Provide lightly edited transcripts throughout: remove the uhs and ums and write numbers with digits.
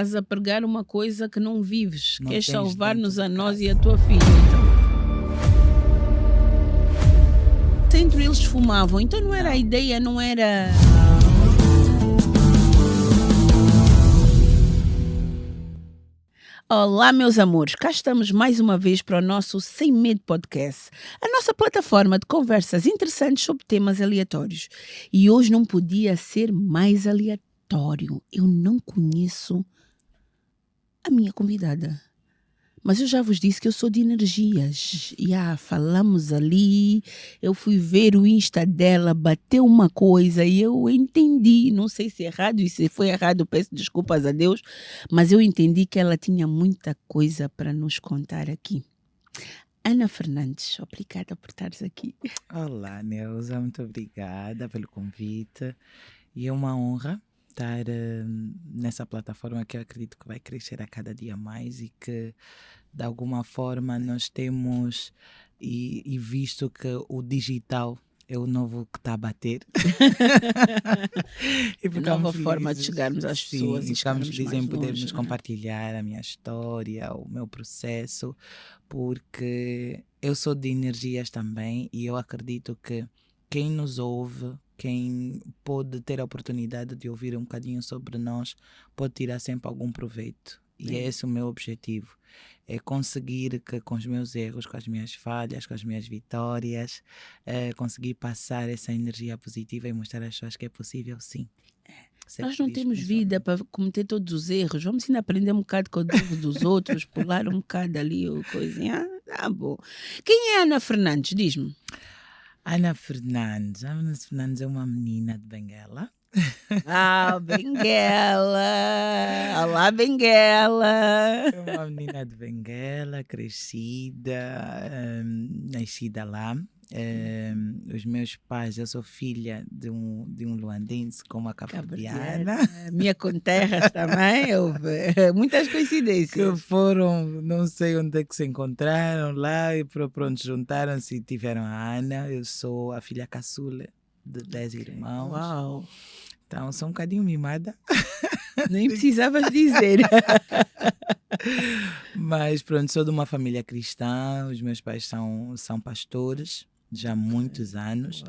Estás a pregar uma coisa que não vives. Não Queres tens salvar-nos dentro a de nós casa. e a tua filha. Então, dentro eles fumavam. Então não era a Não. ideia, não era... Olá, meus amores. Cá estamos mais uma vez para o nosso Sem Medo Podcast. A nossa plataforma de conversas interessantes sobre temas aleatórios. E hoje não podia ser mais aleatório. Eu não conheço a minha convidada. Mas eu já vos disse que eu sou de energias. Falamos ali, eu fui ver o Insta dela, bateu uma coisa e eu entendi. Não sei se é errado e se foi errado, peço desculpas a Deus, mas eu entendi que ela tinha muita coisa para nos contar aqui. Ana Fernandes, obrigada por estares aqui. Olá, Neuza, muito obrigada pelo convite. E é uma honra estar nessa plataforma que eu acredito que vai crescer a cada dia mais e que, de alguma forma, nós temos e visto que o digital é o novo que está a bater. E Nova ficamos forma de felizes, chegarmos às sim, pessoas e e ficamos chegarmos felizes mais em podermos longe. compartilhar a minha história, o meu processo, porque eu sou de energias também e eu acredito que quem nos ouve, quem pode ter a oportunidade de ouvir um bocadinho sobre nós, pode tirar sempre algum proveito. E é esse o meu objetivo. É conseguir que com os meus erros, com as minhas falhas, com as minhas vitórias, conseguir passar essa energia positiva e mostrar às pessoas que é possível, sim. Ser Nós não feliz, temos vida para cometer todos os erros. Vamos ainda aprender um bocado com os erros dos outros, pular um bocado ali ou coisinha. Tá bom. Quem é Ana Fernandes? Diz-me. Ana Fernandes. Ana Fernandes é uma menina de Benguela. Benguela! Olá, Benguela! É uma menina de Benguela, crescida, nascida lá. Os meus pais, eu sou filha de um luandense com uma cabo-verdiana. Minha conterras também, houve muitas coincidências. Que foram, não sei onde é que se encontraram lá e pronto, juntaram-se e tiveram a Ana. Eu sou a filha caçula de 10 irmãos. Uau! Então, sou um bocadinho mimada. Nem precisavas dizer. Mas pronto, sou de uma família cristã, os meus pais são pastores já há muitos anos,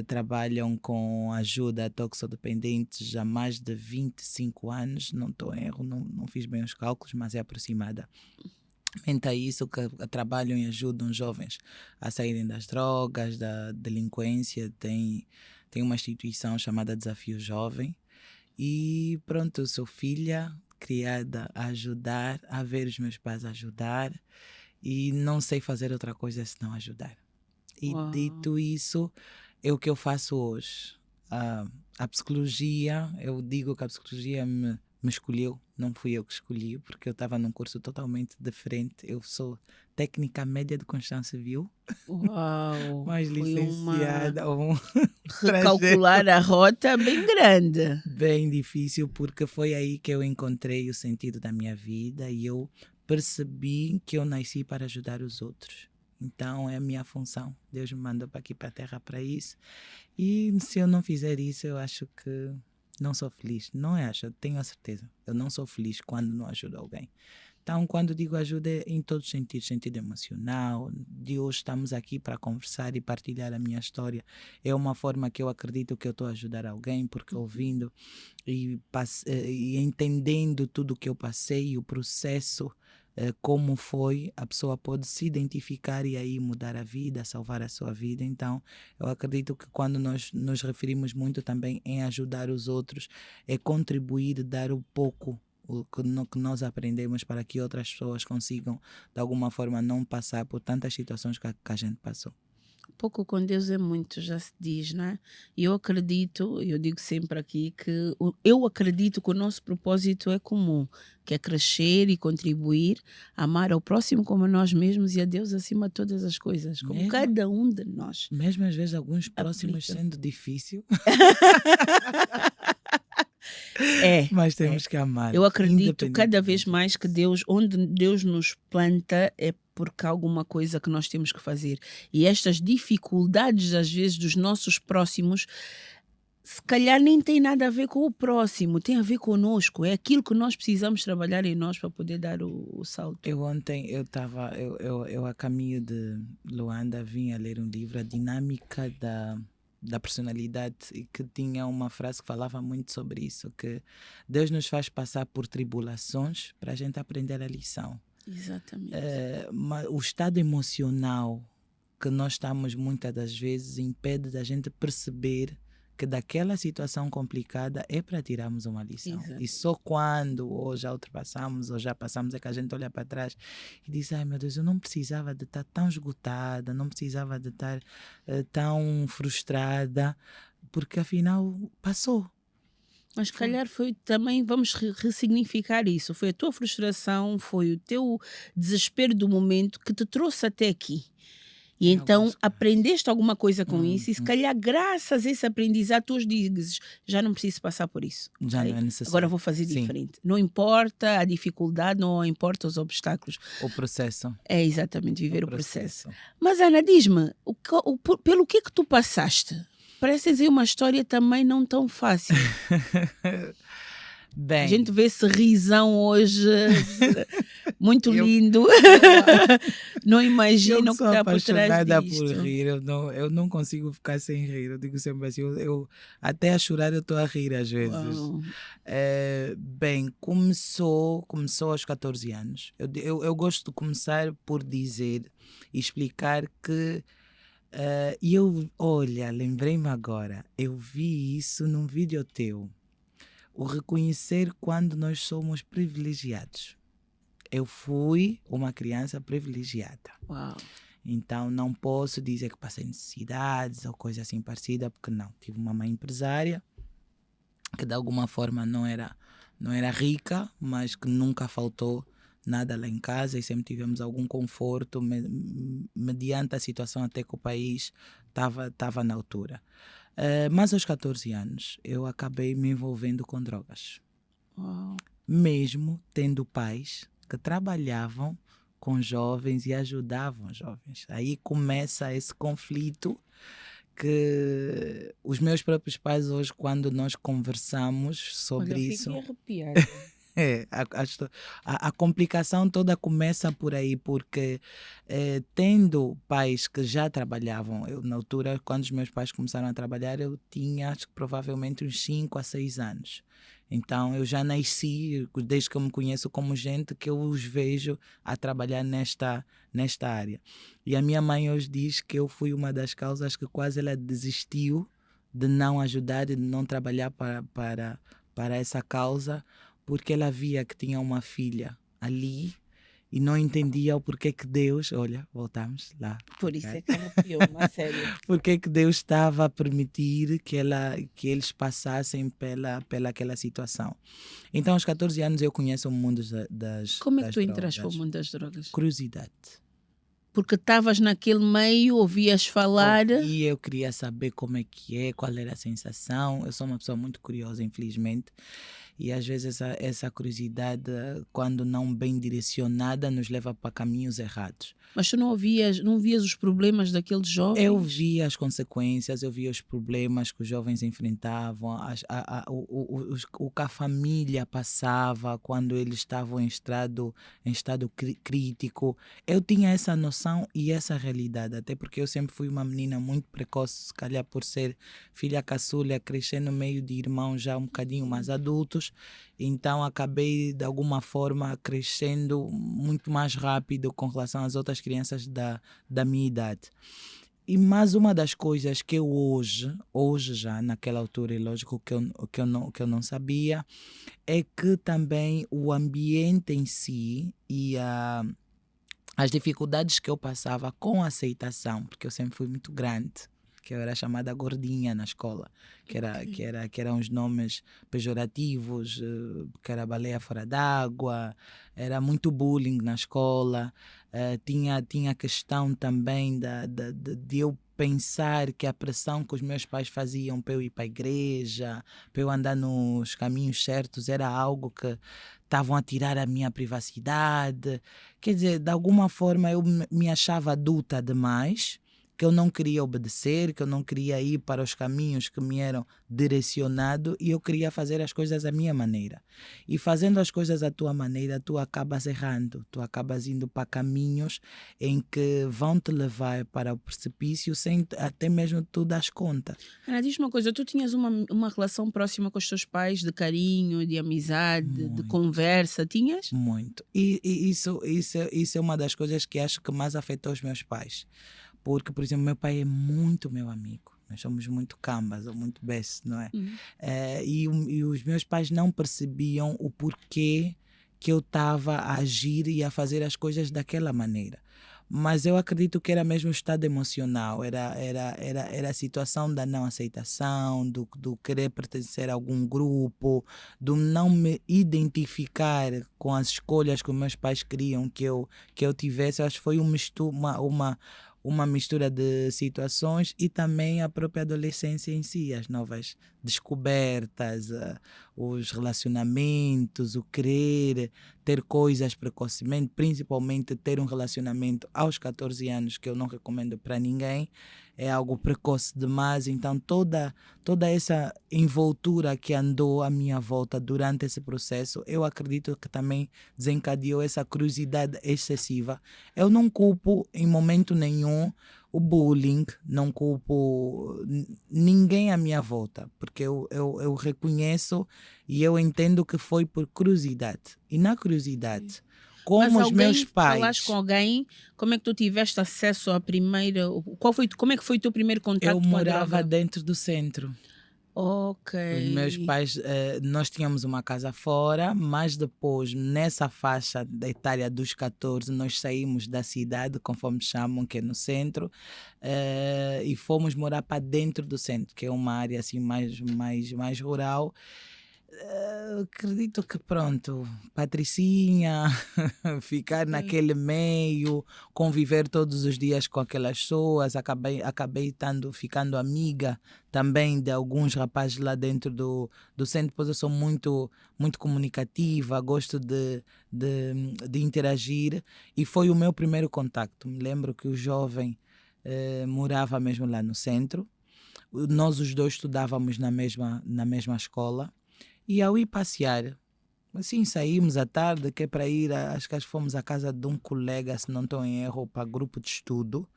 trabalham com ajuda a toxicodependentes já há mais de 25 anos, não estou em erro, não fiz bem os cálculos, mas é aproximada. É isso que trabalham e ajudam jovens a saírem das drogas, da delinquência, tem uma instituição chamada Desafio Jovem e pronto, eu sou filha criada a ajudar, a ver os meus pais ajudar e não sei fazer outra coisa senão ajudar. E dito isso, é o que eu faço hoje. A psicologia, eu digo que a psicologia me escolheu, não fui eu que escolhi, porque eu estava num curso totalmente diferente. Eu sou técnica média de construção civil. Uau! Mais licenciada. Recalcular a rota bem grande. Bem difícil, porque foi aí que eu encontrei o sentido da minha vida e eu percebi que eu nasci para ajudar os outros. Então é a minha função. Deus me mandou para aqui, para a Terra, para isso. E se eu não fizer isso, eu acho que não sou feliz. Não acho, eu tenho a certeza. Eu não sou feliz quando não ajudo alguém. Então, quando digo ajuda, é em todos os sentidos, sentido emocional. De hoje estamos aqui para conversar e partilhar a minha história. É uma forma que eu acredito que eu estou a ajudar alguém, porque ouvindo e entendendo tudo o que eu passei, o processo, como foi, a pessoa pode se identificar e aí mudar a vida, salvar a sua vida. Então, eu acredito que quando nós nos referimos muito também em ajudar os outros, é contribuir, dar um pouco o que nós aprendemos para que outras pessoas consigam, de alguma forma, não passar por tantas situações que a gente passou. Pouco com Deus é muito, já se diz, não é? E eu acredito, eu digo sempre aqui, que eu acredito que o nosso propósito é comum, que é crescer e contribuir, amar ao próximo como a nós mesmos e a Deus acima de todas as coisas, como cada um de nós. Mesmo às vezes alguns próximos sendo difícil. Mas temos que amar. Eu acredito cada vez mais que Deus, onde Deus nos planta, é porque há alguma coisa que nós temos que fazer. E estas dificuldades, às vezes, dos nossos próximos se calhar nem tem nada a ver com o próximo, tem a ver conosco. É aquilo que nós precisamos trabalhar em nós para poder dar o salto. Eu a caminho de Luanda vim a ler um livro, A Dinâmica da Personalidade, e que tinha uma frase que falava muito sobre isso, que Deus nos faz passar por tribulações para a gente aprender a lição. Exatamente. O estado emocional que nós estamos muitas das vezes impede da gente perceber que daquela situação complicada é para tirarmos uma lição. Exato. E só quando ou já ultrapassamos ou já passamos é que a gente olha para trás e diz, ai meu Deus, eu não precisava de estar tão esgotada, não precisava de estar tão frustrada, porque afinal passou. Mas se calhar foi também, vamos ressignificar isso. Foi a tua frustração, foi o teu desespero do momento que te trouxe até aqui. E então aprendeste alguma coisa com isso, e se calhar graças a esse aprendizado tu dizes, já não preciso passar por isso. Já não é necessário. Agora vou fazer diferente. Não importa a dificuldade, não importa os obstáculos. O processo. É exatamente, viver o processo. Mas Ana, diz-me, pelo que tu passaste? Parece ser uma história também não tão fácil. Bem, a gente vê esse risão hoje, muito lindo. Não imagino o que está por trás disto. Por rir, eu não consigo ficar sem rir. Eu digo sempre assim, eu até a chorar eu estou a rir às vezes. Bem, começou aos 14 anos. Eu gosto de começar por dizer e explicar que olha, lembrei-me agora, eu vi isso num vídeo teu. O reconhecer quando nós somos privilegiados. Eu fui uma criança privilegiada. Uau. Então não posso dizer que passei necessidades ou coisa assim parecida, porque não. Tive uma mãe empresária que de alguma forma não era rica, mas que nunca faltou nada lá em casa e sempre tivemos algum conforto mediante a situação até que o país estava na altura. Mas aos 14 anos eu acabei me envolvendo com drogas. Uau. Mesmo tendo pais que trabalhavam com jovens e ajudavam jovens. Aí começa esse conflito que os meus próprios pais hoje, quando nós conversamos sobre isso... Eu fiquei arrepiada. A complicação toda começa por aí, porque tendo pais que já trabalhavam, eu na altura, quando os meus pais começaram a trabalhar, eu tinha acho que provavelmente uns 5 a 6 anos. Então eu já nasci, desde que eu me conheço como gente, que eu os vejo a trabalhar nesta área. E a minha mãe hoje diz que eu fui uma das causas que quase ela desistiu de não ajudar e de não trabalhar para essa causa, porque ela via que tinha uma filha ali e não entendia o porquê que Deus... Olha, voltamos lá. Por isso é que arrepiou, a sério. Porquê que Deus estava a permitir que eles passassem pela aquela situação. Então, aos 14 anos, eu conheço o mundo das Como é que tu drogas. entraste para o mundo das drogas? Curiosidade. Porque estavas naquele meio, ouvias falar... E eu queria saber como é que é, qual era a sensação. Eu sou uma pessoa muito curiosa, infelizmente. E às vezes essa curiosidade, quando não bem direcionada, nos leva para caminhos errados. Mas tu não vias os problemas daqueles jovens? Eu via as consequências, eu via os problemas que os jovens enfrentavam, o que a família passava quando eles estavam em estado crítico. Eu tinha essa noção e essa realidade, até porque eu sempre fui uma menina muito precoce, se calhar por ser filha caçula, crescer no meio de irmãos já um bocadinho mais adultos. Então acabei de alguma forma crescendo muito mais rápido com relação às outras crianças da minha idade. E mais uma das coisas que eu hoje já naquela altura, é lógico que eu não sabia, é que também o ambiente em si e as dificuldades que eu passava com a aceitação, porque eu sempre fui muito grande, que eu era chamada gordinha na escola, que eram os nomes pejorativos, que era baleia fora d'água, era muito bullying na escola, tinha a questão também de eu pensar que a pressão que os meus pais faziam para eu ir para a igreja, para eu andar nos caminhos certos, era algo que estavam a tirar a minha privacidade. Quer dizer, de alguma forma eu me achava adulta demais, que eu não queria obedecer, que eu não queria ir para os caminhos que me eram direcionados e eu queria fazer as coisas à minha maneira. E fazendo as coisas à tua maneira, tu acabas errando, tu acabas indo para caminhos em que vão te levar para o precipício sem até mesmo tu das conta. Ana, diz uma coisa, tu tinhas uma relação próxima com os teus pais, de carinho, de amizade, de conversa, tinhas? Muito. E isso é uma das coisas que acho que mais afetou os meus pais. Porque, por exemplo, meu pai é muito meu amigo. Nós somos muito cambas ou muito best, não é? E os meus pais não percebiam o porquê que eu estava a agir e a fazer as coisas daquela maneira. Mas eu acredito que era mesmo o estado emocional, era a situação da não aceitação, do querer pertencer a algum grupo, do não me identificar com as escolhas que os meus pais queriam que eu tivesse. Eu acho que foi uma mistura de situações e também a própria adolescência em si, as novas descobertas, os relacionamentos, o querer ter coisas precocemente, principalmente ter um relacionamento aos 14 anos, que eu não recomendo para ninguém, é algo precoce demais. Então toda essa envoltura que andou à minha volta durante esse processo, eu acredito que também desencadeou essa curiosidade excessiva. Eu não culpo em momento nenhum o bullying, não culpo ninguém à minha volta, porque eu reconheço e eu entendo que foi por curiosidade. E na curiosidade, como Mas os meus pais... falaste com alguém, como é que tu tiveste acesso à primeira... Como é que foi o teu primeiro contato Eu com a morava droga? dentro do centro. Ok. Os meus pais, nós tínhamos uma casa fora, mas depois, nessa faixa da etária dos 14, nós saímos da cidade, conforme chamam, que é no centro, e fomos morar para dentro do centro, que é uma área assim mais rural. Acredito que pronto, Patricinha, ficar naquele meio, conviver todos os dias com aquelas pessoas, acabei ficando amiga também de alguns rapazes lá dentro do centro, pois eu sou muito comunicativa, gosto de interagir e foi o meu primeiro contacto. Me lembro que o jovem morava mesmo lá no centro, nós os dois estudávamos na mesma escola. E ao ir passear, assim saímos à tarde, que é para ir, acho que fomos à casa de um colega, se não estou em erro, para grupo de estudo,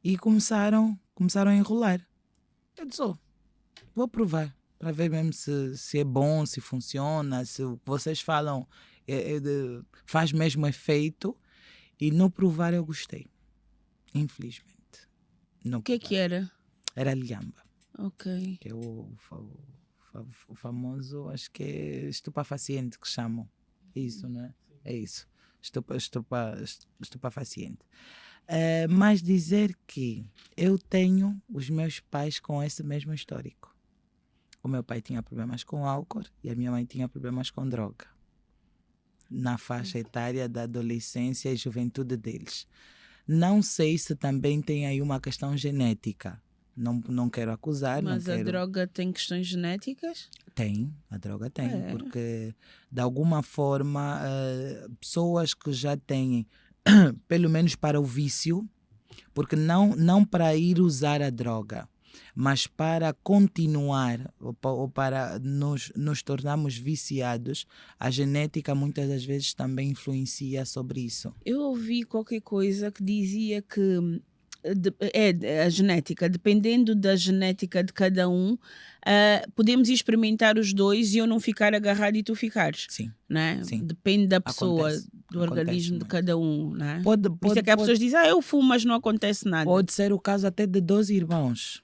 e começaram a enrolar. Eu disse, vou provar, para ver mesmo se é bom, se funciona, se o que vocês falam faz mesmo efeito. E no provar eu gostei, infelizmente. O que era? Era lhamba. Ok. Que é o famoso, acho que é estupefaciente que chamam. Isso, não é? É isso. Estupefaciente. Mas dizer que eu tenho os meus pais com esse mesmo histórico. O meu pai tinha problemas com álcool e a minha mãe tinha problemas com droga. Na faixa etária da adolescência e juventude deles. Não sei se também tem aí uma questão genética. Não quero acusar. Mas a droga tem questões genéticas? Tem, a droga tem. Porque, de alguma forma, pessoas que já têm, pelo menos para o vício, porque não para ir usar a droga, mas para continuar ou para nos tornarmos viciados, a genética muitas das vezes também influencia sobre isso. Eu ouvi qualquer coisa que dizia que a genética, dependendo da genética de cada um, podemos experimentar os dois e eu não ficar agarrado e tu ficares. Sim. Né? Sim. Depende da pessoa, do organismo de cada um. Né? Por isso é que as pessoas dizem, eu fumo, mas não acontece nada. Pode ser o caso até de 2 irmãos.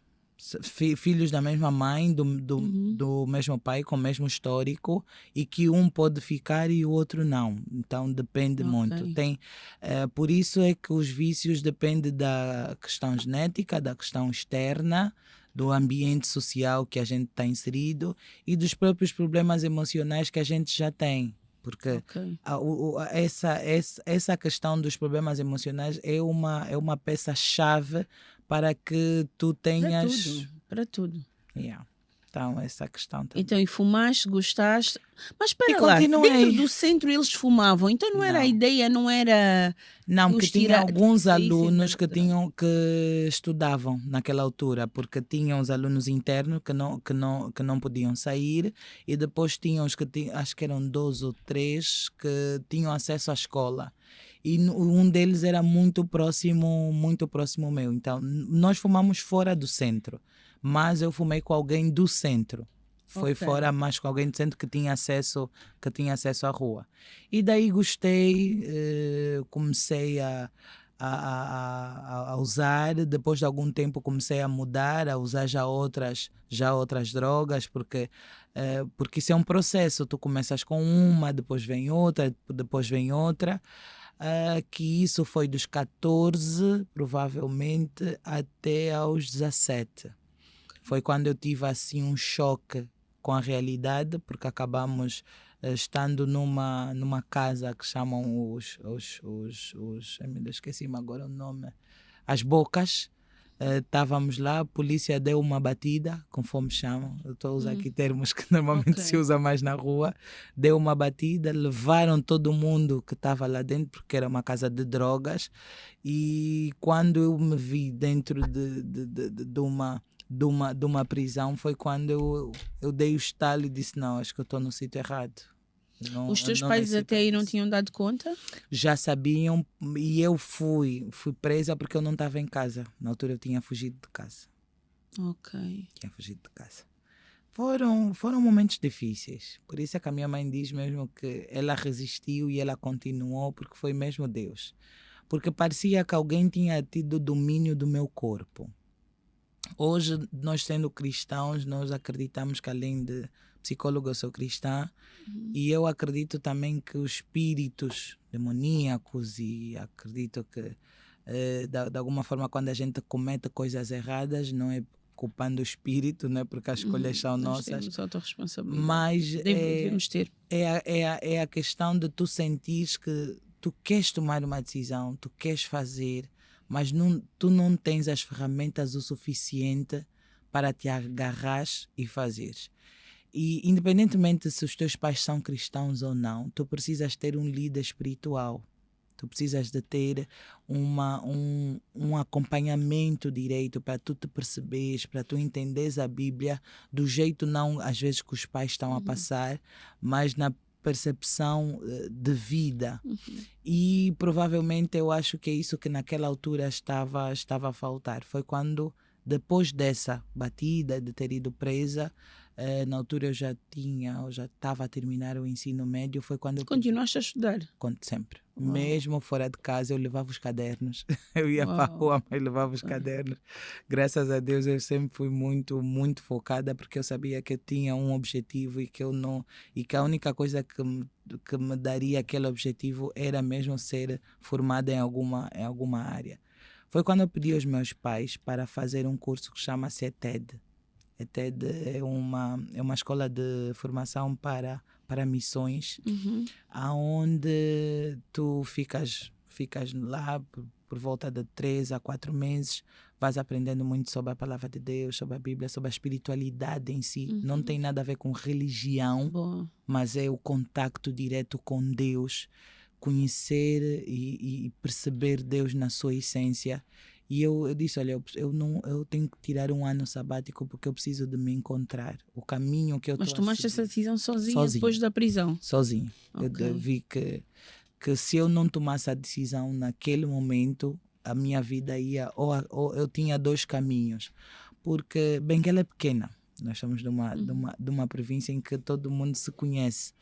Filhos da mesma mãe, do mesmo pai, com o mesmo histórico, e que um pode ficar e o outro não. Então depende muito. Por isso é que os vícios dependem da questão genética, da questão externa, do ambiente social que a gente está inserido e dos próprios problemas emocionais que a gente já tem. Porque essa questão dos problemas emocionais é uma peça-chave para que tu tenhas... Para tudo. Yeah. essa questão também. Então, e fumaste, gostaste. Mas E espera lá, continuei. dentro do centro eles fumavam. Então não era a Não. ideia, não era. Não, os porque tinha tirar- alguns saíssem da alunos que droga. que estudavam naquela altura, porque tinham os alunos internos que não podiam sair, e depois tinham os que acho que eram 2 ou 3 que tinham acesso à escola. E um deles era muito próximo meu. Então, nós fumamos fora do centro, mas eu fumei com alguém do centro. Foi Ok. fora, mas com alguém do centro que tinha acesso à rua. E daí gostei, comecei a usar. Depois de algum tempo comecei a mudar, a usar já outras drogas, porque isso é um processo. Tu começas com uma, depois vem outra, depois vem outra. Que isso foi dos 14, provavelmente, até aos 17. Foi quando eu tive assim um choque com a realidade, porque acabamos estando numa casa que chamam ai meu Deus, esqueci-me agora o nome, as bocas. Estávamos lá, a polícia deu uma batida, conforme chamam. Eu estou a usar aqui termos que normalmente Ok. se usa mais na rua. Deu uma batida, levaram todo mundo que estava lá dentro, porque era uma casa de drogas. E quando eu me vi dentro de uma prisão, foi quando eu dei o estalo e disse: não, acho que eu estou no sítio errado. Os teus não pais nasci até para aí não isso. tinham dado conta? Já sabiam, e eu fui presa porque eu não estava em casa. Na altura eu tinha fugido de casa. Ok. Foram momentos difíceis. Por isso é que a minha mãe diz mesmo que ela resistiu e ela continuou, porque foi mesmo Deus. Porque parecia que alguém tinha tido domínio do meu corpo. Hoje, nós sendo cristãos, nós acreditamos que, além de psicólogo, eu sou cristã. E eu acredito também que os espíritos demoníacos, e acredito que de alguma forma, quando a gente comete coisas erradas, não é culpando o espírito, não é, porque as escolhas são Nós nossas, temos autorresponsabilidade. mas Devemos ter. é a questão de tu sentires que tu queres tomar uma decisão, tu queres fazer, mas tu não tens as ferramentas o suficiente para te agarrares e fazeres. E independentemente se os teus pais são cristãos ou não, tu precisas ter um líder espiritual. Tu precisas de ter um acompanhamento direito para tu te perceberes, para tu entenderes a Bíblia do jeito não às vezes que os pais estão a passar, mas na percepção de vida. E provavelmente eu acho que é isso que naquela altura estava a faltar. Foi quando, depois dessa batida, de ter ido presa, na altura eu já estava a terminar o ensino médio, foi quando eu Continuaste a estudar? sempre. Uau. Mesmo fora de casa, eu levava os cadernos. Eu ia para a Uau. rua, mas levava os cadernos. Graças a Deus eu sempre fui muito, muito focada, porque eu sabia que eu tinha um objetivo e que a única coisa que me daria aquele objetivo era mesmo ser formada em alguma área. Foi quando eu pedi aos meus pais para fazer um curso que chama-se ETED. ETED é uma escola de formação para missões, onde tu ficas lá por volta de 3 a 4 meses, vais aprendendo muito sobre a palavra de Deus, sobre a Bíblia, sobre a espiritualidade em si. Não tem nada a ver com religião, Boa. mas é o contacto direto com Deus, conhecer e perceber Deus na sua essência. E eu disse, olha, eu tenho que tirar um ano sabático porque eu preciso de me encontrar. O caminho que eu estou a Mas tomaste essa seguir. decisão sozinha depois da prisão? Sozinho. Ok. Eu vi que se eu não tomasse a decisão naquele momento, a minha vida ia... Ou eu tinha 2 caminhos. Porque Benguela é pequena. Nós estamos de uma província em que todo mundo se conhece.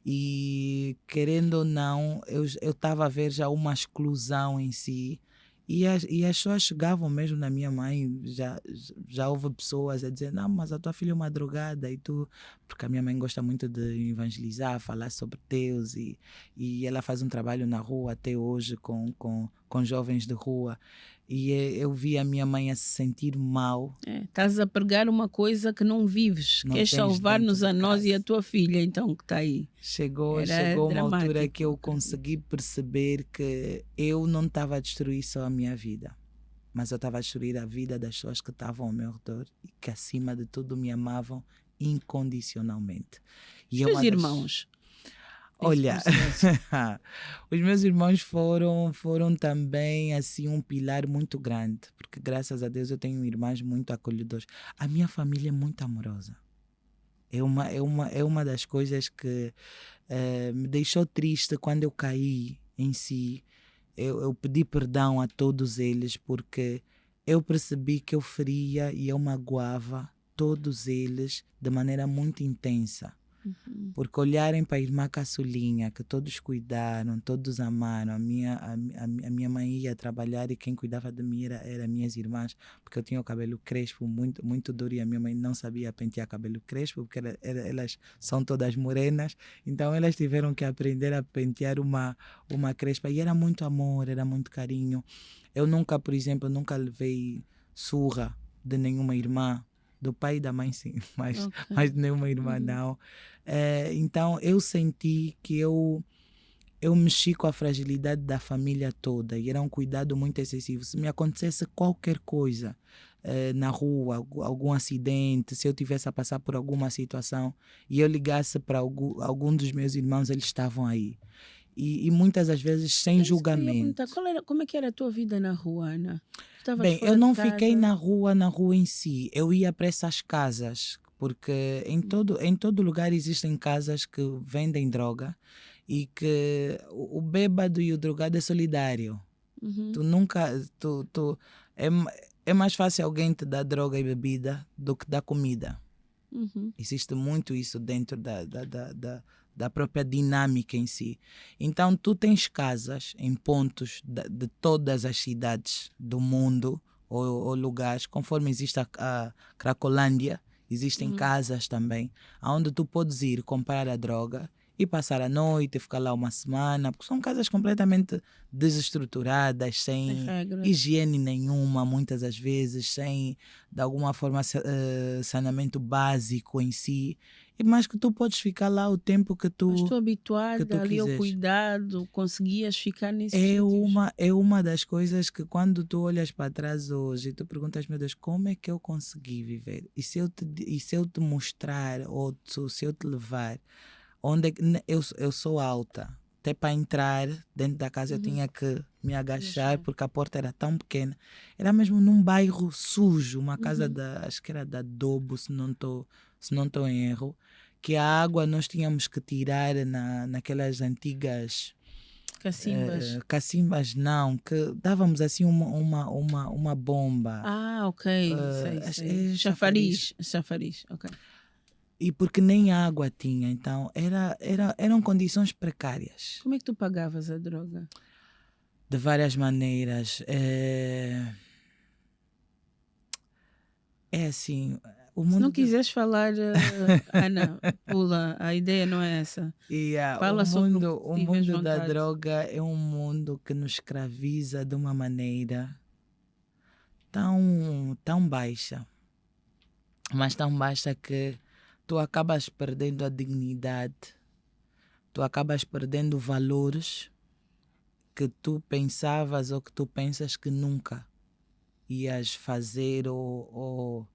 E, querendo ou não, eu estava a ver já uma exclusão em si. E as pessoas chegavam mesmo na minha mãe, já houve pessoas a dizer, não, mas a tua filha é uma drogada, e tu... Porque a minha mãe gosta muito de evangelizar, falar sobre Deus, e ela faz um trabalho na rua até hoje com jovens de rua. E eu vi a minha mãe a se sentir mal. Estás a pregar uma coisa que não vives. Não Queres tens salvar-nos dentro a de nós casa. e a tua filha, então, que está aí. Chegou Era uma altura dramático, que eu acredito. consegui perceber que eu não estava a destruir só a minha vida. mas eu estava a destruir a vida das pessoas que estavam ao meu redor e que, acima de tudo, me amavam incondicionalmente. Os teus irmãos? Olha, os meus irmãos foram também assim um pilar muito grande, porque graças a Deus eu tenho irmãs muito acolhedoras. A minha família é muito amorosa. É uma das coisas que me deixou triste quando eu caí em si. Eu pedi perdão a todos eles porque eu percebi que eu feria e eu magoava todos eles de maneira muito intensa. Porque olharem para a irmã caçulinha, que todos cuidaram, todos amaram. A minha mãe ia trabalhar e quem cuidava de mim era minhas irmãs, porque eu tinha o cabelo crespo, muito, muito duro, e a minha mãe não sabia pentear cabelo crespo, porque elas são todas morenas, então elas tiveram que aprender a pentear uma crespa. E era muito amor, era muito carinho. Eu nunca, por exemplo, nunca levei surra de nenhuma irmã. Do pai e da mãe, sim, mas de nenhuma irmã, não. Então, eu senti que eu mexi com a fragilidade da família toda e era um cuidado muito excessivo. Se me acontecesse qualquer coisa na rua, algum acidente, se eu tivesse a passar por alguma situação e eu ligasse para algum dos meus irmãos, eles estavam aí. E muitas das vezes sem julgamento. Como é que era a tua vida na rua, Ana? Bem, eu não fiquei na rua em si. Eu ia para essas casas, porque em todo lugar existem casas que vendem droga e que o bêbado e o drogado é solidário. Tu nunca... é mais fácil alguém te dar droga e bebida do que dar comida. Existe muito isso dentro da própria dinâmica em si. Então, tu tens casas em pontos de todas as cidades do mundo ou lugares, conforme existe a Cracolândia, existem casas também, onde tu podes ir comprar a droga e passar a noite, ficar lá uma semana, porque são casas completamente desestruturadas, sem higiene nenhuma, muitas das vezes, sem, de alguma forma, saneamento básico em si, mas que tu podes ficar lá o tempo que tu... Mas estou habituada ali ao cuidado, conseguias ficar nesses sítios? É uma das coisas que quando tu olhas para trás hoje, tu perguntas, meu Deus, como é que eu consegui viver? E se eu te mostrar, ou se eu te levar, onde eu sou alta, até para entrar dentro da casa eu tinha que me agachar porque a porta era tão pequena. Era mesmo num bairro sujo, uma casa acho que era da Adobo, se não estou em erro, que a água nós tínhamos que tirar naquelas antigas cacimbas não, que dávamos assim uma bomba. Ok, sei. Chafariz, ok. E porque nem água tinha, então eram condições precárias. Como é que tu pagavas a droga? De várias maneiras. É assim, o mundo... Se não quiseres falar, Ana, pula, a ideia não é essa. Fala o mundo da droga é um mundo que nos escraviza de uma maneira tão baixa, mas tão baixa que tu acabas perdendo a dignidade, tu acabas perdendo valores que tu pensavas ou que tu pensas que nunca ias fazer ou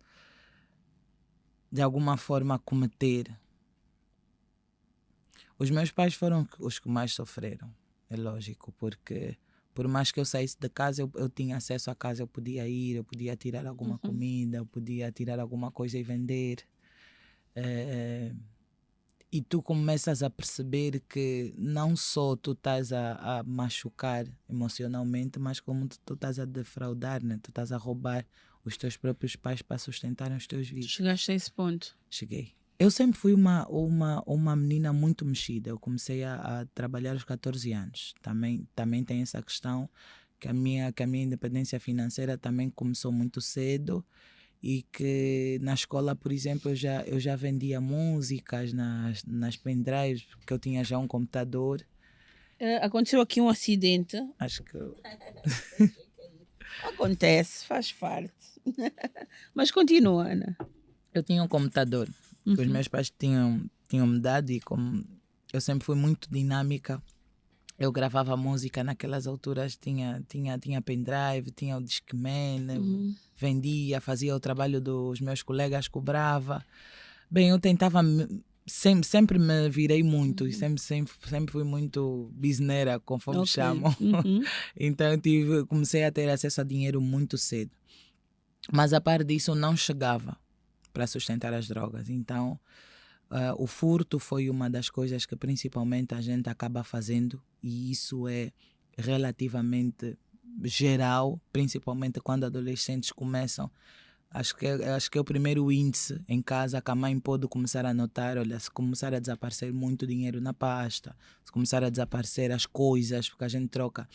de alguma forma cometer. Os meus pais foram os que mais sofreram, é lógico, porque por mais que eu saísse de casa, eu tinha acesso à casa, eu podia ir, eu podia tirar alguma comida, eu podia tirar alguma coisa e vender. E tu começas a perceber que não só tu estás a machucar emocionalmente, mas como tu estás a defraudar, né? Tu estás a roubar os teus próprios pais para sustentar os teus vícios. Chegaste a esse ponto? Cheguei. Eu sempre fui uma menina muito mexida. Eu comecei a trabalhar aos 14 anos. Também tem essa questão que a minha independência financeira também começou muito cedo. E que na escola, por exemplo, eu já vendia músicas nas pendrives, porque eu tinha já um computador. Aconteceu aqui um acidente. Acho que... Acontece, faz parte. Mas continua, Ana. Eu tinha um computador que os meus pais tinham me dado, e como eu sempre fui muito dinâmica, Eu gravava música naquelas alturas, tinha pendrive, tinha o Discman, vendia, fazia o trabalho dos meus colegas, cobrava. Bem, eu tentava, sempre me virei muito e sempre fui muito busineira, conforme chamam. Então eu comecei a ter acesso a dinheiro muito cedo. Mas a par disso não chegava para sustentar as drogas. Então o furto foi uma das coisas que principalmente a gente acaba fazendo, e isso é relativamente geral, principalmente quando adolescentes começam. Acho que é o primeiro índice em casa que a mãe pode começar a notar. Olha, se começar a desaparecer muito dinheiro na pasta, se começar a desaparecer as coisas, porque a gente troca.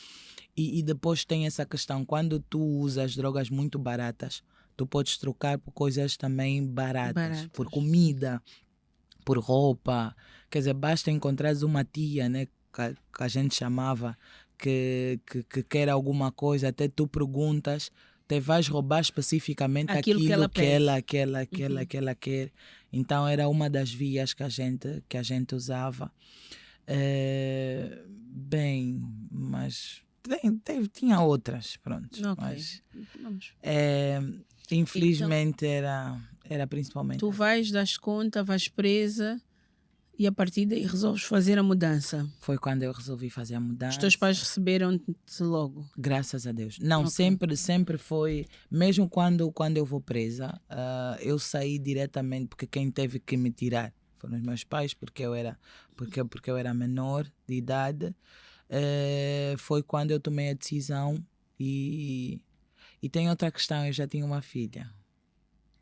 E depois tem essa questão, quando tu usas drogas muito baratas, tu podes trocar por coisas também baratas. Por comida, por roupa. Quer dizer, basta encontrares uma tia, né, que a gente chamava, que quer alguma coisa, até tu perguntas, te vais roubar especificamente aquilo que ela quer. Então era uma das vias que a gente usava. Bem, mas tinha outras, pronto. Ok. Mas, Vamos. infelizmente era principalmente. Tu vais, das conta, vais presa e a partir daí resolves fazer a mudança. Foi quando eu resolvi fazer a mudança. Os teus pais receberam-te logo? Graças a Deus. Não, Ok. sempre foi. Mesmo quando eu vou presa, eu saí diretamente, porque quem teve que me tirar foram os meus pais, porque eu era menor de idade. Foi quando eu tomei a decisão. E tem outra questão, eu já tinha uma filha.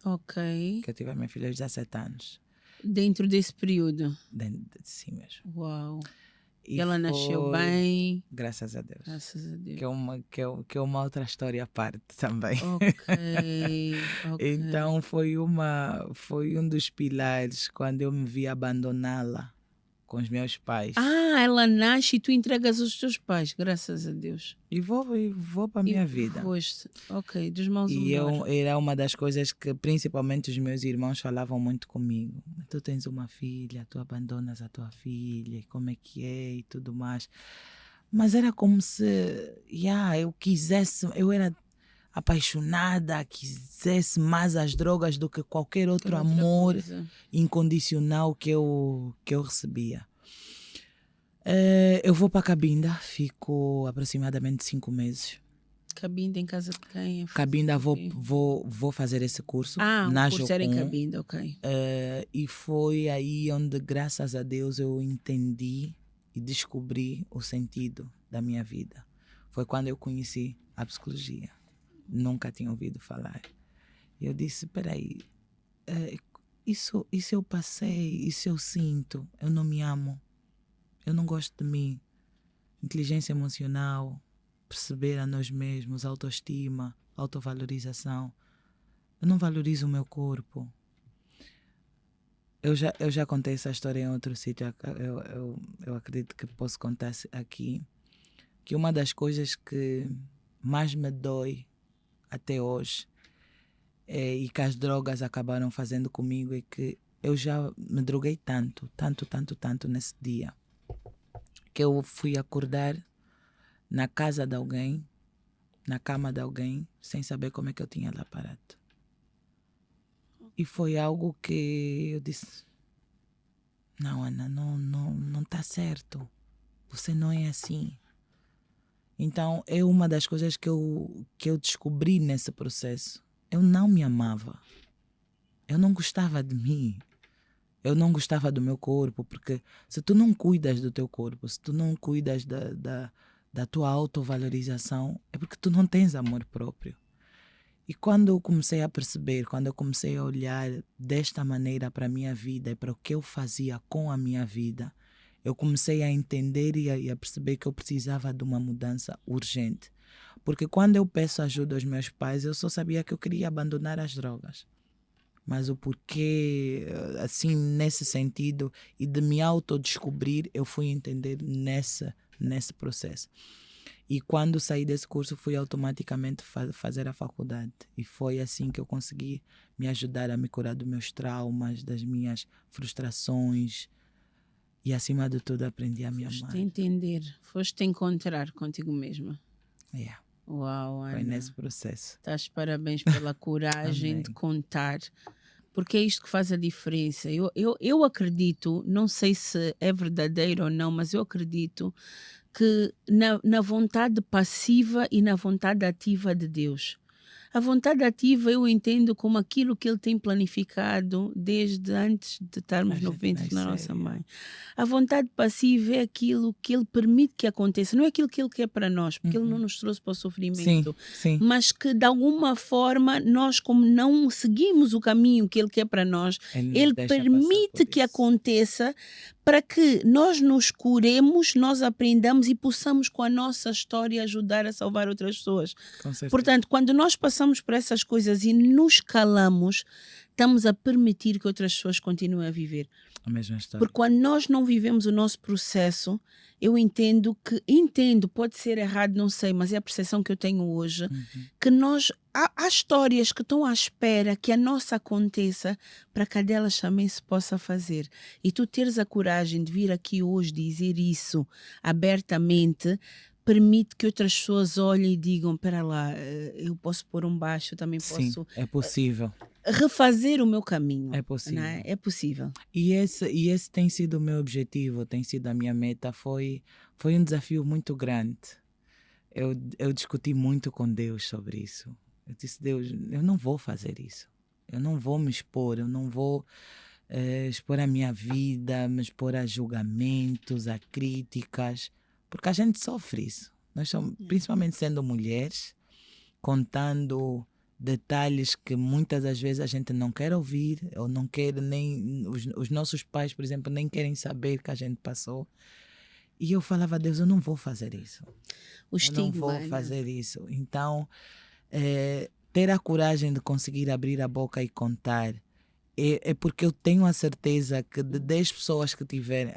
Ok. Que eu tive a minha filha aos 17 anos. Dentro desse período? Sim mesmo. Uau. E ela nasceu bem? Graças a Deus. Graças a Deus. Que é uma outra história à parte também. Ok. Então foi um dos pilares quando eu me vi abandoná-la com os meus pais. Ela nasce e tu entregas aos teus pais, graças a Deus. E vou para a minha vida. Foste. Ok, dos maus o E melhor. era uma das coisas que principalmente os meus irmãos falavam muito comigo. Tu tens uma filha, tu abandonas a tua filha, e como é que é e tudo mais. Mas era como se eu era apaixonada, quisesse mais as drogas do que qualquer outro amor incondicional que eu recebia. Eu vou para Cabinda, fico aproximadamente 5 meses. Cabinda em casa de quem? Cabinda vou fazer esse curso. O curso era em Cabinda, ok. E foi aí onde, graças a Deus, eu entendi e descobri o sentido da minha vida. Foi quando eu conheci a psicologia. Nunca tinha ouvido falar. Eu disse, peraí, isso eu passei, isso eu sinto, eu não me amo, eu não gosto de mim. Inteligência emocional, perceber a nós mesmos, autoestima, autovalorização. Eu não valorizo o meu corpo. Eu já contei essa história em outro sítio, eu acredito que posso contar aqui, que uma das coisas que mais me dói até hoje e que as drogas acabaram fazendo comigo é que eu já me droguei tanto nesse dia, que eu fui acordar na casa de alguém, na cama de alguém, sem saber como é que eu tinha lá parado. E foi algo que eu disse, não, Ana, não tá certo, você não é assim. Então é uma das coisas que eu descobri nesse processo. Eu não me amava, eu não gostava de mim, eu não gostava do meu corpo, porque se tu não cuidas do teu corpo, se tu não cuidas da tua autovalorização, é porque tu não tens amor próprio. E quando eu comecei a perceber, quando eu comecei a olhar desta maneira para a minha vida e para o que eu fazia com a minha vida, eu comecei a entender e a perceber que eu precisava de uma mudança urgente. Porque quando eu peço ajuda aos meus pais, eu só sabia que eu queria abandonar as drogas. Mas o porquê, assim, nesse sentido, e de me autodescobrir, eu fui entender nesse processo. E quando saí desse curso, fui automaticamente fazer a faculdade. E foi assim que eu consegui me ajudar a me curar dos meus traumas, das minhas frustrações. E acima de tudo aprendi a me Foste amar. entender, foste encontrar contigo mesma. Yeah. Uau, Foi Ana. nesse processo. Estás parabéns pela coragem Amém. de contar, porque é isto que faz a diferença. Eu acredito, não sei se é verdadeiro ou não, mas eu acredito que na vontade passiva e na vontade ativa de Deus. A vontade ativa eu entendo como aquilo que Ele tem planificado desde antes de estarmos A no gente ventre da nascer, nossa mãe. A vontade passiva é aquilo que Ele permite que aconteça, não é aquilo que Ele quer para nós, porque Ele não nos trouxe para o Sim, sofrimento, sim. mas que de alguma forma nós, como não seguimos o caminho que Ele quer para nós, Ele nos Ele deixa passar permite por que isso. aconteça para que nós nos curemos, nós aprendamos e possamos com a nossa história ajudar a salvar outras pessoas. Com certeza. Portanto, quando nós passamos por essas coisas e nos calamos, estamos a permitir que outras pessoas continuem a viver. A mesma história. Porque quando nós não vivemos o nosso processo, eu entendo, pode ser errado, não sei, mas é a percepção que eu tenho hoje, que há histórias que estão à espera que a nossa aconteça para que a delas também se possa fazer. E tu teres a coragem de vir aqui hoje dizer isso abertamente, permite que outras pessoas olhem e digam, espera lá, eu posso pôr um baixo, eu também Sim, posso é possível. refazer o meu caminho. É possível. Não é? É possível. E esse tem sido o meu objetivo, tem sido a minha meta. Foi um desafio muito grande. Eu discuti muito com Deus sobre isso. Eu disse, Deus, eu não vou fazer isso. Eu não vou me expor, eu não vou expor a minha vida, me expor a julgamentos, a críticas, porque a gente sofre isso. Nós somos, principalmente sendo mulheres, contando detalhes que muitas das vezes a gente não quer ouvir, ou não quer nem... Os nossos pais, por exemplo, nem querem saber que a gente passou. E eu falava a Deus, eu não vou fazer isso. Eu não vou fazer isso. Então, ter a coragem de conseguir abrir a boca e contar é porque eu tenho a certeza que de 10 pessoas que tiverem,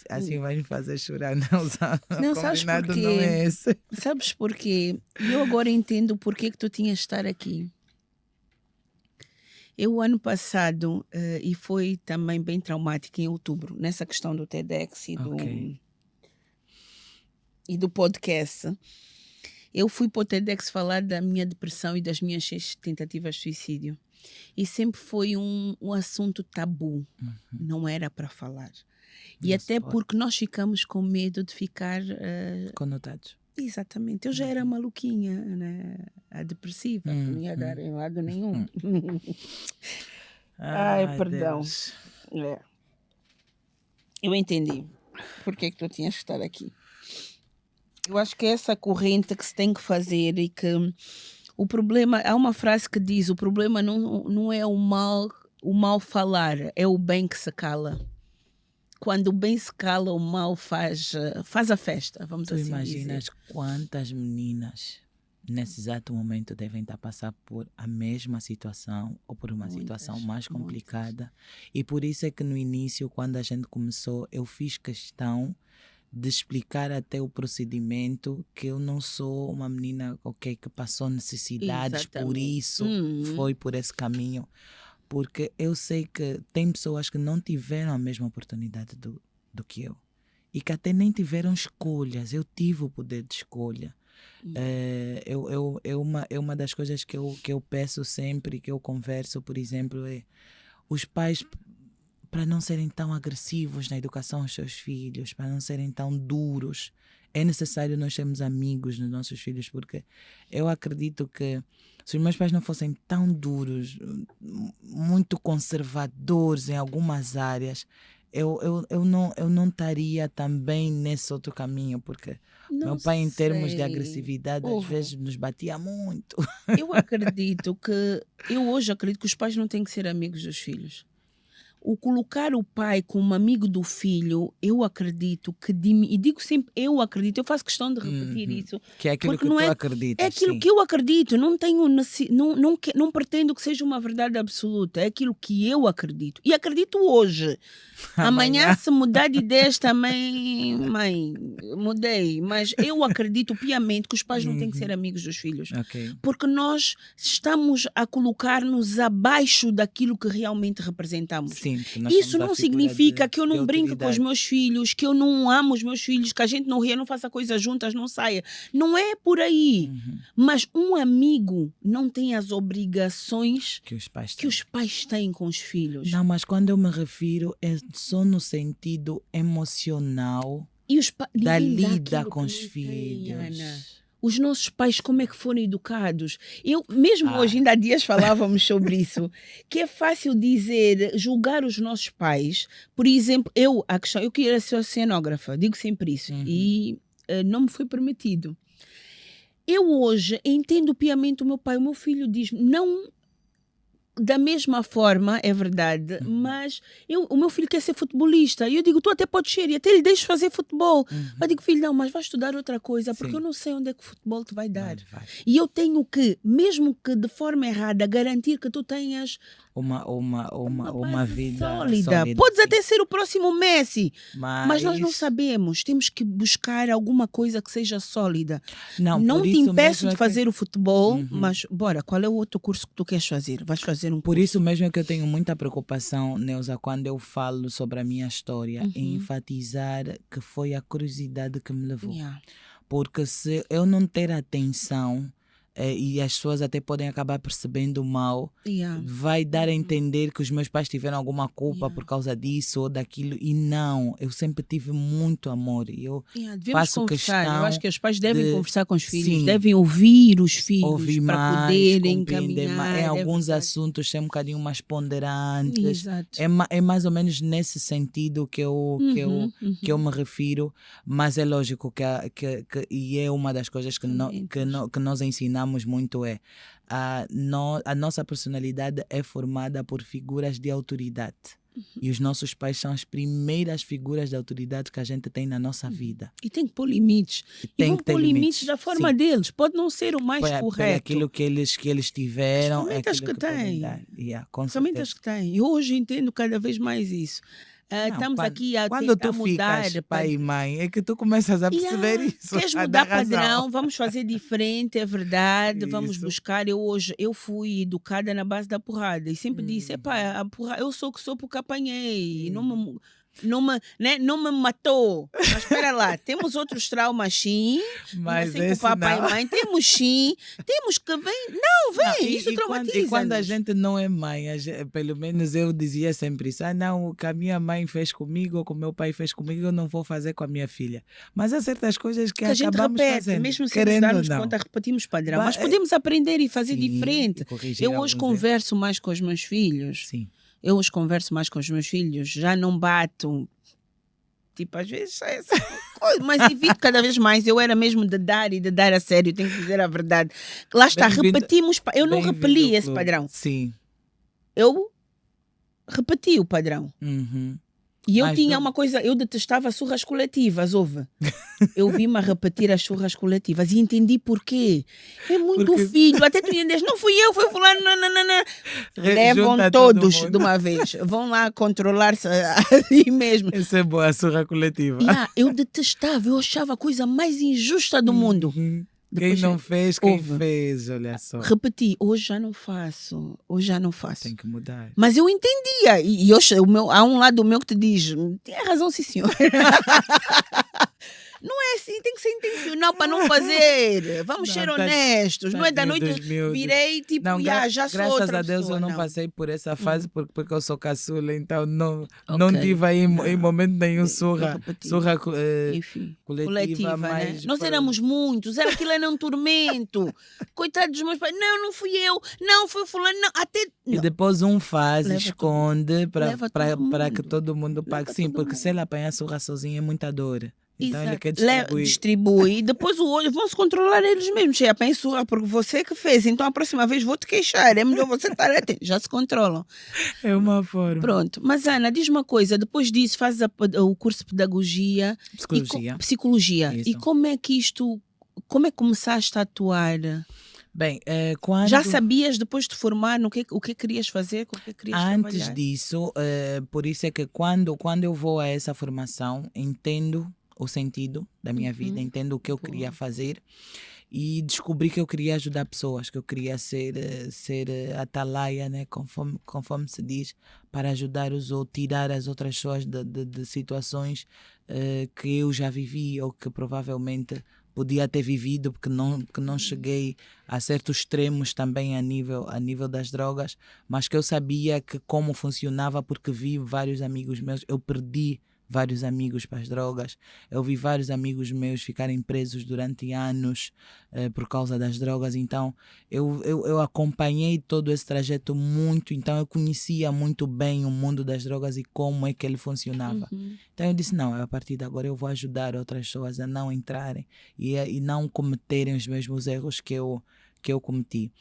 assim vai me fazer chorar. Não, sabes porquê? Não é esse. Sabes porquê? Eu agora entendo porquê que tu tinhas de estar aqui. Eu, ano passado, e foi também bem traumático em outubro, nessa questão do TEDx e do podcast, eu fui para o TEDx falar da minha depressão e das minhas 6 tentativas de suicídio. E sempre foi um assunto tabu, não era para falar. E até porque nós ficamos com medo de ficar... conotados. Exatamente. Eu já era maluquinha, né? A depressiva, que não ia dar em lado nenhum. Ai, perdão. Eu entendi porque que tu tinhas que estar aqui. Eu acho que é essa corrente que se tem que fazer e que o problema, há uma frase que diz, o problema não é o mal falar, é o bem que se cala. Quando o bem se cala, o mal faz a festa, vamos assim dizer. Tu imaginas quantas meninas nesse exato momento devem estar a passar por a mesma situação ou por uma situação mais complicada. E por isso é que no início, quando a gente começou, eu fiz questão de explicar até o procedimento, que eu não sou uma menina que passou necessidades, por isso foi por esse caminho. Porque eu sei que tem pessoas que não tiveram a mesma oportunidade do que eu. E que até nem tiveram escolhas. Eu tive o poder de escolha. É uma das coisas que eu peço sempre, que eu converso, por exemplo, é os pais, para não serem tão agressivos na educação aos seus filhos, para não serem tão duros. É necessário nós sermos amigos dos nossos filhos, porque eu acredito que se os meus pais não fossem tão duros, muito conservadores em algumas áreas, eu não estaria também nesse outro caminho, porque meu pai, em termos de agressividade, às vezes nos batia muito. Eu hoje acredito que os pais não têm que ser amigos dos filhos. O colocar o pai como amigo do filho, eu acredito que... E digo sempre, eu acredito, eu faço questão de repetir isso. Que é aquilo que tu acreditas. É aquilo que eu acredito, não pretendo que seja uma verdade absoluta, é aquilo que eu acredito. E acredito hoje. Amanhã se mudar de ideias também, mãe, mudei. Mas eu acredito piamente que os pais não têm que ser amigos dos filhos. Porque nós estamos a colocar-nos abaixo daquilo que realmente representamos. Sim. Sim, porque nós Isso somos a não figura significa de- que eu de não brinque com os autoridade. meus filhos, que eu não amo os meus filhos, que a gente não ria, não faça coisas juntas, não saia. Não é por aí. Uhum. Mas um amigo não tem as obrigações Que os pais que têm. os pais têm com os filhos. Não, mas quando eu me refiro é só no sentido emocional E os da ninguém dá lida aquilo com que os não tem, Ana. filhos. Os nossos pais, como é que foram educados? Eu, mesmo Ah. hoje, ainda há dias falávamos sobre isso, que é fácil dizer, julgar os nossos pais. Por exemplo, eu queria ser oceanógrafa, digo sempre isso, Uhum. e não me foi permitido. Eu hoje entendo piamente o meu pai. O meu filho diz, não da mesma forma, é verdade, mas o meu filho quer ser futebolista. E eu digo, tu até podes ser, e até lhe deixo fazer futebol. Eu digo, filho, não, mas vais estudar outra coisa, porque Sim. eu não sei onde é que o futebol te vai dar. Vai. E eu tenho que, mesmo que de forma errada, garantir que tu tenhas Uma base vida sólida. sólida. Podes sim. até ser o próximo Messi, mas nós não Mas sabemos. Temos que buscar alguma coisa que seja sólida. não, Não por te isso impeço mesmo de é que- fazer o futebol, Uhum. mas bora, qual é o outro curso que tu queres fazer? Vais fazer um Por curso. isso mesmo é que eu tenho muita preocupação, Neuza, quando eu falo sobre a minha história, em enfatizar que foi a curiosidade que me levou. Yeah. Porque se eu não ter atenção, e as pessoas até podem acabar percebendo mal, Yeah. vai dar a entender que os meus pais tiveram alguma culpa por causa disso ou daquilo. E não, eu sempre tive muito amor. E eu Yeah, devemos faço conversar. Eu questão acho que os pais devem de- conversar com os filhos, sim, devem ouvir os filhos ouvir para mais, poderem compreender caminhar. mais. Em alguns verdade. assuntos ser um bocadinho mais ponderantes. Exato. É mais ou menos nesse sentido que eu me refiro, mas é lógico e é uma das coisas que nós ensinamos muito a nossa personalidade é formada por figuras de autoridade. E os nossos pais são as primeiras figuras de autoridade que a gente tem na nossa vida. E tem que pôr limites. E Tem vão que ter pôr limites da forma sim. deles. Pode não ser o mais Por correto. aquilo que eles tiveram, é Ferramentas aquilo que que podem têm. dar. Yeah, com Ferramentas certeza. que têm. E hoje entendo cada vez mais isso. Não, Estamos aqui a quando tentar tu mudar. ficas pai e mãe, é que tu começas a perceber isso. Queres a mudar dar razão. padrão, vamos fazer diferente, é verdade, vamos Isso. buscar. Eu fui educada na base da porrada e sempre disse, epá, a porrada, eu sou o que sou porque apanhei, não me matou. Mas espera lá, temos outros traumas sim, Mas assim com esse papai não. e mãe, temos sim, temos que vem, isso traumatiza. E quando a gente não é mãe, pelo menos eu dizia sempre isso. Não, o que a minha mãe fez comigo ou que o meu pai fez comigo, eu não vou fazer com a minha filha. Mas há certas coisas que a gente acabamos repete, fazendo, mesmo sem nos querendo darmos ou não. conta, repetimos padrão. Ba- Mas podemos aprender e fazer Sim, diferente. e corrigir Eu hoje alguns erros. converso mais com os meus filhos. Sim. Eu hoje converso mais com os meus filhos, já não bato. Tipo, às vezes é essa coisa, mas evito cada vez mais. Eu era mesmo de dar a sério, tenho que dizer a verdade. Lá está, Bem-vindo- repetimos. Eu não Bem-vindo repeli ao esse clube. padrão. Sim. Eu repeti o padrão. Uhum. E eu Mas tinha não- uma coisa, eu detestava surras coletivas, houve. Eu vi-me a repetir as surras coletivas e entendi porquê. É muito Porque- filho, até tu entendes, não fui eu, foi fulano, não. Levam Junta todo todos mundo. de uma vez, vão lá controlar-se a si mesmo. Essa é boa, a surra coletiva. Eu detestava, eu achava a coisa mais injusta do mundo. Uhum. Depois Quem não fez, quem houve. fez, olha só. Repeti, hoje já não faço. Tem que mudar. Mas eu entendia. E hoje, há um lado meu que te diz, tem razão, sim senhor. Não é assim, tem que ser intencional para não fazer. Vamos Não, ser tá- honestos. Não é da tadinho noite dos miúdos. virei tipo, Não, já sou graças outra a Deus pessoa. eu não passei por essa fase porque eu sou caçula, então não Ok. tive aí em momento nenhum surra repeti. Enfim. coletiva, né? mas Nós para- éramos muitos, aquilo era um tormento. Coitados dos meus pais. Não fui eu. Não, foi fulano. Não, até... E Não. depois um faz, Leva esconde Leva todo para que mundo. todo mundo pague. Leva Sim, todo porque mundo. se ele apanhar surra sozinho é muita dor. Então ele Exato. quer distribuir. Distribui. Depois o olho vão se controlar eles mesmos. É bem surra, porque você que fez. Então a próxima vez vou te queixar. É melhor você estar atento. Já se controlam. É uma forma. Pronto. Mas Ana, diz uma coisa. Depois disso fazes o curso de pedagogia. Psicologia. Psicologia. Isso. E como é que começaste a atuar? Bem, quando... Já sabias depois de formar o que querias fazer, com o que querias Antes trabalhar? disso, por isso é que quando eu vou a essa formação, entendo o sentido da minha vida, entendo o que eu queria fazer e descobri que eu queria ajudar pessoas, que eu queria ser atalaia, né, conforme se diz, para ajudar os outros, tirar as outras pessoas de situações que eu já vivi ou que provavelmente podia ter vivido, porque não cheguei a certos extremos também a nível das drogas, mas que eu sabia que como funcionava, porque vi vários amigos meus, eu perdi vários amigos para as drogas, eu vi vários amigos meus ficarem presos durante anos por causa das drogas, então eu acompanhei todo esse trajeto muito, então eu conhecia muito bem o mundo das drogas e como é que ele funcionava. Então eu disse, não, a partir de agora eu vou ajudar outras pessoas a não entrarem e não cometerem os mesmos erros que eu cometi.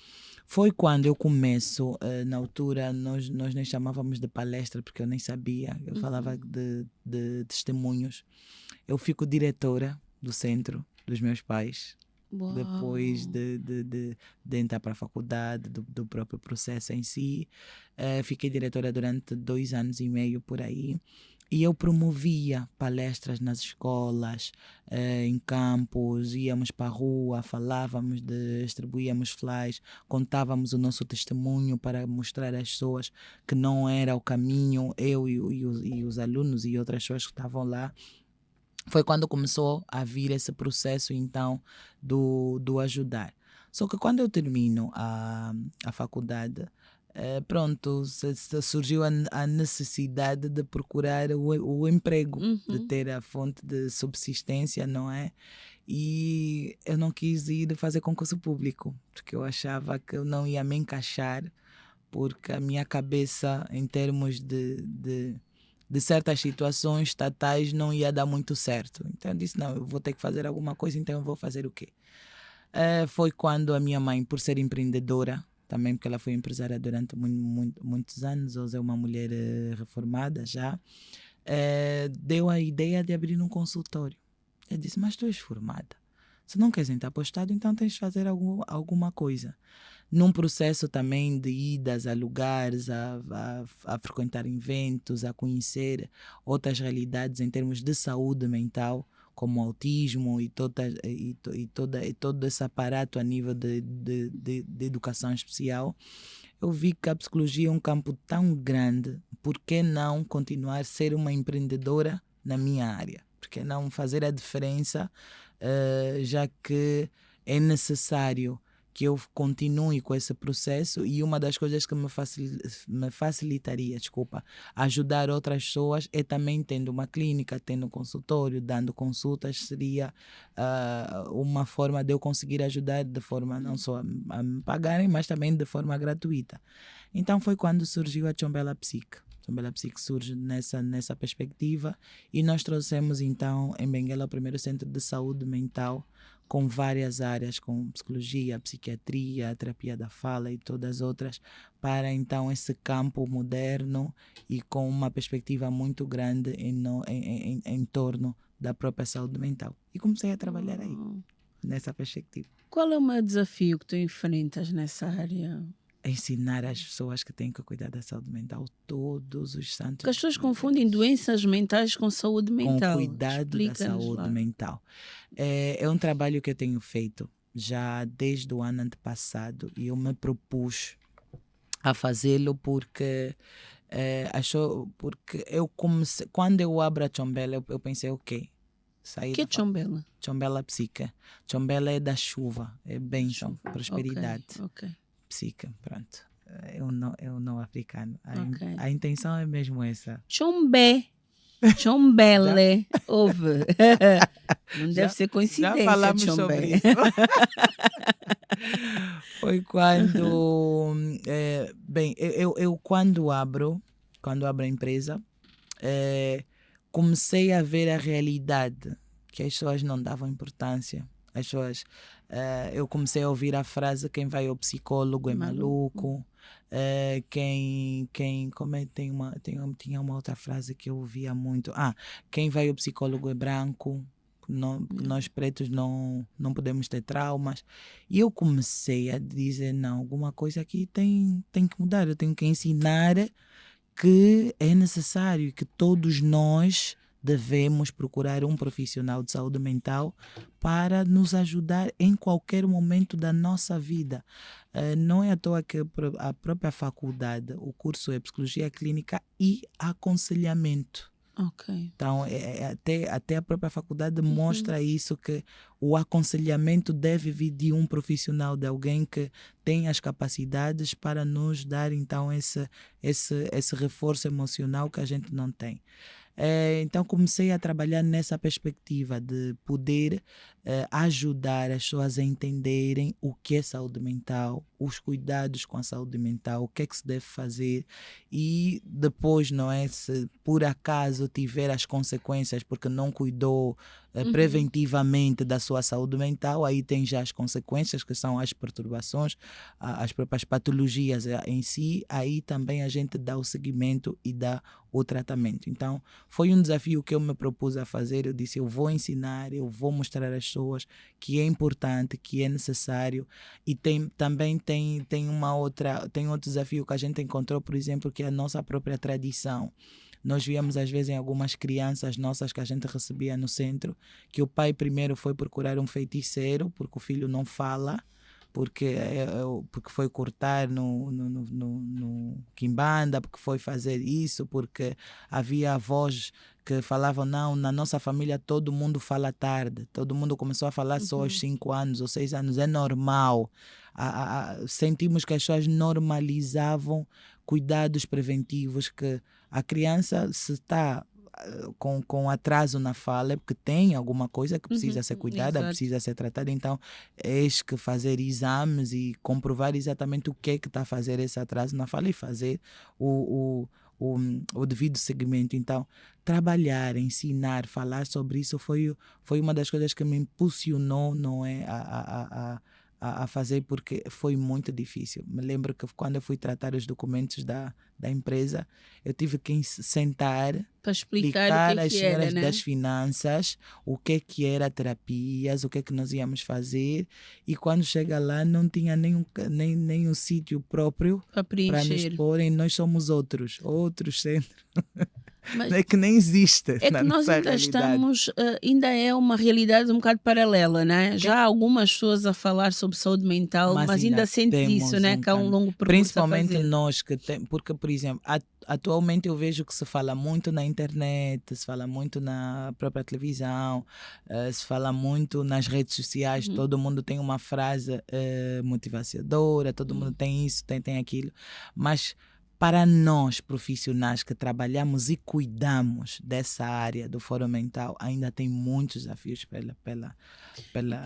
Foi quando eu começo, na altura nós nem chamávamos de palestra porque eu nem sabia, eu falava de testemunhos. Eu fico diretora do centro dos meus pais. Uau. Depois de entrar para a faculdade, do próprio processo em si. Fiquei diretora durante 2 anos e meio por aí. E eu promovia palestras nas escolas, em campos, íamos para a rua, falávamos, distribuíamos flyers, contávamos o nosso testemunho para mostrar às pessoas que não era o caminho, eu e os alunos e outras pessoas que estavam lá. Foi quando começou a vir esse processo, então, do ajudar. Só que quando eu termino a faculdade, pronto, surgiu a necessidade de procurar o emprego, de ter a fonte de subsistência, não é? E eu não quis ir fazer concurso público, porque eu achava que eu não ia me encaixar, porque a minha cabeça, em termos de certas situações estatais, não ia dar muito certo. Então eu disse, não, eu vou ter que fazer alguma coisa, então eu vou fazer o quê? Foi quando a minha mãe, por ser empreendedora, também porque ela foi empresária durante muitos anos, hoje é uma mulher reformada já, deu a ideia de abrir um consultório. Eu disse, mas tu és formada, se não queres entrar para o Estado, então tens de fazer alguma coisa. Num processo também de idas a lugares, a frequentar eventos, a conhecer outras realidades em termos de saúde mental, como autismo e todo esse aparato a nível de educação especial, eu vi que a psicologia é um campo tão grande, por que não continuar a ser uma empreendedora na minha área? Por que não fazer a diferença, já que é necessário que eu continue com esse processo, e uma das coisas que me facilitaria, ajudar outras pessoas é também tendo uma clínica, tendo um consultório, dando consultas, seria uma forma de eu conseguir ajudar de forma não só a me pagarem, mas também de forma gratuita. Então foi quando surgiu a Tchombela Psique. Tchombela Psique surge nessa perspectiva, e nós trouxemos então em Benguela o primeiro centro de saúde mental com várias áreas, com psicologia, psiquiatria, terapia da fala e todas as outras, para então esse campo moderno e com uma perspectiva muito grande em torno da própria saúde mental. E comecei a trabalhar aí, nessa perspectiva. Qual é o maior desafio que tu enfrentas nessa área? Ensinar as pessoas que têm que cuidar da saúde mental todos os santos Porque as pessoas dias. confundem doenças mentais com saúde mental. Com o cuidado da saúde mental. É um trabalho que eu tenho feito já desde o ano antepassado, e eu me propus a fazê-lo porque eu comecei, quando eu abro a Tchombela, eu pensei, ok, que é Tchombela? Tchombela Psique. Tchombela é da chuva, é bênção, prosperidade. Okay. Psique, pronto. Eu não africano. A intenção é mesmo essa. Chombé. Chombele. Ouve. Não deve ser coincidência. Já falamos sobre isso. Foi quando... eu quando abro a empresa, comecei a ver a realidade, que as pessoas não davam importância. As pessoas... eu comecei a ouvir a frase, quem vai ao psicólogo é maluco. Tinha uma outra frase que eu ouvia muito. Quem vai ao psicólogo é branco. Nós pretos não podemos ter traumas. E eu comecei a dizer, não, alguma coisa aqui tem que mudar. Eu tenho que ensinar que é necessário, que todos nós devemos procurar um profissional de saúde mental para nos ajudar em qualquer momento da nossa vida. Não é à toa que a própria faculdade, o curso é Psicologia Clínica e Aconselhamento. Ok. Então, até a própria faculdade mostra isso, que o aconselhamento deve vir de um profissional, de alguém que tem as capacidades para nos dar, então, esse reforço emocional que a gente não tem. Então comecei a trabalhar nessa perspectiva de poder ajudar as pessoas a entenderem o que é saúde mental, os cuidados com a saúde mental, o que é que se deve fazer, e depois, não é, se por acaso tiver as consequências porque não cuidou preventivamente da sua saúde mental, aí tem já as consequências, que são as perturbações, as próprias patologias em si. Aí também a gente dá o seguimento e dá o tratamento. Então foi um desafio que eu me propus a fazer. Eu disse, eu vou ensinar, eu vou mostrar às pessoas que é importante, que é necessário. E também tem outro desafio que a gente encontrou, por exemplo, que é a nossa própria tradição. Nós víamos às vezes em algumas crianças nossas que a gente recebia no centro, que o pai primeiro foi procurar um feiticeiro porque o filho não fala, porque foi cortar no quimbanda, porque foi fazer isso, porque havia avós que falavam, não, na nossa família todo mundo fala tarde, todo mundo começou a falar só aos 5 anos ou 6 anos, é normal. Sentimos que as pessoas normalizavam cuidados preventivos, que a criança, se está com atraso na fala, é porque tem alguma coisa que precisa ser cuidada, Exato. precisa ser tratada. Então, és que fazer exames e comprovar exatamente o que é que está a fazer esse atraso na fala e fazer o devido seguimento. Então, trabalhar, ensinar, falar sobre isso foi uma das coisas que me impulsionou, não é, a fazer, porque foi muito difícil. Me lembro que quando eu fui tratar os documentos da empresa, eu tive que sentar para explicar o às que senhoras era, né? das finanças o que era terapias, o que nós íamos fazer, e quando chega lá não tinha nem um sítio próprio Para para nos preencher. porem. Nós somos outros centros. Mas É que nem existe é na que nós nossa ainda realidade. estamos, ainda é uma realidade um bocado paralela, né? Já há algumas pessoas a falar sobre saúde mental, Mas mas ainda ainda sentes isso, temos né? um Que há um caminho. longo percurso a Principalmente fazer. nós que temos, porque, por exemplo, atualmente eu vejo que se fala muito na internet, se fala muito na própria televisão, se fala muito nas redes sociais, todo mundo tem uma frase motivadora, todo mundo tem isso, tem aquilo, mas para nós profissionais que trabalhamos e cuidamos dessa área do foro mental, ainda tem muitos desafios Principalmente nas pela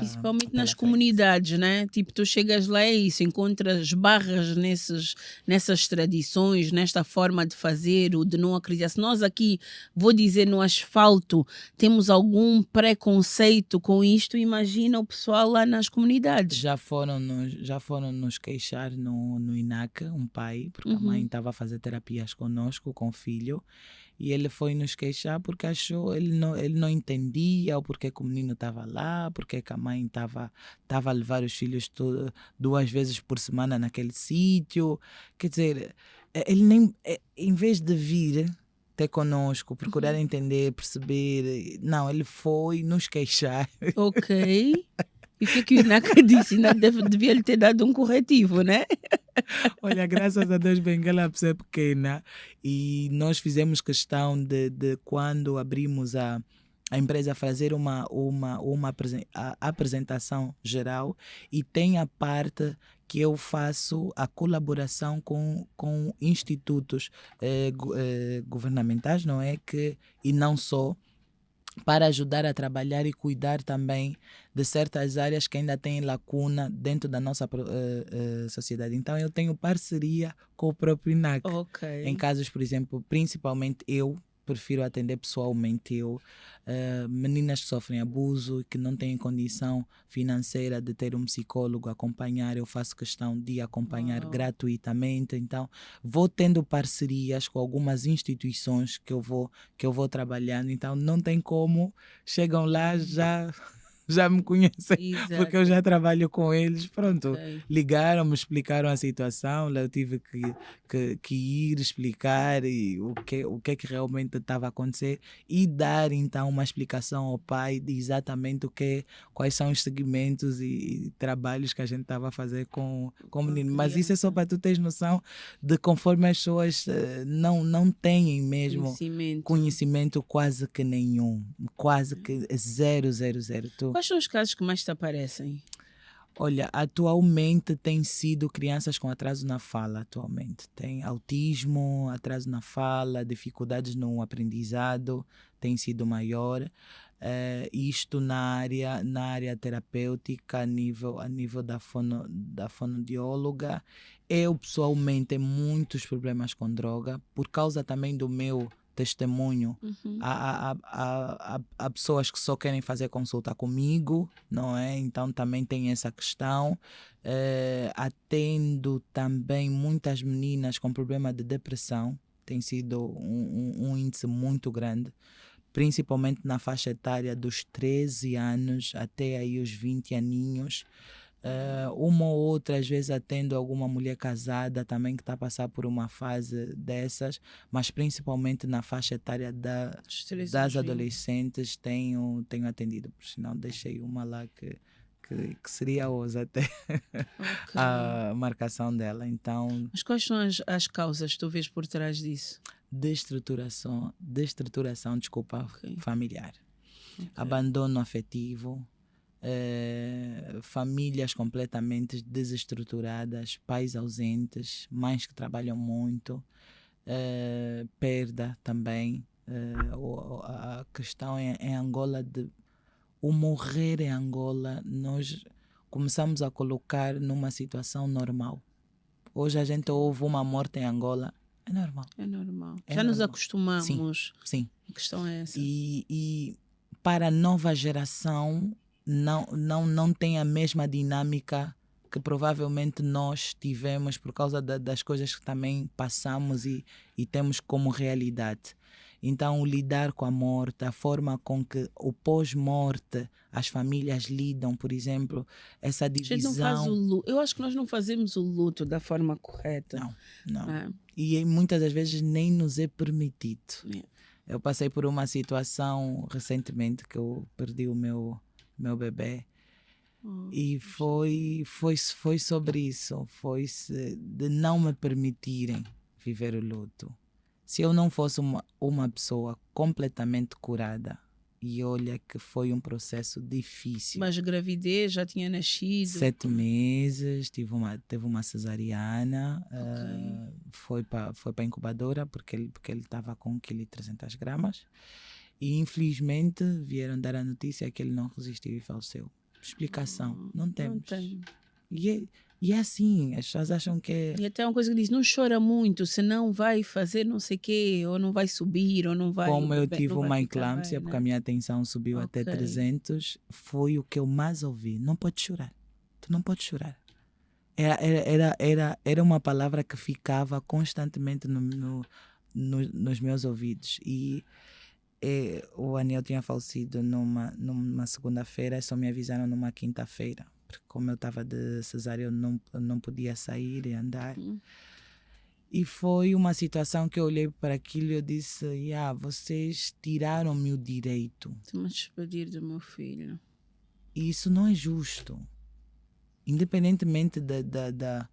frente. comunidades, né? Tipo, tu chegas lá e isso, encontras barras nessas tradições, nesta forma de fazer, ou de não acreditar. Se nós aqui, vou dizer, no asfalto, temos algum preconceito com isto, imagina o pessoal lá nas comunidades. Já foram nos queixar no INAC, um pai, porque a mãe estava a fazer terapias conosco, com o filho, e ele foi nos queixar porque achou, ele não entendia o porquê que o menino estava lá, porque que a mãe estava a levar os filhos 2 vezes por semana naquele sítio. Quer dizer, ele nem, em vez de vir ter conosco, procurar entender, perceber, não, ele foi nos queixar. Ok. E o que o INAC disse? Ainda devia lhe ter dado um corretivo, né? Olha, graças a Deus, Benguela é pequena, e nós fizemos questão de quando abrimos a empresa, fazer uma apresentação geral, e tem a parte que eu faço a colaboração com institutos governamentais, não é? E não só, para ajudar a trabalhar e cuidar também de certas áreas que ainda têm lacuna dentro da nossa sociedade. Então eu tenho parceria com o próprio INAC. Ok. Em casos, por exemplo, principalmente eu prefiro atender pessoalmente, meninas que sofrem abuso e que não têm condição financeira de ter um psicólogo a acompanhar, eu faço questão de acompanhar gratuitamente. Então vou tendo parcerias com algumas instituições que eu vou trabalhando, então não tem como, chegam lá já já me conhecem, Exato. porque eu já trabalho com eles. Pronto, Ok. ligaram, me explicaram a situação, lá eu tive que ir explicar o que é que realmente estava a acontecer e dar então uma explicação ao pai de exatamente quais são os segmentos e trabalhos que a gente estava a fazer com o menino. Mas isso é só para tu teres noção de conforme as pessoas não têm mesmo conhecimento quase que nenhum, quase que zero. Quais são os casos que mais te aparecem? Olha, atualmente tem sido crianças com atraso na fala, atualmente. Tem autismo, atraso na fala, dificuldades no aprendizado, tem sido maior. Isto na área terapêutica, a nível da fonoaudióloga. Eu, pessoalmente, tenho muitos problemas com droga, por causa também do meu testemunho. Há pessoas que só querem fazer consulta comigo, não é? Então também tem essa questão. Atendo também muitas meninas com problema de depressão, tem sido um índice muito grande, principalmente na faixa etária dos 13 anos até aí os 20 aninhos. Uma ou outra, às vezes, atendo alguma mulher casada também que está a passar por uma fase dessas, mas principalmente na faixa etária das adolescentes tenho atendido, por sinal deixei uma lá que seria hoje até a marcação dela. Então, mas quais são as causas que tu vês por trás disso? Destruturação, desculpa, familiar. Abandono afetivo. Famílias completamente desestruturadas, pais ausentes, mães que trabalham muito, perda também. A questão em Angola, o morrer em Angola, nós começamos a colocar numa situação normal. Hoje a gente ouve uma morte em Angola, é normal. É normal. É Já nos normal. acostumamos. Sim. A questão é essa. E para a nova geração não tem a mesma dinâmica que provavelmente nós tivemos por causa das coisas que também passamos e temos como realidade. Então, lidar com a morte, a forma com que o pós-morte as famílias lidam, por exemplo, essa divisão... A gente não faz o luto. Eu acho que nós não fazemos o luto da forma correta. Não. E muitas das vezes nem nos é permitido. Eu passei por uma situação recentemente que eu perdi o meu bebê. E foi sobre isso. Foi de não me permitirem viver o luto. Se eu não fosse uma pessoa completamente curada, e olha que foi um processo difícil. Mas a gravidez já tinha nascido? 7 meses, teve uma cesariana, foi para a incubadora porque ele estava com 1,3 kg. E infelizmente vieram dar a notícia que ele não resistiu e faleceu. Explicação, não temos. Não tem. E é assim, as pessoas acham que... E até uma coisa que diz, não chora muito, senão vai fazer não sei o quê, ou não vai subir, ou não vai... Como eu tive uma eclâmpsia, porque a minha tensão subiu até 300, foi o que eu mais ouvi. Não pode chorar. Tu não podes chorar. Era uma palavra que ficava constantemente nos meus ouvidos. E o Aniel tinha falecido numa segunda-feira, só me avisaram numa quinta-feira. Porque como eu estava de cesárea, eu não podia sair e andar. E foi uma situação que eu olhei para aquilo e eu disse, vocês tiraram-me o direito de me despedir do meu filho. E isso não é justo. Independentemente da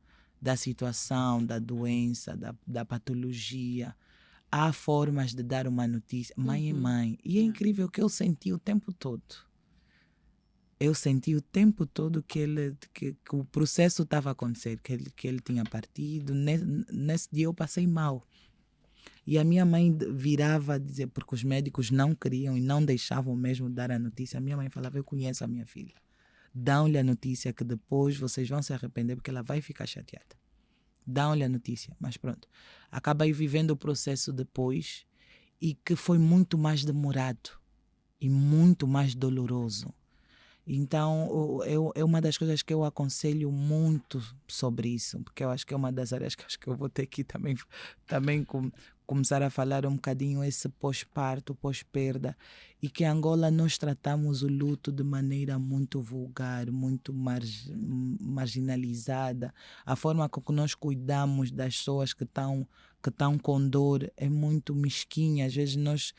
situação, da doença, da patologia, há formas de dar uma notícia. Mãe é mãe. E é incrível que eu senti o tempo todo. Eu senti o tempo todo que o processo estava a acontecer, que ele tinha partido. Nesse dia eu passei mal. E a minha mãe virava a dizer, porque os médicos não queriam e não deixavam mesmo dar a notícia. A minha mãe falava, eu conheço a minha filha. Dão-lhe a notícia que depois vocês vão se arrepender porque ela vai ficar chateada. Dão-lhe a notícia, mas pronto. Acaba aí vivendo o processo depois e que foi muito mais demorado e muito mais doloroso. Então, é uma das coisas que eu aconselho muito sobre isso, porque eu acho que é uma das áreas que eu acho que eu vou ter que também começar a falar um bocadinho esse pós-parto, pós-perda, e que em Angola nós tratamos o luto de maneira muito vulgar, muito marginalizada. A forma com que nós cuidamos das pessoas que estão com dor é muito mesquinha. Às vezes nós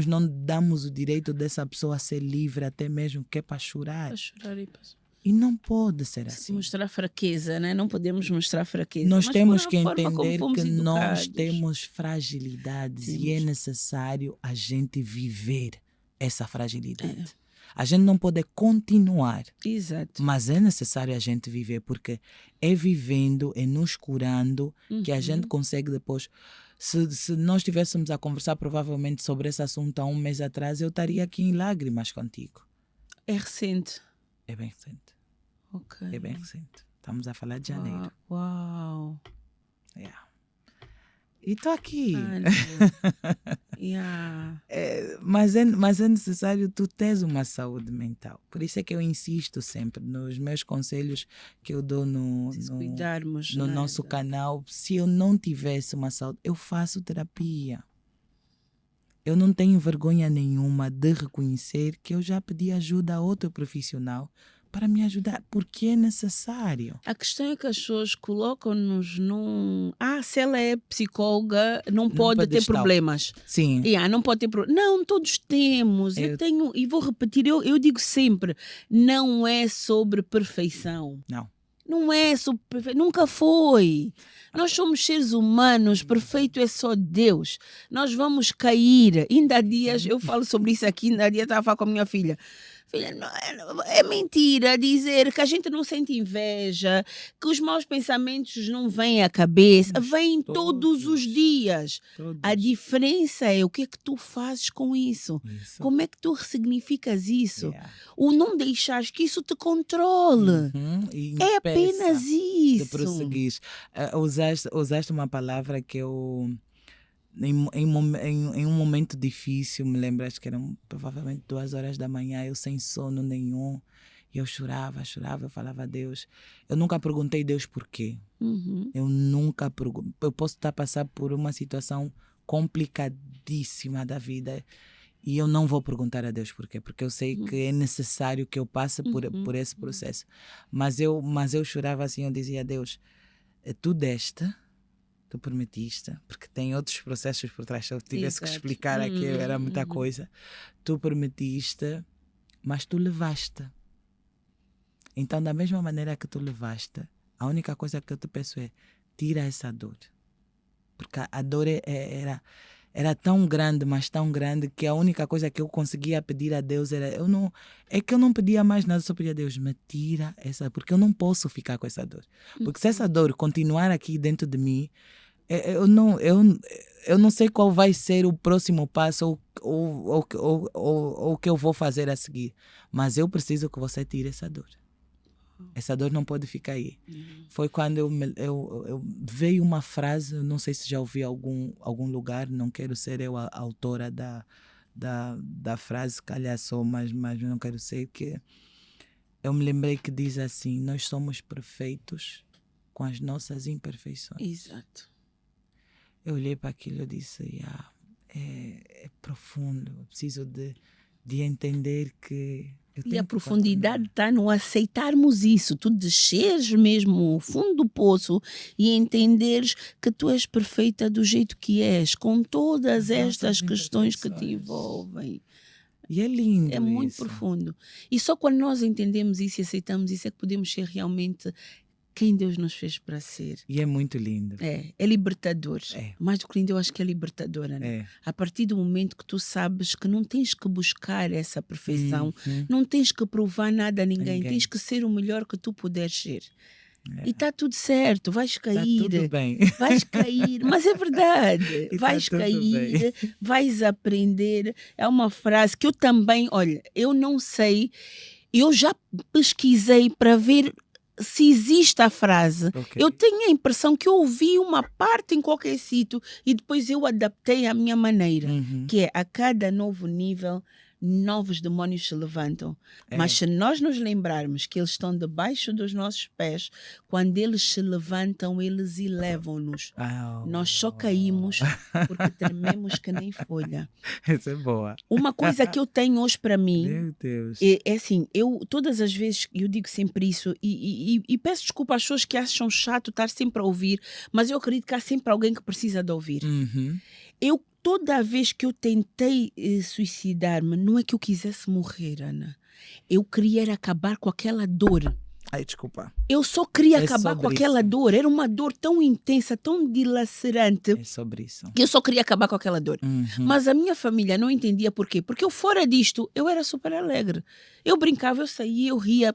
não damos o direito dessa pessoa a ser livre, até mesmo que é para chorar. Para chorar e passar. E não pode ser assim. Mostrar fraqueza, né? Não podemos mostrar fraqueza. Nós mas temos por que a forma entender como fomos que nós educados. temos fragilidades e é necessário a gente viver essa fragilidade. A gente não pode continuar. Exato. Mas é necessário a gente viver, porque é vivendo, é nos curando, que a gente consegue depois. Se nós estivéssemos a conversar provavelmente sobre esse assunto há um mês atrás, eu estaria aqui em lágrimas contigo. É recente. É bem recente. Ok. É bem recente. Estamos a falar de janeiro. Uau. Yeah. E estou aqui. Yeah. Mas é necessário tu teres uma saúde mental. Por isso é que eu insisto sempre nos meus conselhos que eu dou no nosso canal. Se eu não tivesse uma saúde, eu faço terapia. Eu não tenho vergonha nenhuma de reconhecer que eu já pedi ajuda a outro profissional para me ajudar, porque é necessário. A questão é que as pessoas colocam-nos num... se ela é psicóloga, não pode ter problemas. Sim. Não pode ter problemas. Não, todos temos. Eu tenho, e vou repetir, eu digo sempre, não é sobre perfeição. Não é sobre perfeição. Nunca foi. Nós somos seres humanos, perfeito é só Deus. Nós vamos cair. Ainda há dias, eu falo sobre isso aqui, ainda há dias estava a falar com a minha filha. É mentira dizer que a gente não sente inveja, que os maus pensamentos não vêm à cabeça, vêm todos os dias. A diferença é o que é que tu fazes com isso. Como é que tu ressignificas isso? O não deixares que isso te controle. É apenas isso. De prosseguir. Usaste uma palavra que eu... Em um momento difícil, me lembro, acho que eram provavelmente 2 horas da manhã, eu sem sono nenhum, e eu chorava, eu falava a Deus. Eu nunca perguntei a Deus porquê. Eu nunca perguntei. Eu posso estar a passar por uma situação complicadíssima da vida e eu não vou perguntar a Deus porquê, porque eu sei que é necessário que eu passe por esse processo. Mas eu chorava assim, eu dizia a Deus, tu deste... Tu permitiste, porque tem outros processos por trás. Se eu tivesse que explicar aqui, era muita coisa. Tu permitiste, mas tu levaste. Então, da mesma maneira que tu levaste, a única coisa que eu te peço é tira essa dor. Porque a dor era tão grande, mas tão grande, que a única coisa que eu conseguia pedir a Deus é que eu não pedia mais nada, só pedia a Deus, me tira essa, porque eu não posso ficar com essa dor. Porque se essa dor continuar aqui dentro de mim, eu não sei qual vai ser o próximo passo ou o que eu vou fazer a seguir. Mas eu preciso que você tire essa dor. Essa dor não pode ficar aí. Foi quando eu veio uma frase, não sei se já ouvi em algum lugar, não quero ser eu a autora da frase, calhar sou, mas não quero ser, que eu me lembrei que diz assim, nós somos perfeitos com as nossas imperfeições. Exato. Eu olhei para aquilo e disse, é profundo, eu preciso de entender que... E a profundidade está no aceitarmos isso, tu desceres mesmo o fundo do poço e entenderes que tu és perfeita do jeito que és, com todas estas questões que te envolvem. E é lindo. É muito profundo. E só quando nós entendemos isso e aceitamos isso é que podemos ser realmente quem Deus nos fez para ser. E é muito lindo. É libertador. Mais do que lindo, eu acho que é libertadora. Né? A partir do momento que tu sabes que não tens que buscar essa perfeição, não tens que provar nada a ninguém, tens que ser o melhor que tu puderes ser. E está tudo certo, vais cair. Está tudo bem. Vais cair, mas é verdade. Vais cair, vais aprender. É uma frase que eu também, olha, eu não sei, eu já pesquisei para ver se existe a frase. Eu tenho a impressão que eu ouvi uma parte em qualquer sítio e depois eu adaptei à minha maneira, que é a cada novo nível novos demónios se levantam. Mas se nós nos lembrarmos que eles estão debaixo dos nossos pés, quando eles se levantam, eles elevam-nos. Nós só caímos porque trememos que nem folha. Essa é boa. Uma coisa que eu tenho hoje para mim Meu Deus. é assim, eu todas as vezes eu digo sempre isso e peço desculpa às pessoas que acham chato estar sempre a ouvir, mas eu acredito que há sempre alguém que precisa de ouvir. Eu, toda vez que eu tentei suicidar-me, não é que eu quisesse morrer, Ana. Eu queria era acabar com aquela dor. Ai, desculpa. Eu só queria É acabar com sobre aquela isso. dor. Era uma dor tão intensa, tão dilacerante, É sobre isso. que eu só queria acabar com aquela dor. Mas a minha família não entendia por quê. Porque eu, fora disto, eu era super alegre. Eu brincava, eu saía, eu ria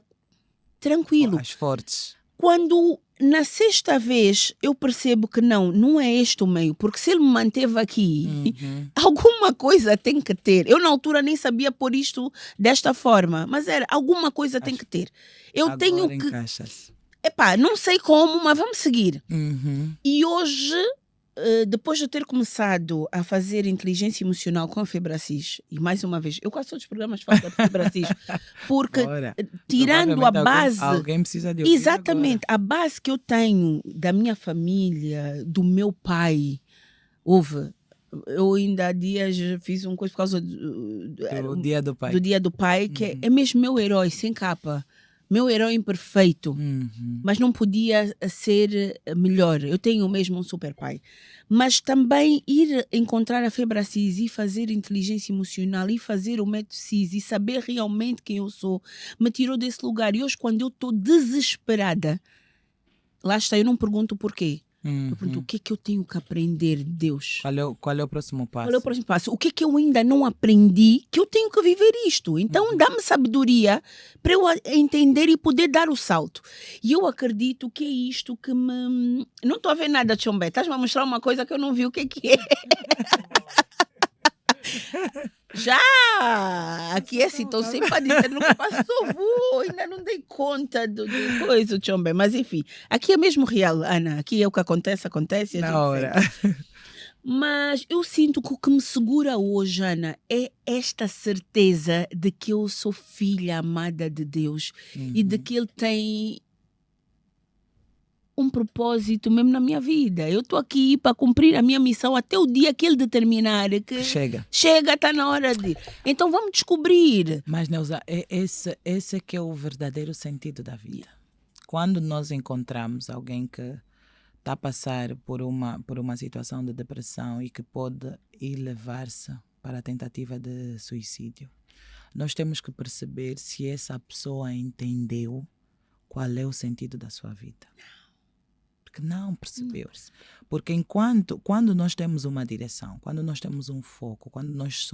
tranquilo. As fortes. Quando na sexta vez eu percebo que não é este o meio, porque se ele me manteve aqui, alguma coisa tem que ter. Eu na altura nem sabia pôr isto desta forma, mas era alguma coisa tem que ter. Eu Agora tenho que. encaixas. Epá, não sei como, mas vamos seguir. E hoje, depois de eu ter começado a fazer inteligência emocional com a Febracis, e mais uma vez, eu quase todos os programas falo da Febracis, porque Ora, tirando a provavelmente base. Alguém precisa de ouvir Exatamente, a base que eu tenho da minha família, do meu pai, eu ainda há dias fiz uma coisa por causa agora. Do Dia do Pai. do Dia do Pai, que é mesmo meu herói, sem capa. Meu herói imperfeito, mas não podia ser melhor. Eu tenho mesmo um super pai. Mas também ir encontrar a Febracis e fazer inteligência emocional e fazer o método CIS e saber realmente quem eu sou, me tirou desse lugar. E hoje, quando eu estou desesperada, lá está, eu não pergunto porquê. Eu pergunto, o que é que eu tenho que aprender de Deus? Qual é o próximo passo? Qual é o próximo passo? O que é que eu ainda não aprendi que eu tenho que viver isto? Então dá-me sabedoria para eu entender e poder dar o salto. E eu acredito que é isto que me... Não estou a ver nada, Tchombé. Estás-me a mostrar uma coisa que eu não vi o que é. Já! Aqui é assim, estou sempre a dizer, nunca passou, ainda não dei conta do coisa, Tchombé. Mas enfim, aqui é mesmo real, Ana. Aqui é o que acontece. A gente Na hora. segue. Mas eu sinto que o que me segura hoje, Ana, é esta certeza de que eu sou filha amada de Deus e de que Ele tem um propósito mesmo na minha vida. Eu estou aqui para cumprir a minha missão até o dia que Ele determinar que Chega, está na hora de... Então vamos descobrir. Mas, Neuza, esse que é o verdadeiro sentido da vida. Quando nós encontramos alguém que está a passar por uma situação de depressão e que pode ir levar-se para a tentativa de suicídio, nós temos que perceber se essa pessoa entendeu qual é o sentido da sua vida. Porque não percebeu. Porque quando nós temos uma direção, quando nós temos um foco, quando nós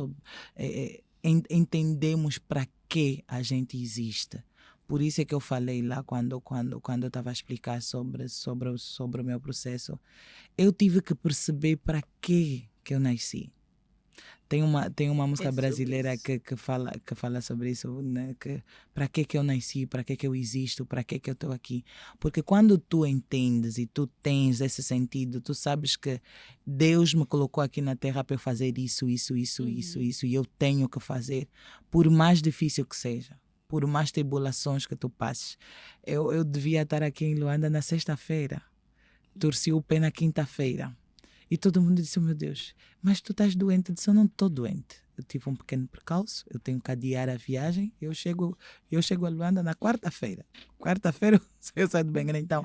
entendemos para que a gente existe. Por isso é que eu falei lá quando eu estava a explicar sobre o meu processo. Eu tive que perceber para que eu nasci. Tem uma música brasileira que fala sobre isso, né? Para que eu nasci, para que eu existo, para que eu estou aqui. Porque quando tu entendes e tu tens esse sentido, tu sabes que Deus me colocou aqui na terra para eu fazer isso, e eu tenho que fazer, por mais difícil que seja. Por mais tribulações que tu passes. Eu devia estar aqui em Luanda na sexta-feira. Torci o pé na quinta-feira. E todo mundo disse, meu Deus, mas tu estás doente? Eu disse, eu não estou doente. Eu tive um pequeno percalço, eu tenho que adiar a viagem. Eu chego a Luanda na quarta-feira. Quarta-feira eu saio do Benguela. Então,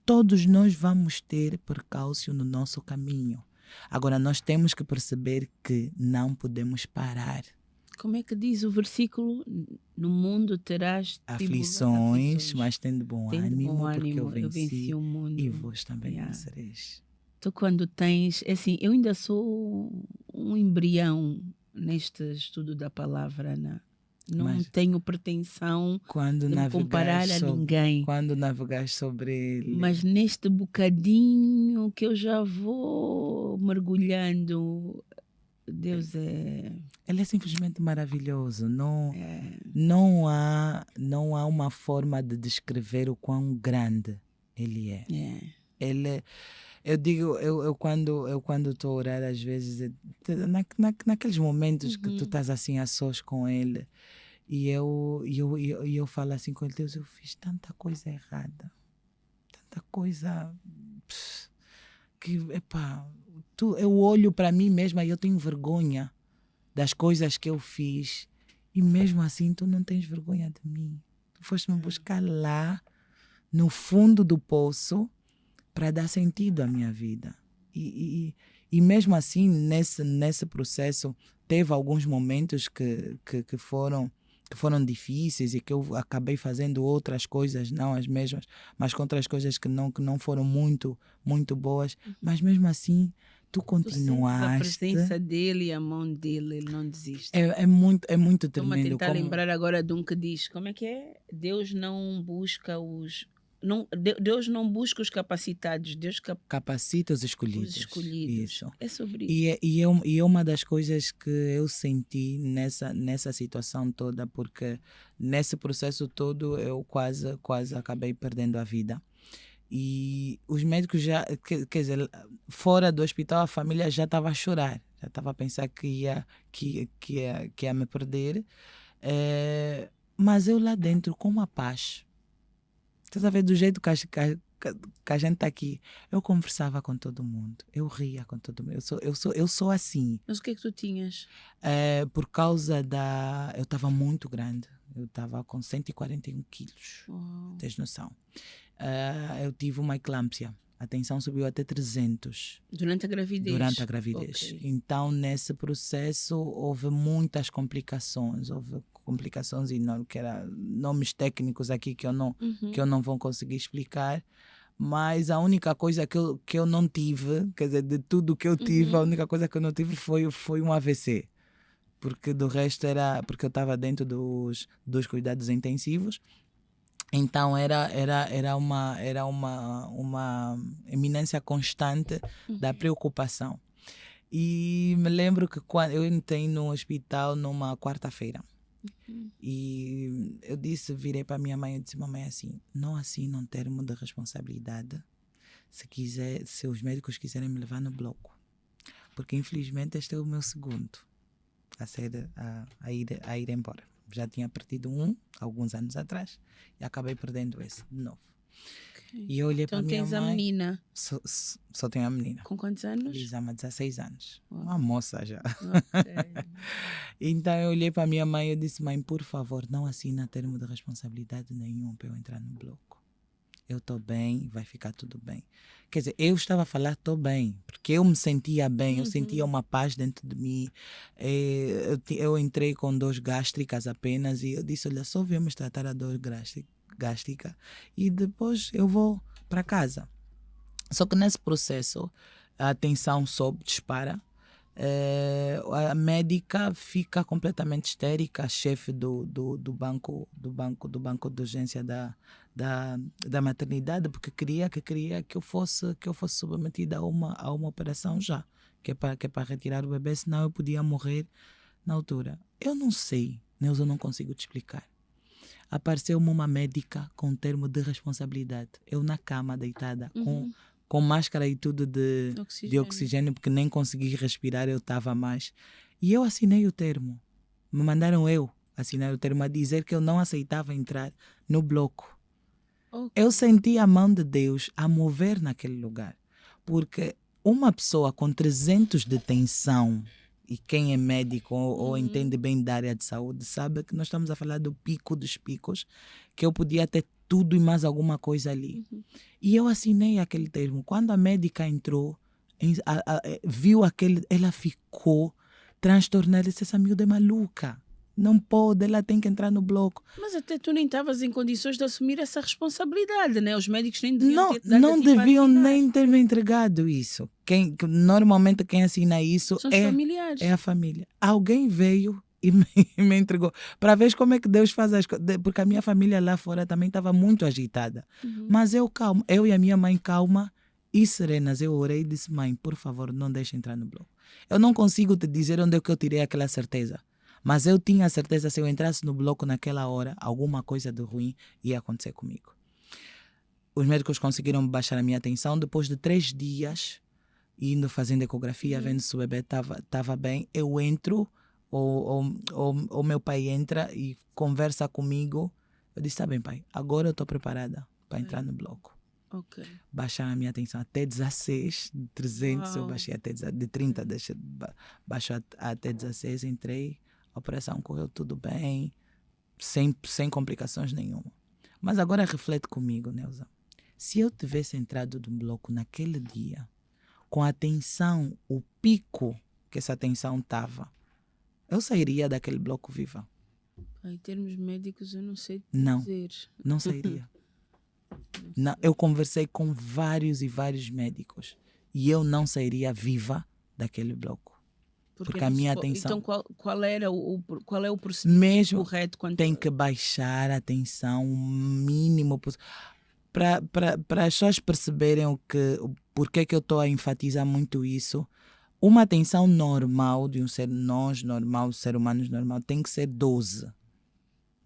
todos nós vamos ter percalço no nosso caminho. Agora, nós temos que perceber que não podemos parar. Como é que diz o versículo? No mundo terás aflições, mas tendo bom ânimo, porque eu venci o mundo. E vós também vencereis. Tu quando tens... Assim, eu ainda sou um embrião neste estudo da palavra, né? Não tenho pretensão de me comparar a ninguém. Quando navegares sobre ele. Mas neste bocadinho que eu já vou mergulhando... Deus é... Ele é simplesmente maravilhoso. Não há uma forma de descrever o quão grande ele é. Eu digo, eu quando estou a orar, às vezes, naqueles momentos que tu estás assim a sós com ele, e eu falo assim com ele: Deus, eu fiz tanta coisa errada, tanta coisa que, epá, eu olho para mim mesma e eu tenho vergonha das coisas que eu fiz, e mesmo assim tu não tens vergonha de mim. Tu foste me buscar lá, no fundo do poço, para dar sentido à minha vida. E mesmo assim, nesse processo, teve alguns momentos que foram difíceis e que eu acabei fazendo outras coisas, não as mesmas, mas com outras coisas que não foram muito, muito boas. Mas mesmo assim, tu continuaste. A presença dele e a mão dele, ele não desiste. É muito Estou-me a tremendo. tentar lembrar agora de um que diz, como é que é? Deus não busca os... Deus não busca os capacitados, Deus capacita os escolhidos. Os escolhidos. Isso. É sobre isso. E é uma das coisas que eu senti nessa situação toda, porque nesse processo todo eu quase acabei perdendo a vida. E os médicos já, quer dizer, fora do hospital, a família já estava a chorar, já estava a pensar que ia me perder. Mas eu lá dentro, com uma paz. Estás a ver, do jeito que a gente está aqui, eu conversava com todo mundo, eu ria com todo mundo, eu sou assim. Mas o que é que tu tinhas? Por causa eu estava muito grande, eu estava com 141 quilos, tens noção. Eu tive uma eclâmpsia, a tensão subiu até 300. Durante a gravidez? Durante a gravidez. Okay. Então, nesse processo, houve muitas complicações, enormes, que eram nomes técnicos aqui que eu não vou conseguir explicar, mas a única coisa que eu não tive, quer dizer, de tudo que eu tive, a única coisa que eu não tive foi um AVC, porque do resto era porque eu estava dentro dos cuidados intensivos. Então era uma eminência constante da preocupação. E me lembro que quando eu entrei no hospital numa quarta-feira, e eu virei para a minha mãe e disse: mamãe, assim, não assina um termo de responsabilidade se os médicos quiserem me levar no bloco, porque infelizmente este é o meu segundo a ir embora. Já tinha perdido alguns anos atrás e acabei perdendo esse de novo. Okay. E eu olhei para a minha mãe. Então tens a menina? Só tenho a menina. Com quantos anos? Elisama, 16 anos. Uau. Uma moça já. Okay. Então eu olhei para a minha mãe e disse: mãe, por favor, não assina termo de responsabilidade nenhum para eu entrar no bloco. Eu estou bem, vai ficar tudo bem. Quer dizer, eu estava a falar estou bem, porque eu me sentia bem, eu sentia uma paz dentro de mim. Eu entrei com dor gástricas apenas e eu disse: olha, só viemos tratar a dor gástrica e depois eu vou para casa. Só que nesse processo a tensão sobe, dispara. A médica fica completamente histérica, a chefe do banco de urgência da maternidade, porque queria que eu fosse submetida a uma operação já, que é para retirar o bebê, senão eu podia morrer na altura. Eu não sei, Neuza, eu não consigo te explicar. Apareceu-me uma médica com um termo de responsabilidade, eu na cama deitada, com máscara e tudo de oxigênio, porque nem consegui respirar, eu estava mais. E eu assinei o termo. Me mandaram eu assinar o termo a dizer que eu não aceitava entrar no bloco. Okay. Eu senti a mão de Deus a mover naquele lugar. Porque uma pessoa com 300 de tensão, e quem é médico ou entende bem da área de saúde, sabe que nós estamos a falar do pico dos picos, que eu podia ter tudo e mais alguma coisa ali. E eu assinei aquele termo. Quando a médica entrou, viu aquele, ela ficou transtornada. Disse: essa miúda é maluca. Não pode, ela tem que entrar no bloco. Mas até tu nem estavas em condições de assumir essa responsabilidade, né? Os médicos nem deviam não deviam nem ter me entregado isso. Normalmente quem assina isso são os familiares. É a família. Alguém veio e me entregou. Para ver como é que Deus faz as coisas. Porque a minha família lá fora também estava muito agitada. Mas eu e a minha mãe calma e serenas. Eu orei e disse: mãe, por favor, não deixe entrar no bloco. Eu não consigo te dizer onde é que eu tirei aquela certeza. Mas eu tinha a certeza, se eu entrasse no bloco naquela hora, alguma coisa de ruim ia acontecer comigo. os médicos conseguiram baixar a minha tensão. Depois de 3 dias, indo fazendo ecografia, vendo se o bebê estava bem, eu entro, o meu pai entra e conversa comigo. Eu disse, tá bem, pai, agora eu estou preparada para entrar no bloco. Ok. Baixar a minha tensão até 16, de 300 eu Uau. baixei até de 30, baixou até 16, entrei, a operação correu tudo bem, sem complicações nenhuma. Mas agora reflete comigo, Neuza. Se eu tivesse entrado no bloco naquele dia, com a tensão, o pico que essa tensão estava, eu sairia daquele bloco viva? Em termos médicos, eu não sei Não. dizer. Não sairia. Não, eu conversei com vários e vários médicos e eu não sairia viva daquele bloco. Porque a não se minha po- atenção... Então, qual é o procedimento Mesmo correto quando tem que baixar a tensão o mínimo possível. Para as pessoas perceberem porque é que eu estou a enfatizar muito isso. Uma tensão normal de um ser normal, ser humano normal, tem que ser 12.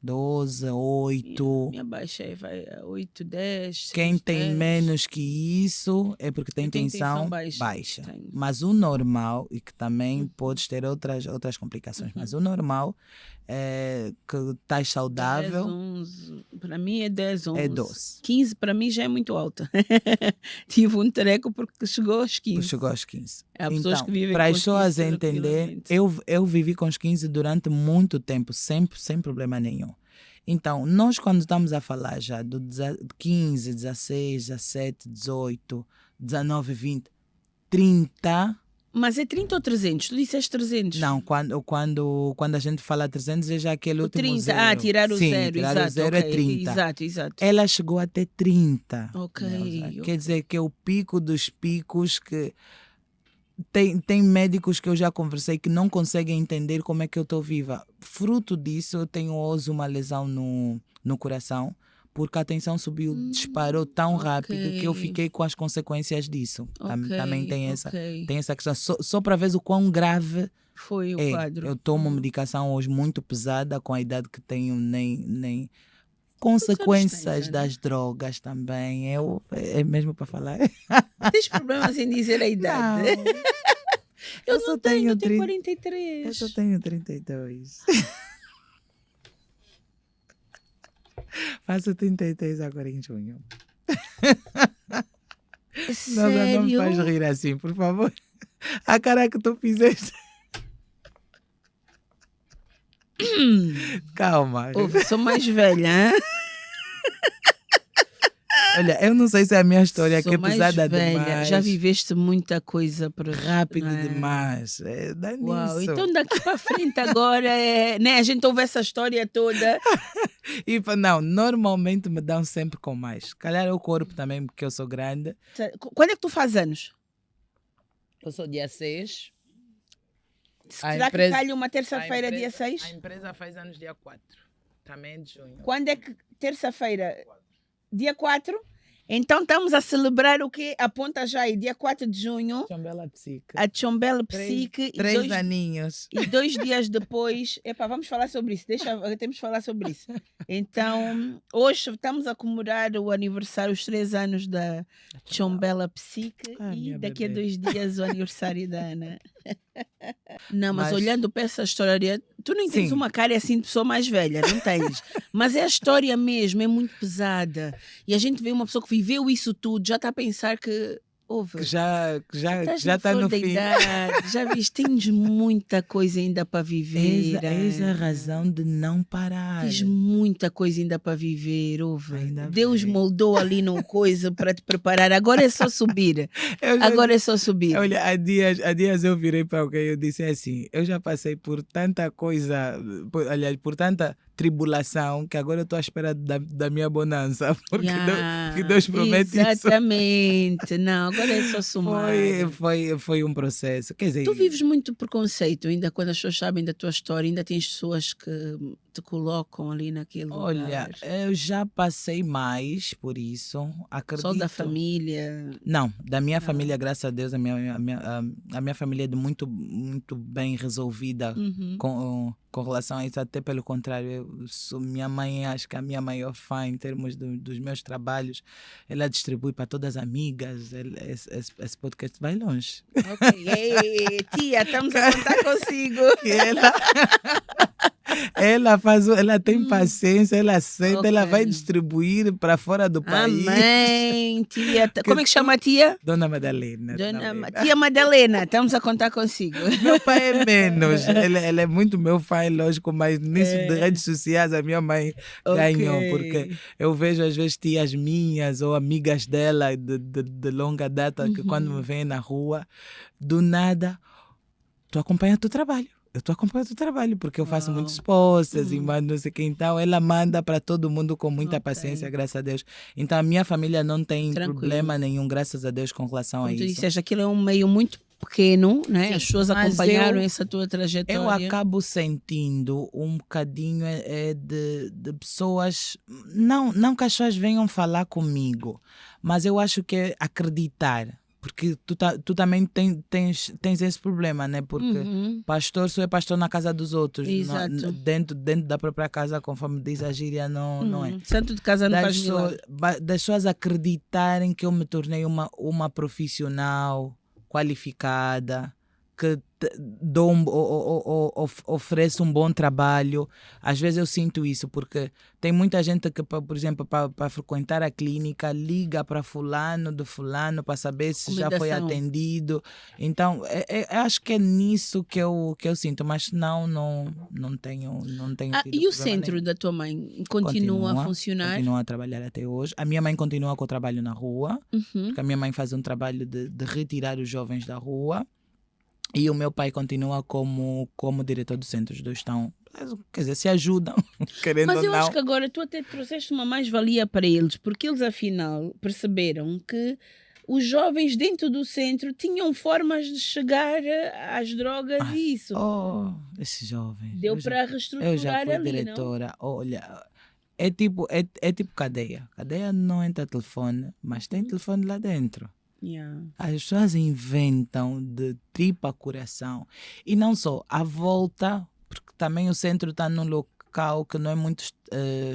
12, 8. Minha baixa vai a 8, 10. Quem 6, tem 10. menos que isso é porque tem Eu tenho tensão tensão baixa. Tenho. Mas o normal, e que também podes ter outras complicações, mas o normal é que estás saudável. 10, 11. Para mim é 10, 11. É 12. 15 para mim já é muito alta. Tive um treco porque chegou aos 15. Chegou aos 15. Há pessoas Então, que vivem para com as os pessoas 15 entender, tranquilamente. eu vivi com os 15 durante muito tempo, sempre, sem problema nenhum. Então, nós quando estamos a falar já do 15, 16, 17, 18, 19, 20, 30... Mas é 30 ou 300? Tu disseste 300. Não, quando a gente fala 300 é já aquele O último 30, zero. tirar o Sim, zero, tirar exato. o zero Okay. é 30. Exato. Ela chegou até 30. Ok. Quer dizer que é o pico dos picos que... Tem médicos que eu já conversei que não conseguem entender como é que eu estou viva. Fruto disso, eu tenho hoje uma lesão no coração, porque a tensão subiu, disparou tão rápido que eu fiquei com as consequências disso. Também tem essa questão. Só para ver o quão grave foi o quadro. Eu tomo medicação hoje muito pesada, com a idade que tenho, nem consequências das drogas também. É mesmo para falar? Tens problemas em dizer a idade? Não. Eu só tenho 30, 43. Eu só tenho 32. Faço 33 agora em junho. Não me faz rir assim, por favor. A cara que tu fizeste. Calma. Sou mais velha, hein? Olha, eu não sei se é a minha história que é pesada velha. demais. Já viveste muita coisa rápido demais. Dá Uau, nisso. então daqui para frente agora né, a gente ouve essa história toda. E não, normalmente me dão sempre com mais. Calhar é o corpo também, porque eu sou grande. Quando é que tu faz anos? Eu sou dia 6. Será que calha uma terça-feira, dia 6? A empresa faz anos dia 4. Também de junho. Quando é que terça-feira? Dia 4? Então estamos a celebrar o quê? Aponta já aí, dia 4 de junho. Chombela Psique. A Chombela Psique. 3 aninhos. E 2 dias depois... Vamos falar sobre isso. Temos que falar sobre isso. Então, hoje estamos a comemorar o aniversário, os 3 anos da Chombela Psique. E daqui a 2 dias o aniversário da Ana. Não, mas olhando para essa história, tu não tens uma cara assim de pessoa mais velha, não tens. Mas é a história mesmo, é muito pesada. E a gente vê uma pessoa que viveu isso tudo, já está a pensar que houve. Já está no fim. Idade, já viste, tens muita coisa ainda para viver. Eis a razão de não parar. Tens muita coisa ainda para viver, houve. Ainda Deus bem. moldou ali numa coisa para te preparar. Agora é só subir. Agora é só subir. Olha, há dias eu virei para alguém e eu disse assim, eu já passei por tanta coisa, por tanta tribulação, que agora eu estou à espera da minha bonança, porque Deus promete exatamente. isso. Não, agora é só somar. Foi um processo. Quer dizer, tu vives muito preconceito, ainda quando as pessoas sabem da tua história, ainda tens pessoas que te colocam ali naquele Olha, lugar? eu já passei mais por isso, Só da acredito. família? Não, da minha Não. família, graças a Deus, a minha família é de muito bem resolvida Uhum. com relação a isso. Até pelo contrário, minha mãe, acho que é a minha maior fã em termos dos meus trabalhos. Ela distribui para todas as amigas. Esse podcast vai longe. Ok. Ei, tia, estamos a contar consigo. Que ela tem paciência, ela senta, ela vai Ok. distribuir para fora do país. Amém, tia. Como é que chama a tia? Dona Madalena. Tia Madalena, estamos a contar consigo. Meu pai é menos. Ele é muito meu pai, lógico, mas nisso de É. redes sociais a minha mãe ganhou, porque eu vejo às vezes tias minhas ou amigas dela de longa data que quando me vêm na rua, do nada, tu acompanha o teu trabalho. Eu estou acompanhando o teu trabalho, porque eu faço muitos posts e mando não sei o que. Então, ela manda para todo mundo com muita paciência, graças a Deus. Então, a minha família não tem problema nenhum, graças a Deus, com relação a Como tu isso. disseste, aquilo é um meio muito pequeno, né? Sim, as pessoas mas acompanharam essa tua trajetória. Eu acabo sentindo um bocadinho de pessoas, não que as pessoas venham falar comigo, mas eu acho que é acreditar. Porque tu também tens esse problema, né? Porque pastor só é pastor na casa dos outros. Exato. Dentro da própria casa, conforme diz a gíria, não é. Santo de casa não faz milagre. Das pessoas acreditarem que eu me tornei uma profissional qualificada, que oferece um bom trabalho. Às vezes eu sinto isso, porque tem muita gente que, por exemplo, para frequentar a clínica, liga para fulano para saber se já foi atendido. Então, acho que é nisso que eu sinto, mas não tenho tido e o problema centro nenhum. da tua mãe continua a funcionar? Continua a trabalhar até hoje. A minha mãe continua com o trabalho na rua, porque a minha mãe faz um trabalho de retirar os jovens da rua. E o meu pai continua como diretor do centro. Os dois estão, quer dizer, se ajudam, querendo ou não. Mas eu acho que agora tu até trouxeste uma mais-valia para eles, porque eles afinal perceberam que os jovens dentro do centro tinham formas de chegar às drogas e isso. Esses jovens. Deu para reestruturar eu já fui ali, diretora. Não? Olha, é tipo cadeia. Cadeia não entra telefone, mas tem telefone lá dentro. Yeah. As pessoas inventam de tripa coração. E não só, à volta, porque também o centro está num local que não é muito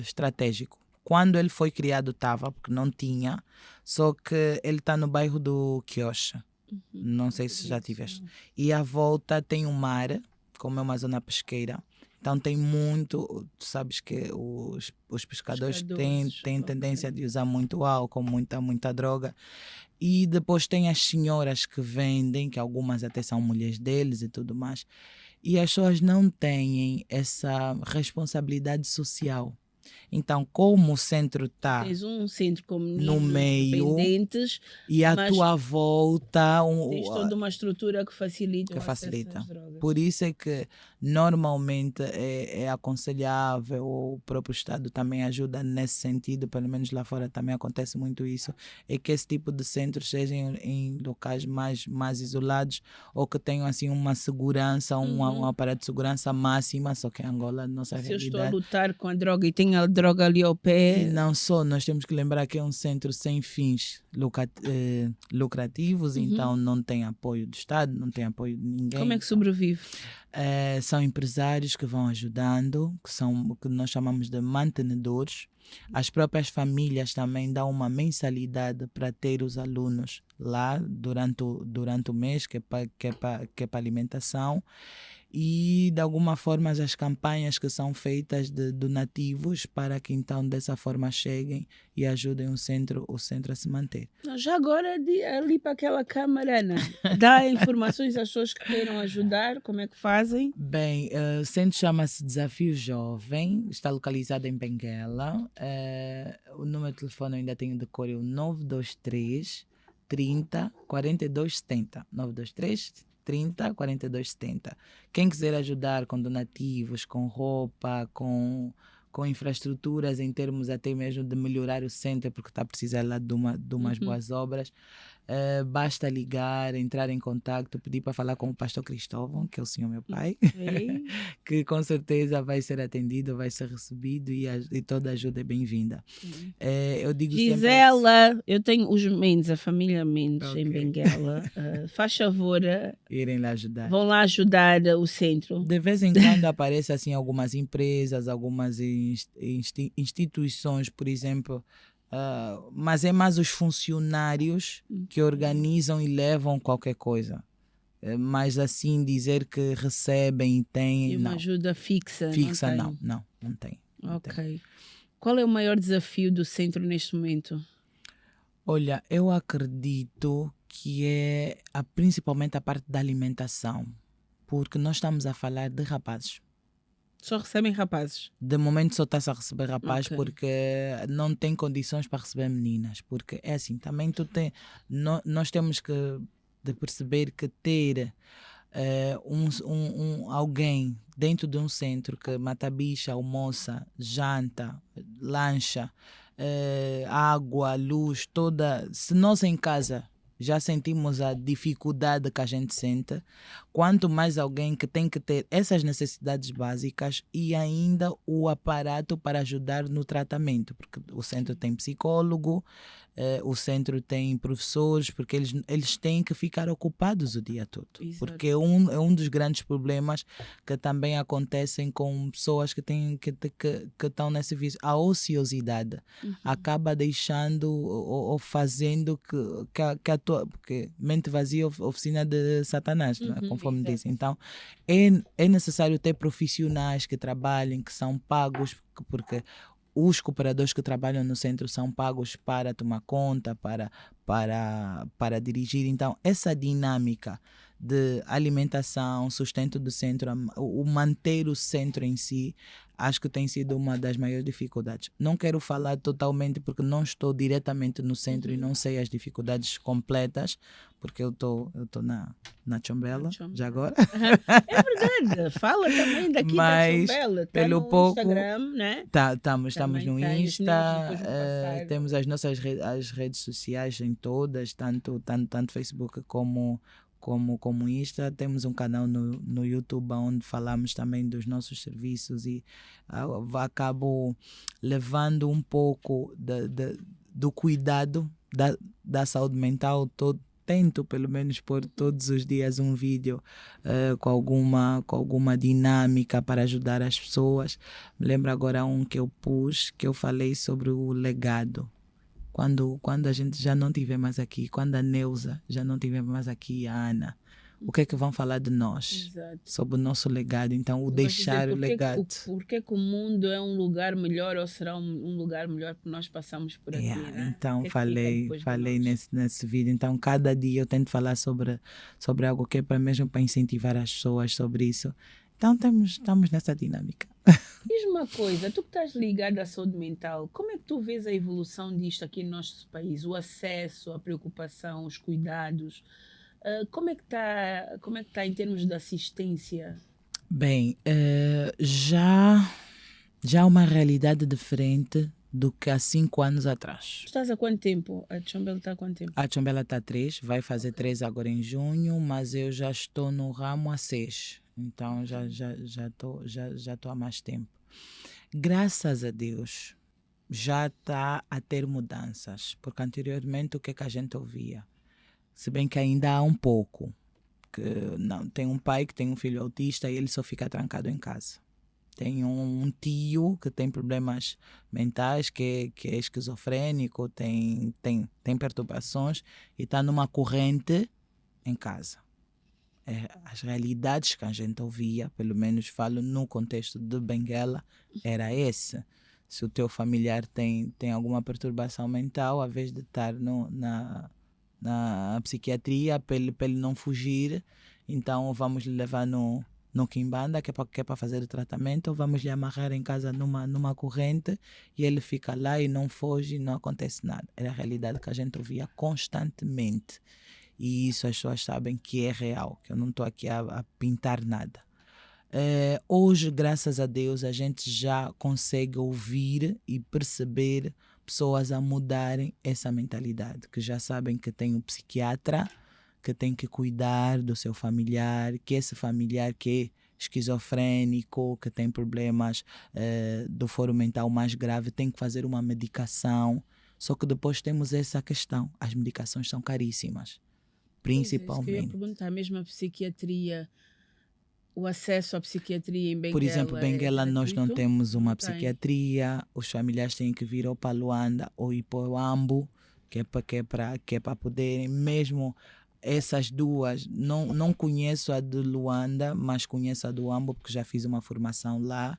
estratégico. Quando ele foi criado estava, porque não tinha, só que ele está no bairro do Quiocha. Não sei se já tiveste. E à volta tem um mar, como é uma zona pesqueira. Então tem muito, tu sabes que os pescadores têm tendência de usar muito álcool, muita droga. E depois tem as senhoras que vendem, que algumas até são mulheres deles e tudo mais. E as pessoas não têm essa responsabilidade social. Então, como o centro está um centro com no meio e à tua volta tens toda uma estrutura que facilita. Por isso é que normalmente é aconselhável, o próprio Estado também ajuda nesse sentido, pelo menos lá fora também acontece muito isso, é que esse tipo de centros sejam em locais mais isolados ou que tenham assim uma segurança, um aparato de segurança máxima, só que em Angola, nossa realidade... Se eu estou a lutar com a droga e tenho a droga ali ao pé... E não só, nós temos que lembrar que é um centro sem fins lucrativos, então não tem apoio do Estado, não tem apoio de ninguém. Como é que sobrevive? São empresários que vão ajudando, que nós chamamos de mantenedores. As próprias famílias também dão uma mensalidade para ter os alunos lá durante o mês, que é para alimentação. E de alguma forma as campanhas que são feitas de donativos para que então dessa forma cheguem e ajudem o centro a se manter. Já agora ali para aquela câmara, Ana, dá informações às pessoas que queiram ajudar, como é que fazem? Bem, o centro chama-se Desafio Jovem, está localizado em Benguela. O número de telefone eu ainda tenho de cor, é o 923 30 42 70. 923 30 42 70. Quem quiser ajudar com donativos, com roupa, com infraestruturas em termos até mesmo de melhorar o centro, porque está a precisar lá de umas boas obras, basta ligar, entrar em contato, pedir para falar com o pastor Cristóvão, que é o senhor meu pai, Ok. que com certeza vai ser atendido, vai ser recebido e toda ajuda é bem-vinda. Eu digo sempre Gisela, eu tenho os Mendes, a família Mendes em Ok. Benguela. Faz favor, irem lá ajudar. vão lá ajudar o centro. De vez em quando aparecem assim algumas empresas, algumas instituições, por exemplo, mas é mais os funcionários que organizam e levam qualquer coisa. Mas assim dizer que recebem e têm, E uma não. ajuda fixa. Fixa, não tem. não tem. Ok. Qual é o maior desafio do centro neste momento? Olha, eu acredito que é principalmente a parte da alimentação, porque nós estamos a falar de rapazes. Só recebem rapazes? De momento só está-se a receber rapazes Ok. porque não tem condições para receber meninas. Porque é assim, também nós temos que de perceber que ter alguém dentro de um centro que mata bicha, almoça, janta, lancha, água, luz, toda. Se nós em casa já sentimos a dificuldade que a gente sente, quanto mais alguém que tem que ter essas necessidades básicas e ainda o aparato para ajudar no tratamento, porque o centro tem psicólogo, o centro tem professores, porque eles têm que ficar ocupados o dia todo. Exato. Porque é um dos grandes problemas que também acontecem com pessoas que estão nesse vício. A ociosidade acaba deixando ou fazendo que a tua... Porque mente vazia é oficina de Satanás, não é? Conforme exato. dizem. Então, é necessário ter profissionais que trabalhem, que são pagos, porque os cooperadores que trabalham no centro são pagos para tomar conta, para dirigir. Então, essa dinâmica de alimentação, sustento do centro, o manter o centro em si, acho que tem sido uma das maiores dificuldades. Não quero falar totalmente porque não estou diretamente no centro e não sei as dificuldades completas, porque eu tô na Chombela, já agora. É verdade, fala também daqui Mas, da Chombela, está pelo no pouco, Instagram, né? Estamos Também no tem, os meninos Insta, depois vão passar. temos as nossas as redes sociais em todas, tanto Facebook como Insta. Temos um canal no YouTube onde falamos também dos nossos serviços e acabo levando um pouco do cuidado da saúde mental. Tento pelo menos pôr todos os dias um vídeo com alguma dinâmica para ajudar as pessoas. Me lembro agora um que eu pus, que eu falei sobre o legado. Quando a gente já não estiver mais aqui, quando a Neuza já não estiver mais aqui, a Ana, o que é que vão falar de nós? Exato. Sobre o nosso legado. Então, Vais deixar dizer, o legado. Por que o mundo é um lugar melhor ou será um lugar melhor porque nós passamos por aqui, né? Então, O que é que fica falei depois de nós? nesse vídeo. Então, cada dia eu tento falar sobre algo que é mesmo para incentivar as pessoas sobre isso. Então, estamos nessa dinâmica. Diz-me uma coisa, tu que estás ligado à saúde mental, como é que tu vês a evolução disto aqui no nosso país? O acesso, a preocupação, os cuidados? Como é que está em termos de assistência? Bem, já há uma realidade diferente do que há 5 anos atrás. Tu estás há quanto tempo? A Chombela está há quanto tempo? A Chombela está 3, vai fazer 3 agora em junho, mas eu já estou no ramo há 6. Então já estou há mais tempo. Graças a Deus já está a ter mudanças, porque anteriormente o que é que a gente ouvia? Se bem que ainda há um pouco, que não, tem um pai que tem um filho autista e ele só fica trancado em casa. Tem um tio que tem problemas mentais, que é esquizofrênico, tem perturbações e está numa corrente em casa. As realidades que a gente ouvia, pelo menos falo no contexto de Benguela, era esse. Se o teu familiar tem alguma perturbação mental, ao invés de estar na psiquiatria, para ele não fugir, então vamos lhe levar no Quimbanda, que é para fazer o tratamento, ou vamos lhe amarrar em casa numa corrente e ele fica lá e não foge e não acontece nada. Era a realidade que a gente ouvia constantemente. E isso as pessoas sabem que é real, que eu não estou aqui a pintar nada. Hoje, graças a Deus, a gente já consegue ouvir e perceber pessoas a mudarem essa mentalidade, que já sabem que tem um psiquiatra, que tem que cuidar do seu familiar, que esse familiar que é esquizofrênico, que tem problemas do foro mental mais grave, tem que fazer uma medicação. Só que depois temos essa questão, as medicações são caríssimas, principalmente. Pois é, isso que eu ia perguntar, mesmo a psiquiatria, o acesso à psiquiatria em Benguela. Por exemplo, Benguela nós não temos uma Não tem. psiquiatria, os familiares têm que vir ou para Luanda ou ir para o Ambo, que é para poderem, mesmo essas duas, não conheço a de Luanda, mas conheço a do Ambo porque já fiz uma formação lá.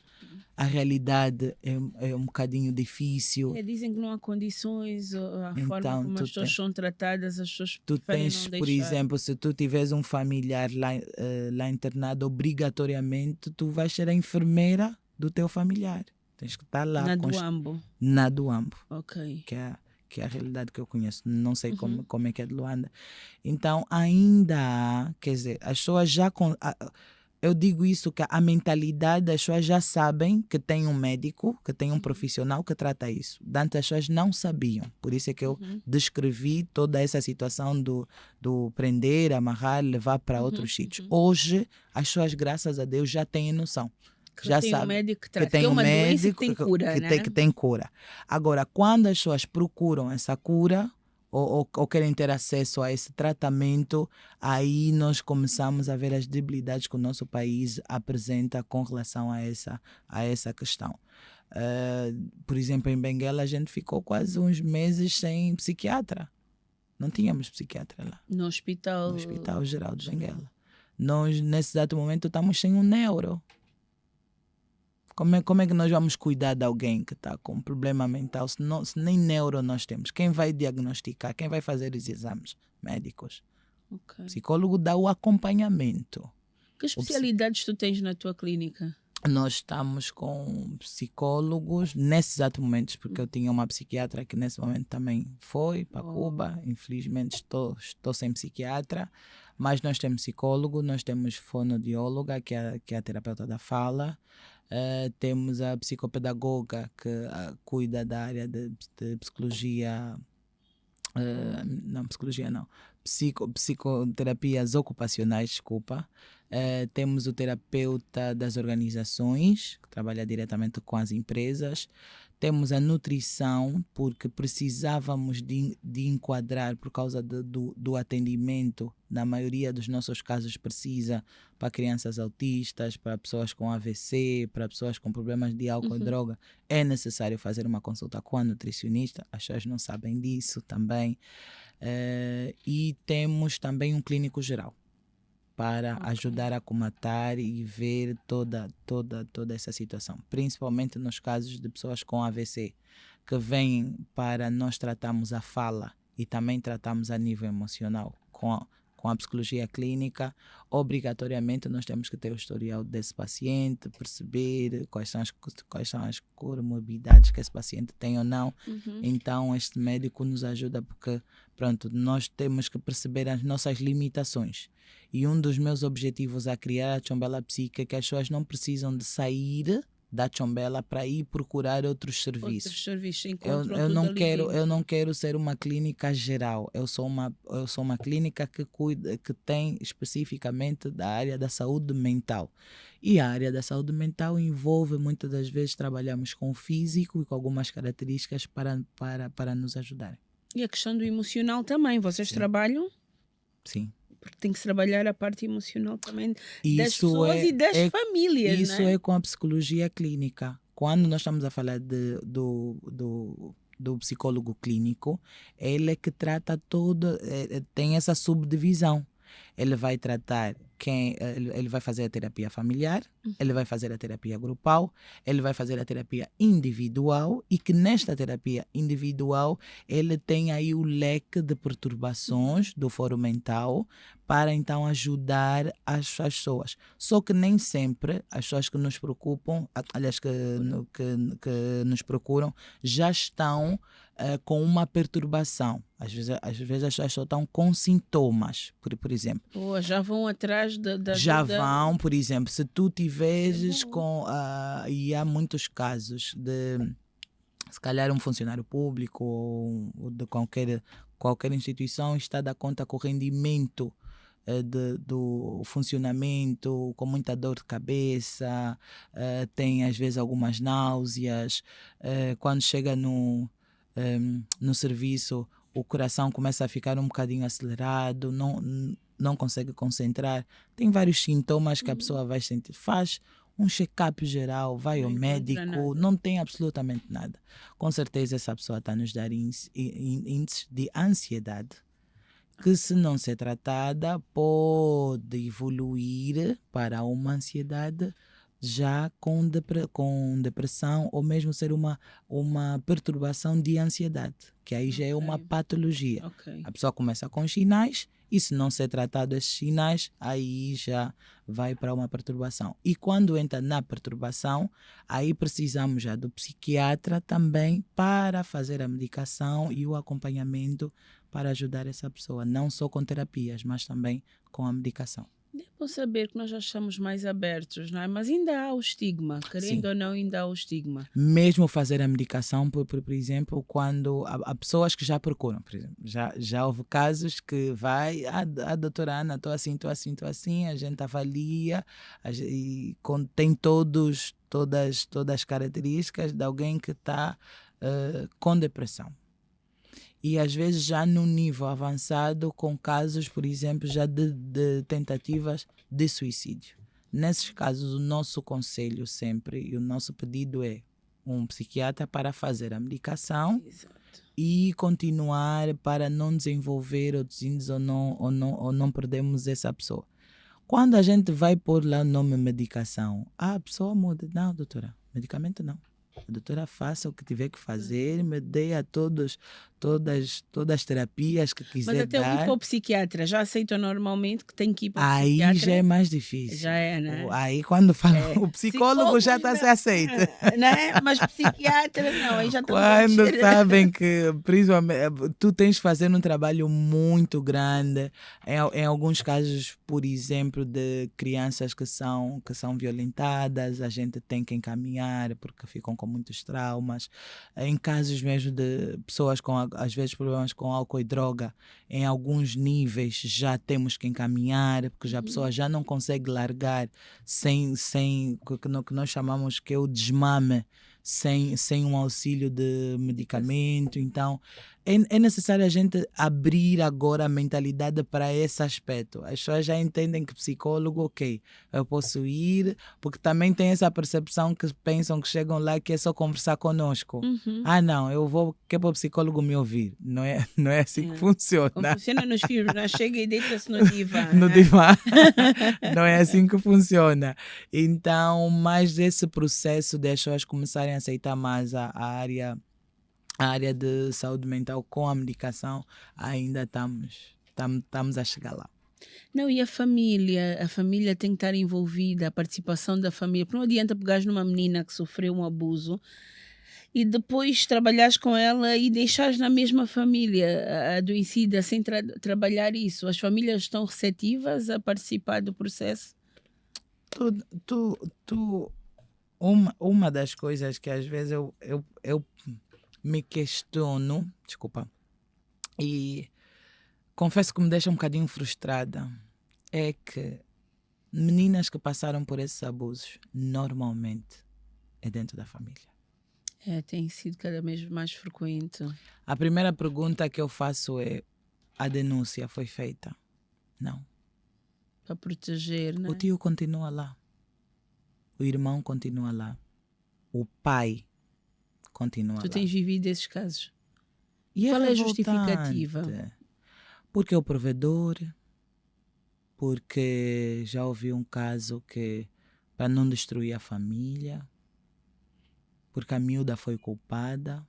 A realidade é um bocadinho difícil. Dizem que não há condições, a Então, forma como as pessoas são tratadas, as pessoas tu preferem tens, não por deixar. exemplo, se tu tiveres um familiar lá internado, obrigatoriamente tu vais ser a enfermeira do teu familiar. Tens que estar lá. Na do Ambo. Na do Ambo. Ok. Que é a realidade que eu conheço. Não sei como é que é de Luanda. Então, ainda há, quer dizer, as pessoas já... Eu digo isso, que a mentalidade das pessoas já sabem que tem um médico, que tem um profissional que trata isso. Antes as pessoas não sabiam. Por isso é que eu descrevi toda essa situação do prender, amarrar, levar para outros sítios. Hoje, as pessoas, graças a Deus, já têm noção. Que já tem sabe um médico que trata. que tem que é um uma doença médico que tem cura, né? que tem cura. Agora, quando as pessoas procuram essa cura ou querem ter acesso a esse tratamento, aí nós começamos a ver as debilidades que o nosso país apresenta com relação a essa questão. Por exemplo, em Benguela a gente ficou quase uns meses sem psiquiatra. Não tínhamos psiquiatra lá. No Hospital Geral de Benguela. Nós, nesse exato momento, estamos sem um neuro. Como é que nós vamos cuidar de alguém que está com problema mental se nem neuro nós temos? Quem vai diagnosticar? Quem vai fazer os exames médicos? Okay. O psicólogo dá o acompanhamento. Que especialidades tu tens na tua clínica? Nós estamos com psicólogos nesses exatos momentos, porque eu tinha uma psiquiatra que nesse momento também foi para Cuba. Infelizmente estou sem psiquiatra, mas nós temos psicólogo, nós temos fonoaudióloga, que é a terapeuta da fala. Temos a psicopedagoga que cuida da área de psicologia, psicoterapias ocupacionais, desculpa. Temos o terapeuta das organizações, que trabalha diretamente com as empresas. Temos a nutrição, porque precisávamos de enquadrar, por causa do atendimento, na maioria dos nossos casos precisa para crianças autistas, para pessoas com AVC, para pessoas com problemas de álcool e droga. É necessário fazer uma consulta com a nutricionista, as pessoas não sabem disso também. E temos também um clínico geral, para ajudar a comatar e ver toda essa situação, principalmente nos casos de pessoas com AVC, que vêm para nós tratarmos a fala e também tratamos a nível emocional. Com a psicologia clínica, obrigatoriamente nós temos que ter o historial desse paciente, perceber quais são as comorbidades que esse paciente tem ou não. Então, este médico nos ajuda porque, pronto, nós temos que perceber as nossas limitações. E um dos meus objetivos a criar a Tchombela Psique é que as pessoas não precisam de sair da Tchombela para ir procurar outros serviços. Eu não quero ser uma clínica geral. Eu sou uma clínica que tem especificamente da área da saúde mental. E a área da saúde mental envolve, muitas das vezes, trabalhamos com o físico e com algumas características para nos ajudar. E a questão do emocional também. Vocês trabalham? Sim. Porque tem que se trabalhar a parte emocional também das pessoas e das famílias. Isso né? É com a psicologia clínica. Quando nós estamos a falar do psicólogo clínico, ele é que trata tem essa subdivisão. Ele vai tratar ele vai fazer a terapia familiar, ele vai fazer a terapia grupal, ele vai fazer a terapia individual, e que nesta terapia individual ele tem aí o leque de perturbações do foro mental para então ajudar as pessoas. Só que nem sempre as pessoas que nos preocupam, aliás, que nos procuram, já estão com uma perturbação. Às vezes as pessoas só estão com sintomas, por exemplo. Já vão atrás da já vão, por exemplo, se tu tiveres e há muitos casos de se calhar um funcionário público ou de qualquer instituição está a dar conta com o rendimento do funcionamento, com muita dor de cabeça, tem às vezes algumas náuseas, quando chega no serviço o coração começa a ficar um bocadinho acelerado, não consegue concentrar, tem vários sintomas que a pessoa vai sentir. Faz um check-up geral, vai ao médico, não tem absolutamente nada. Com certeza essa pessoa está a nos dar índices de ansiedade, que se não ser tratada pode evoluir para uma ansiedade já com depressão, ou mesmo ser uma perturbação de ansiedade, que aí já é uma patologia. A pessoa começa com sinais e se não ser tratado esses sinais, aí já vai para uma perturbação. E quando entra na perturbação, aí precisamos já do psiquiatra também para fazer a medicação e o acompanhamento para ajudar essa pessoa, não só com terapias, mas também com a medicação. É bom saber que nós já estamos mais abertos, não é? Mas ainda há o estigma, querendo ou não, ainda há o estigma. Mesmo fazer a medicação, por exemplo, quando há pessoas que já procuram, por exemplo, já houve casos que vai, doutora Ana, estou assim, a gente avalia, e tem todas as características de alguém que está com depressão. E às vezes já num nível avançado, com casos, por exemplo, já de tentativas de suicídio. Nesses casos, o nosso conselho sempre e o nosso pedido é um psiquiatra para fazer a medicação. Exato. E continuar para não desenvolver outros índices ou não perdermos essa pessoa. Quando a gente vai pôr lá o nome medicação, a pessoa muda. Não, doutora, medicamento não. A doutora faça o que tiver que fazer, me dê a todas as terapias que quiser dar. Mas até dar. ir para o psiquiatra, já aceitam normalmente que tem que ir para o psiquiatra? Aí já é mais difícil. Já é, né? Aí quando fala o psicólogo já está se aceita. Né? Mas psiquiatra não, aí já estamos Quando sabem que, principalmente, tu tens de fazer um trabalho muito grande, em alguns casos, por exemplo, de crianças que são violentadas, a gente tem que encaminhar porque ficam com muitos traumas. Em casos mesmo de pessoas com, às vezes, problemas com álcool e droga, em alguns níveis já temos que encaminhar, porque já a pessoa já não consegue largar sem o que nós chamamos que é o desmame, sem um auxílio de medicamento. Então é necessário a gente abrir agora a mentalidade para esse aspecto. As pessoas já entendem que psicólogo, ok, eu posso ir, porque também tem essa percepção que pensam que chegam lá que é só conversar conosco. Não, eu vou, que é para o psicólogo me ouvir. Não é assim que funciona. Como funciona nos filmes, né? Chega e deita-se no divã. No divã. Não é assim que funciona. Então, mais desse processo de as pessoas começarem a aceitar mais a área de saúde mental com a medicação, ainda estamos a chegar lá. Não, e a família tem que estar envolvida, a participação da família, porque não adianta pegares numa menina que sofreu um abuso e depois trabalhares com ela e deixares na mesma família adoecida sem trabalhar isso. As famílias estão receptivas a participar do processo? Uma das coisas que às vezes eu me questiono, desculpa, e confesso que me deixa um bocadinho frustrada, é que meninas que passaram por esses abusos, normalmente é dentro da família. Tem sido cada vez mais frequente. A primeira pergunta que eu faço é: a denúncia foi feita? Não. Para proteger, né? O tio continua lá. O irmão continua lá. O pai continua lá. Tu tens vivido esses casos? E qual é a revoltante. justificativa? Porque é o provedor, porque já ouvi um caso que para não destruir a família, porque a miúda foi culpada.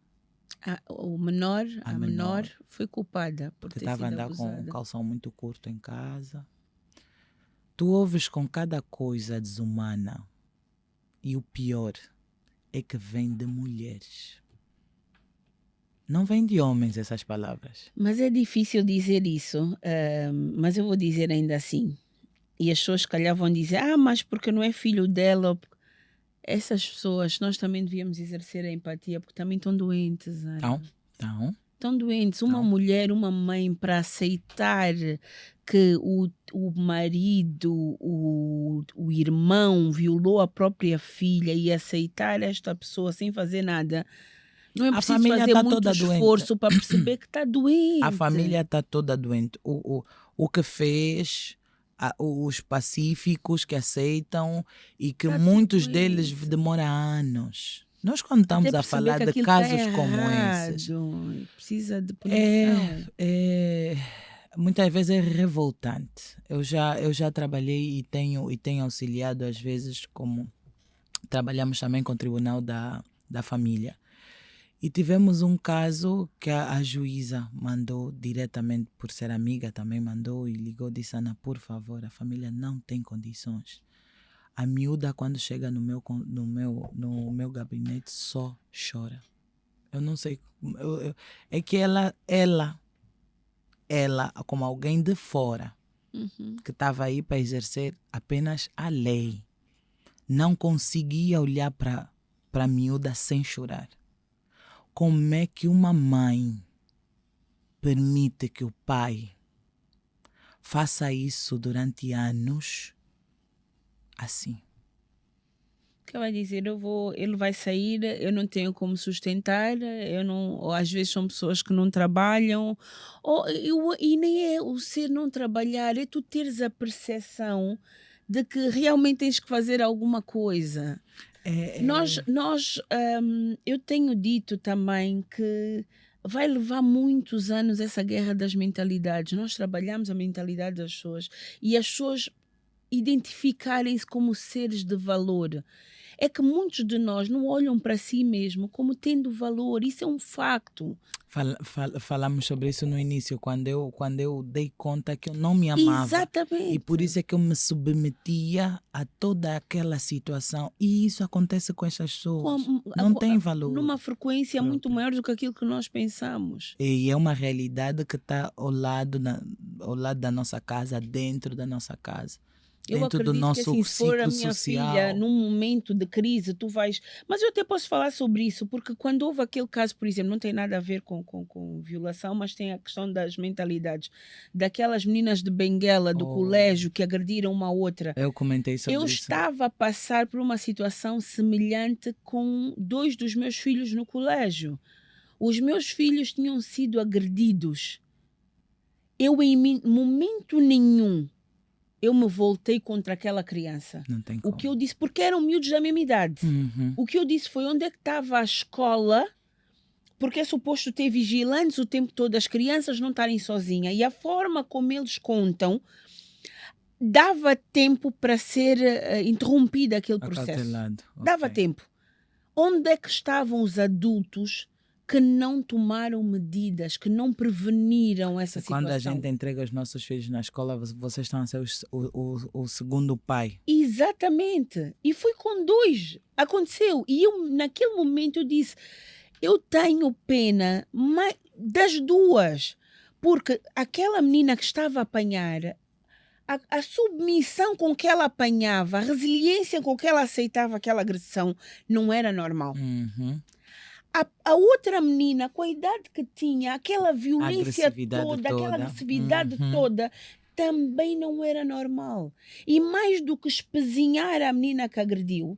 A menor foi culpada por ter sido estava a andar abusada. com um calção muito curto em casa. Tu ouves com cada coisa desumana, e o pior é que vem de mulheres. Não vem de homens essas palavras. Mas é difícil dizer isso, mas eu vou dizer ainda assim. E as pessoas, se calhar, vão dizer: mas porque não é filho dela. essas pessoas, nós também devíamos exercer a empatia, porque também estão doentes, Ana. Então, Estão doentes. Uma Não. mulher, uma mãe, para aceitar que o marido, o irmão violou a própria filha e aceitar esta pessoa sem fazer nada, não é A preciso família fazer tá muito toda doente. esforço para perceber que está doente. a família está toda doente. O que fez os pacíficos que aceitam e que Tá muitos doente. deles demoram anos. Nós quando estamos Até a perceber falar que de aquilo casos tá como errado, esses, precisa de punição. muitas vezes é revoltante. Eu já trabalhei e tenho auxiliado às vezes, como trabalhamos também com o Tribunal da Família. E tivemos um caso que a juíza mandou diretamente, por ser amiga, também mandou e ligou, disse: Ana, por favor, a família não tem condições. A miúda, quando chega no meu gabinete, só chora. Eu não sei. É que ela, como alguém de fora, que estava aí para exercer apenas a lei, não conseguia olhar para a miúda sem chorar. Como é que uma mãe permite que o pai faça isso durante anos assim? Que vai dizer, ele vai sair, eu não tenho como sustentar, ou às vezes são pessoas que não trabalham, e nem é o ser não trabalhar, é tu teres a percepção de que realmente tens que fazer alguma coisa. Eu tenho dito também que vai levar muitos anos essa guerra das mentalidades. Nós trabalhamos a mentalidade das pessoas e as pessoas identificarem-se como seres de valor. É que muitos de nós não olham para si mesmo como tendo valor. Isso é um facto. Falamos sobre isso no início, quando eu dei conta que eu não me amava. Exatamente. E por isso é que eu me submetia a toda aquela situação. E isso acontece com essas pessoas. Não tem valor. Numa frequência muito maior do que aquilo que nós pensamos. E é uma realidade que está ao lado da nossa casa, dentro da nossa casa. Eu Dentro acredito do nosso que assim, se for a ciclo minha social. filha num momento de crise, tu vais... Mas eu até posso falar sobre isso, porque quando houve aquele caso, por exemplo, não tem nada a ver com violação, mas tem a questão das mentalidades. Daquelas meninas de Benguela, do colégio, que agrediram uma outra. Eu comentei sobre Eu isso. estava a passar por uma situação semelhante com 2 dos meus filhos no colégio. Os meus filhos tinham sido agredidos. Eu, em momento nenhum, eu me voltei contra aquela criança. Não tem O como. que eu disse, porque eram miúdos da mesma idade. O que eu disse foi onde é que estava a escola, porque é suposto ter vigilantes o tempo todo, as crianças não estarem sozinhas. E a forma como eles contam, dava tempo para ser interrompido aquele processo. Acautelado. Dava Ok. tempo. Onde é que estavam os adultos que não tomaram medidas, que não preveniram essa situação? Quando a gente entrega os nossos filhos na escola, vocês estão a ser o segundo pai. Exatamente. E foi com 2. Aconteceu. E eu, naquele momento, eu disse, eu tenho pena das 2. Porque aquela menina que estava a apanhar, a submissão com que ela apanhava, a resiliência com que ela aceitava aquela agressão, não era normal. A outra menina, com a idade que tinha, aquela violência toda, aquela agressividade toda, também não era normal. E mais do que espezinhar a menina que agrediu,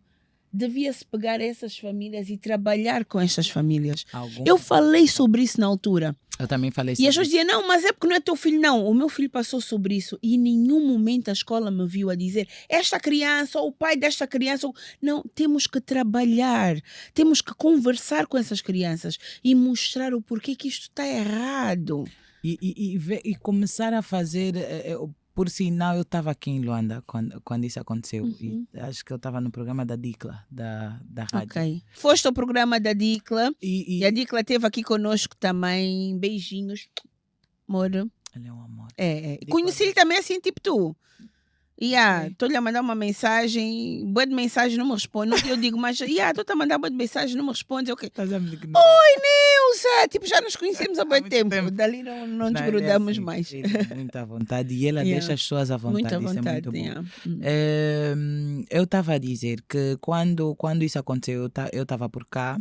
devia-se pegar essas famílias e trabalhar com essas famílias. Eu falei sobre isso na altura. Eu também falei sobre E as isso. pessoas diziam, não, mas é porque não é teu filho. Não, o meu filho passou sobre isso. E em nenhum momento a escola me viu a dizer, esta criança, ou o pai desta criança. Não, temos que trabalhar. Temos que conversar com essas crianças e mostrar o porquê que isto está errado. E começar a fazer... Por sinal, eu estava aqui em Luanda quando isso aconteceu. E acho que eu estava no programa da Dicla, da rádio. Ok. Foste ao programa da Dicla. E a Dicla esteve aqui conosco também. Beijinhos. Amor. Ele é um amor. Conheci-lhe também assim, tipo tu. Estou-lhe a mandar uma mensagem, boa de mensagem, não me responde. No que eu digo, mas estou-te a mandar boa de mensagem, não me responde. Ok. Estás a me ignorar. Oi, Nilza! Tipo, já nos conhecemos há Há muito muito tempo. tempo. Dali não nos Não, ele é grudamos assim, mais. ele é muito à vontade e ela Yeah. deixa as pessoas à vontade. Muito à Isso vontade. é muito bom. Yeah. Eu estava a dizer que quando isso aconteceu, eu estava por cá,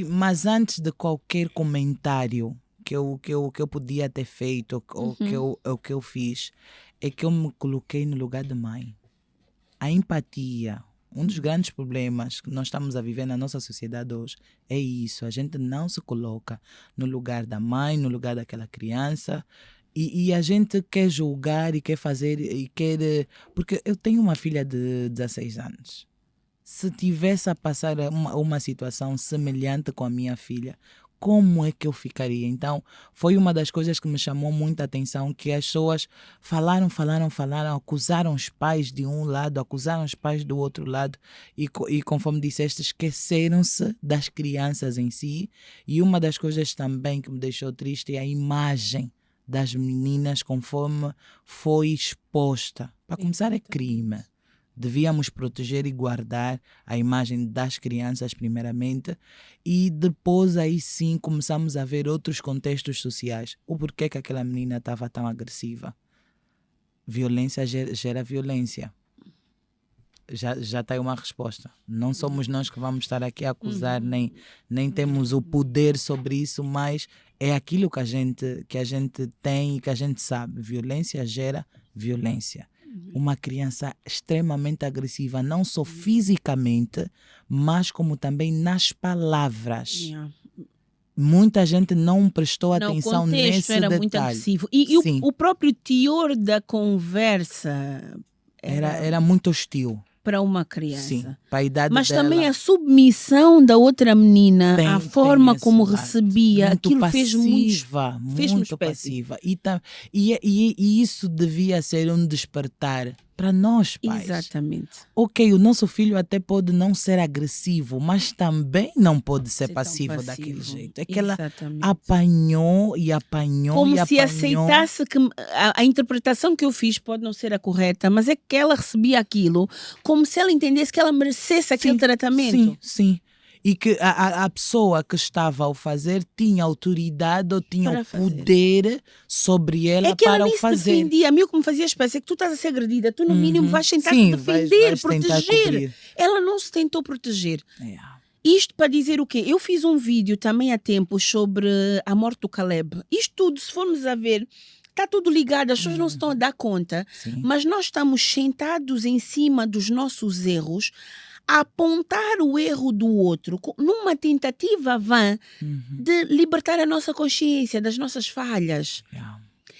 mas antes de qualquer comentário que eu podia ter feito ou que eu fiz, é que eu me coloquei no lugar de mãe. A empatia, um dos grandes problemas que nós estamos a viver na nossa sociedade hoje é isso. A gente não se coloca no lugar da mãe, no lugar daquela criança. E a gente quer julgar e quer fazer e quer... Porque eu tenho uma filha de 16 anos. Se tivesse a passar uma situação semelhante com a minha filha, como é que eu ficaria? Então, foi uma das coisas que me chamou muita atenção, que as pessoas falaram, acusaram os pais de um lado, acusaram os pais do outro lado e conforme disseste, esqueceram-se das crianças em si. E uma das coisas também que me deixou triste é a imagem das meninas conforme foi exposta. Para começar, é crime. Devíamos proteger e guardar a imagem das crianças primeiramente e depois aí sim começamos a ver outros contextos sociais. O porquê que aquela menina estava tão agressiva. Violência gera violência. Já está aí uma resposta. Não somos nós que vamos estar aqui a acusar, nem temos o poder sobre isso, mas é aquilo que a gente tem e que a gente sabe. Violência gera violência. Uma criança extremamente agressiva, não só fisicamente, mas como também nas palavras. Yeah. Muita gente não prestou Não, atenção o contexto nesse era detalhe. muito agressivo. E Sim. o próprio teor da conversa Era muito hostil. para uma criança. Sim, para a idade Mas dela. também a submissão da outra menina, Tem a forma esse como lado. recebia, Muito aquilo passiva, fez-me muito espécie. passiva. E isso devia ser um despertar para nós, pais. Exatamente. Ok, o nosso filho até pode não ser agressivo, mas também não pode ser Tão passivo daquele jeito. É que Exatamente. ela apanhou e apanhou Como e se apanhou. aceitasse que a interpretação que eu fiz pode não ser a correta, mas é que ela recebia aquilo como se ela entendesse que ela merecesse aquele tratamento. Sim. E que a pessoa que estava a o fazer tinha autoridade ou tinha Para o fazer. poder sobre ela É que ela para nem o se fazer. defendia. A mim o que me fazia espécie é que tu estás a ser agredida, tu no mínimo vais tentar Sim, te defender, vais tentar proteger. cobrir. Ela não se tentou proteger. Yeah. Isto para dizer o quê? Eu fiz um vídeo também há tempo sobre a morte do Caleb. Isto tudo, se formos a ver, está tudo ligado, as pessoas não se estão a dar conta, Sim. mas nós estamos sentados em cima dos nossos erros, a apontar o erro do outro, numa tentativa vã de libertar a nossa consciência das nossas falhas. Yeah.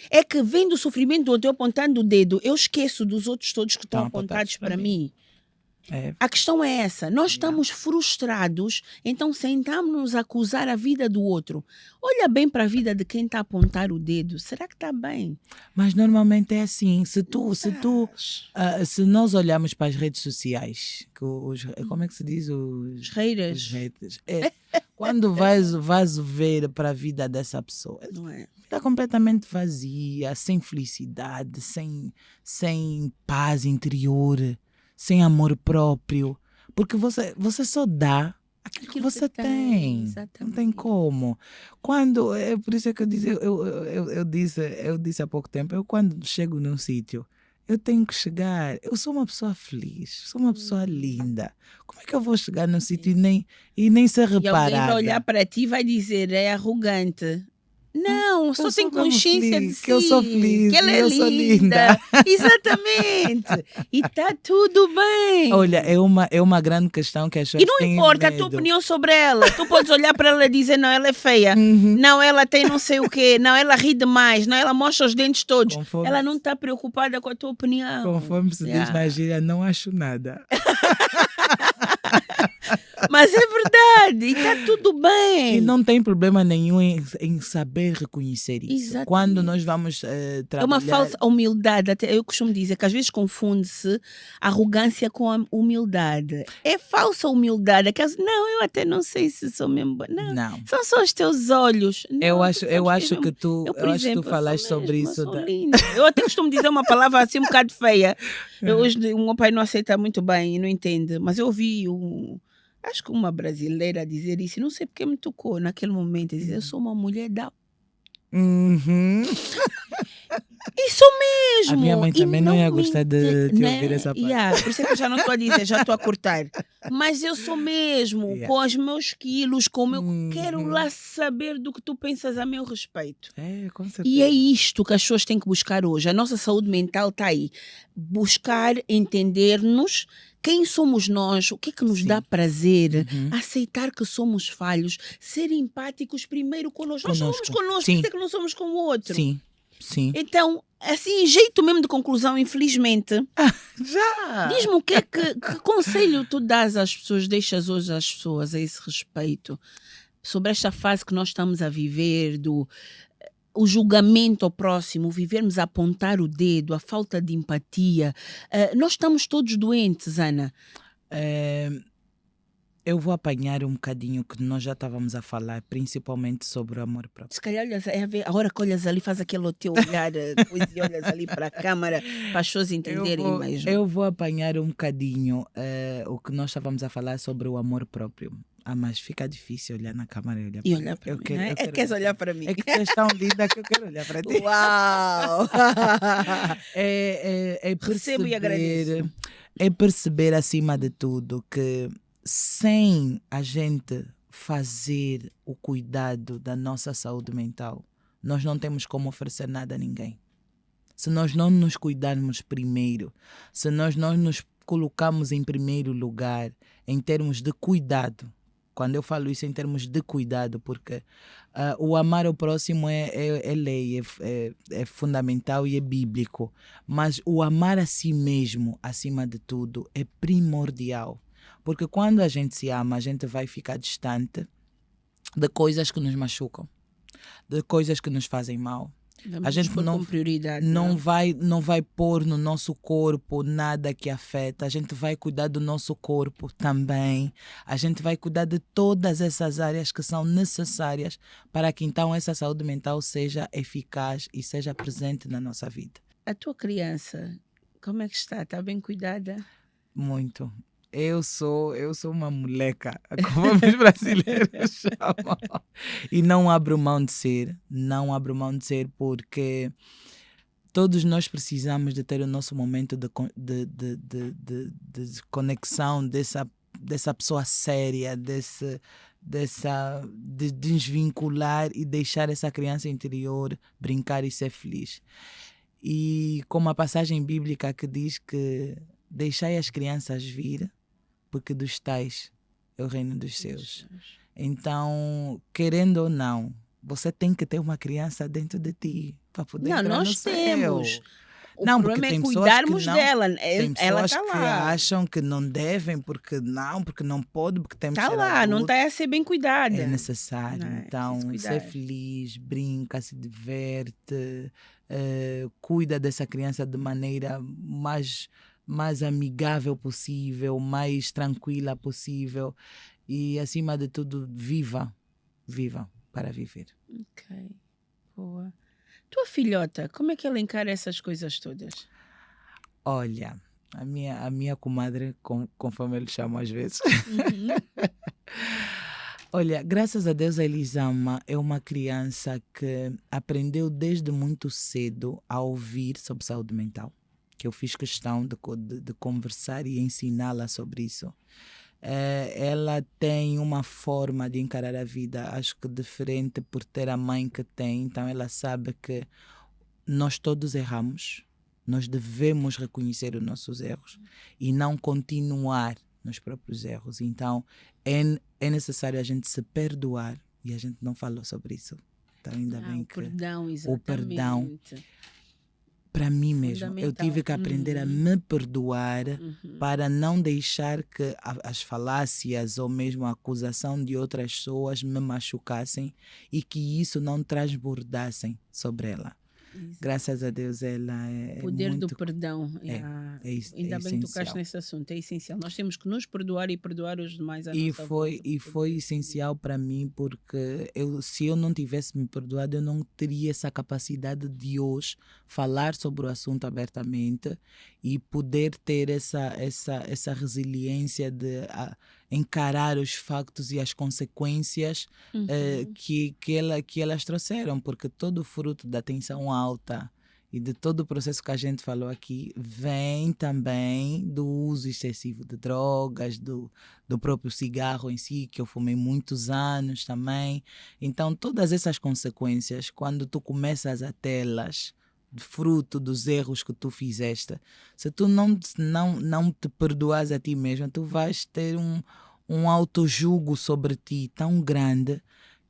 É que vendo o sofrimento do outro, eu apontando o dedo, eu esqueço dos outros todos que estão Estão apontados apontados para para mim. É. A questão é essa, nós estamos frustrados, então sentamos-nos a acusar a vida do outro. Olha bem para a vida de quem está a apontar o dedo, será que está bem? Mas normalmente é assim, se nós olharmos para as redes sociais, como é que se diz? Os haters, Os haters. Quando vais ver para a vida dessa pessoa, não é? está completamente vazia, sem felicidade, sem paz interior, sem amor próprio, porque você só dá aquilo que você tem. Exatamente. Não tem como. É por isso que eu disse há pouco tempo, eu quando chego num sítio, eu tenho que chegar, eu sou uma pessoa feliz, sou uma pessoa linda. Como é que eu vou chegar num sítio e nem ser E alguém reparada? vai olhar para ti e vai dizer, é arrogante. Não, só Eu tem sou mesmo consciência feliz, de si. que eu sou feliz, que ela e é eu sou linda. Exatamente. E está tudo bem. Olha, é uma grande questão que as pessoas E não têm importa a medo. tua opinião sobre ela. Tu podes olhar para ela e dizer, não, ela é feia. Não, ela tem não sei o quê. Não, ela ri demais. Não, ela mostra os dentes todos. Conforme- Ela não está preocupada com a tua opinião. Conforme se diz na gíria, não acho nada. Mas é verdade, e está tudo bem. E não tem problema nenhum em saber reconhecer isso. Exatamente. Quando nós vamos É trabalhar... uma falsa humildade. Até eu costumo dizer que às vezes confunde-se arrogância com a humildade. É falsa humildade. Aquelas, não, eu até não sei se sou mesmo boa. Não, Não. são só os teus olhos. Não, Eu tu acho sabes que mesmo. tu, Eu, por eu acho que exemplo, tu falaste eu sou sobre mesmo, isso. eu sou linda. Eu até costumo dizer uma palavra assim um bocado feia. Hoje o meu pai não aceita muito bem e não entende. Mas eu ouvi acho que uma brasileira dizer isso. E não sei porque me tocou naquele momento. Dizer, eu sou uma mulher da... Uhum. Isso mesmo! A minha mãe E também não ia me gostar de te ouvir essa parte. Yeah, por isso é que eu já não estou a dizer, já estou a cortar. Mas eu sou mesmo, Yeah. com os meus quilos, com o meu... Quero Uhum. lá saber do que tu pensas a meu respeito. Com certeza. E é isto que as pessoas têm que buscar hoje. A nossa saúde mental está aí. Buscar entender-nos, quem somos nós, o que é que nos Sim. dá prazer, Uhum. aceitar que somos falhos, ser empáticos primeiro connosco. Nós somos Conosco. connosco, Sim. por que é que não somos com o outro? Sim. Então, assim, jeito mesmo de conclusão, infelizmente. Já! Diz-me que conselho tu dás às pessoas, deixas hoje às pessoas a esse respeito, sobre esta fase que nós estamos a viver, o julgamento ao próximo, vivermos a apontar o dedo, a falta de empatia. Nós estamos todos doentes, Ana. Eu vou apanhar um bocadinho que nós já estávamos a falar, principalmente sobre o amor próprio. Se calhar a hora que olhas ali, faz aquele teu olhar, depois e olhas ali para a câmara, para as pessoas entenderem mesmo. Eu vou apanhar um bocadinho o que nós estávamos a falar sobre o amor próprio. Mas fica difícil olhar na câmara e olhar para E olhar para mim, não é? Queres olhar para mim? É que tu és tão linda que eu quero olhar para ti. Uau! Recebo e agradeço. É perceber, acima de tudo, que sem a gente fazer o cuidado da nossa saúde mental, nós não temos como oferecer nada a ninguém. Se nós não nos cuidarmos primeiro, se nós não nos colocarmos em primeiro lugar em termos de cuidado, quando eu falo isso em termos de cuidado, porque o amar ao próximo é lei, é fundamental e é bíblico, mas o amar a si mesmo, acima de tudo, é primordial. Porque quando a gente se ama, a gente vai ficar distante de coisas que nos machucam, de coisas que nos fazem mal. A gente não, prioridade, não vai pôr no nosso corpo nada que afeta. A gente vai cuidar do nosso corpo também. A gente vai cuidar de todas essas áreas que são necessárias para que então essa saúde mental seja eficaz e seja presente na nossa vida. A tua criança, como é que está? Está bem cuidada? Muito. Eu sou uma moleca, como os brasileiros chamam. E não abro mão de ser. Não abro mão de ser porque todos nós precisamos de ter o nosso momento de conexão dessa pessoa séria, de desvincular e deixar essa criança interior brincar e ser feliz. E como a passagem bíblica que diz que deixai as crianças vir, porque dos tais é o reino dos céus. Então, querendo ou não, você tem que ter uma criança dentro de ti para poder entrar no céu. Temos. O não, problema porque é tem cuidarmos não, dela. Tem ela pessoas está que lá. acham que não devem, porque não pode, porque temos que Está ser lá, adulto. não está a ser bem cuidada. É necessário. Não, então, ser feliz, brinca, se diverte, cuida dessa criança de maneira mais amigável possível, mais tranquila possível e, acima de tudo, viva para viver. Ok, boa. Tua filhota, como é que ela encara essas coisas todas? Olha, a minha comadre, conforme eu lhe chamo às vezes, olha, graças a Deus a Elisama é uma criança que aprendeu desde muito cedo a ouvir sobre saúde mental, que eu fiz questão de conversar e ensiná-la sobre isso. Ela tem uma forma de encarar a vida, acho que diferente por ter a mãe que tem, então ela sabe que nós todos erramos, nós devemos reconhecer os nossos erros e não continuar nos próprios erros. Então é necessário a gente se perdoar e a gente não falou sobre isso. Então ainda bem que perdão, o perdão. para mim mesmo. Eu Fundamental. tive que aprender a me perdoar para não deixar que as falácias ou mesmo a acusação de outras pessoas me machucassem e que isso não transbordassem sobre ela. Graças a Deus ela é Poder muito... do perdão. Ainda bem que tocaste nesse assunto, é essencial. Nós temos que nos perdoar e perdoar os demais à nossa volta. E foi essencial para mim porque se eu não tivesse me perdoado, eu não teria essa capacidade de hoje falar sobre o assunto abertamente e poder ter essa resiliência de encarar os factos e as consequências que elas trouxeram, porque todo o fruto da tensão alta e de todo o processo que a gente falou aqui vem também do uso excessivo de drogas, do próprio cigarro em si, que eu fumei muitos anos também. Então, todas essas consequências, quando tu começas a tê-las, fruto dos erros que tu fizeste, se tu não te perdoas a ti mesma, tu vais ter um autojulgo sobre ti tão grande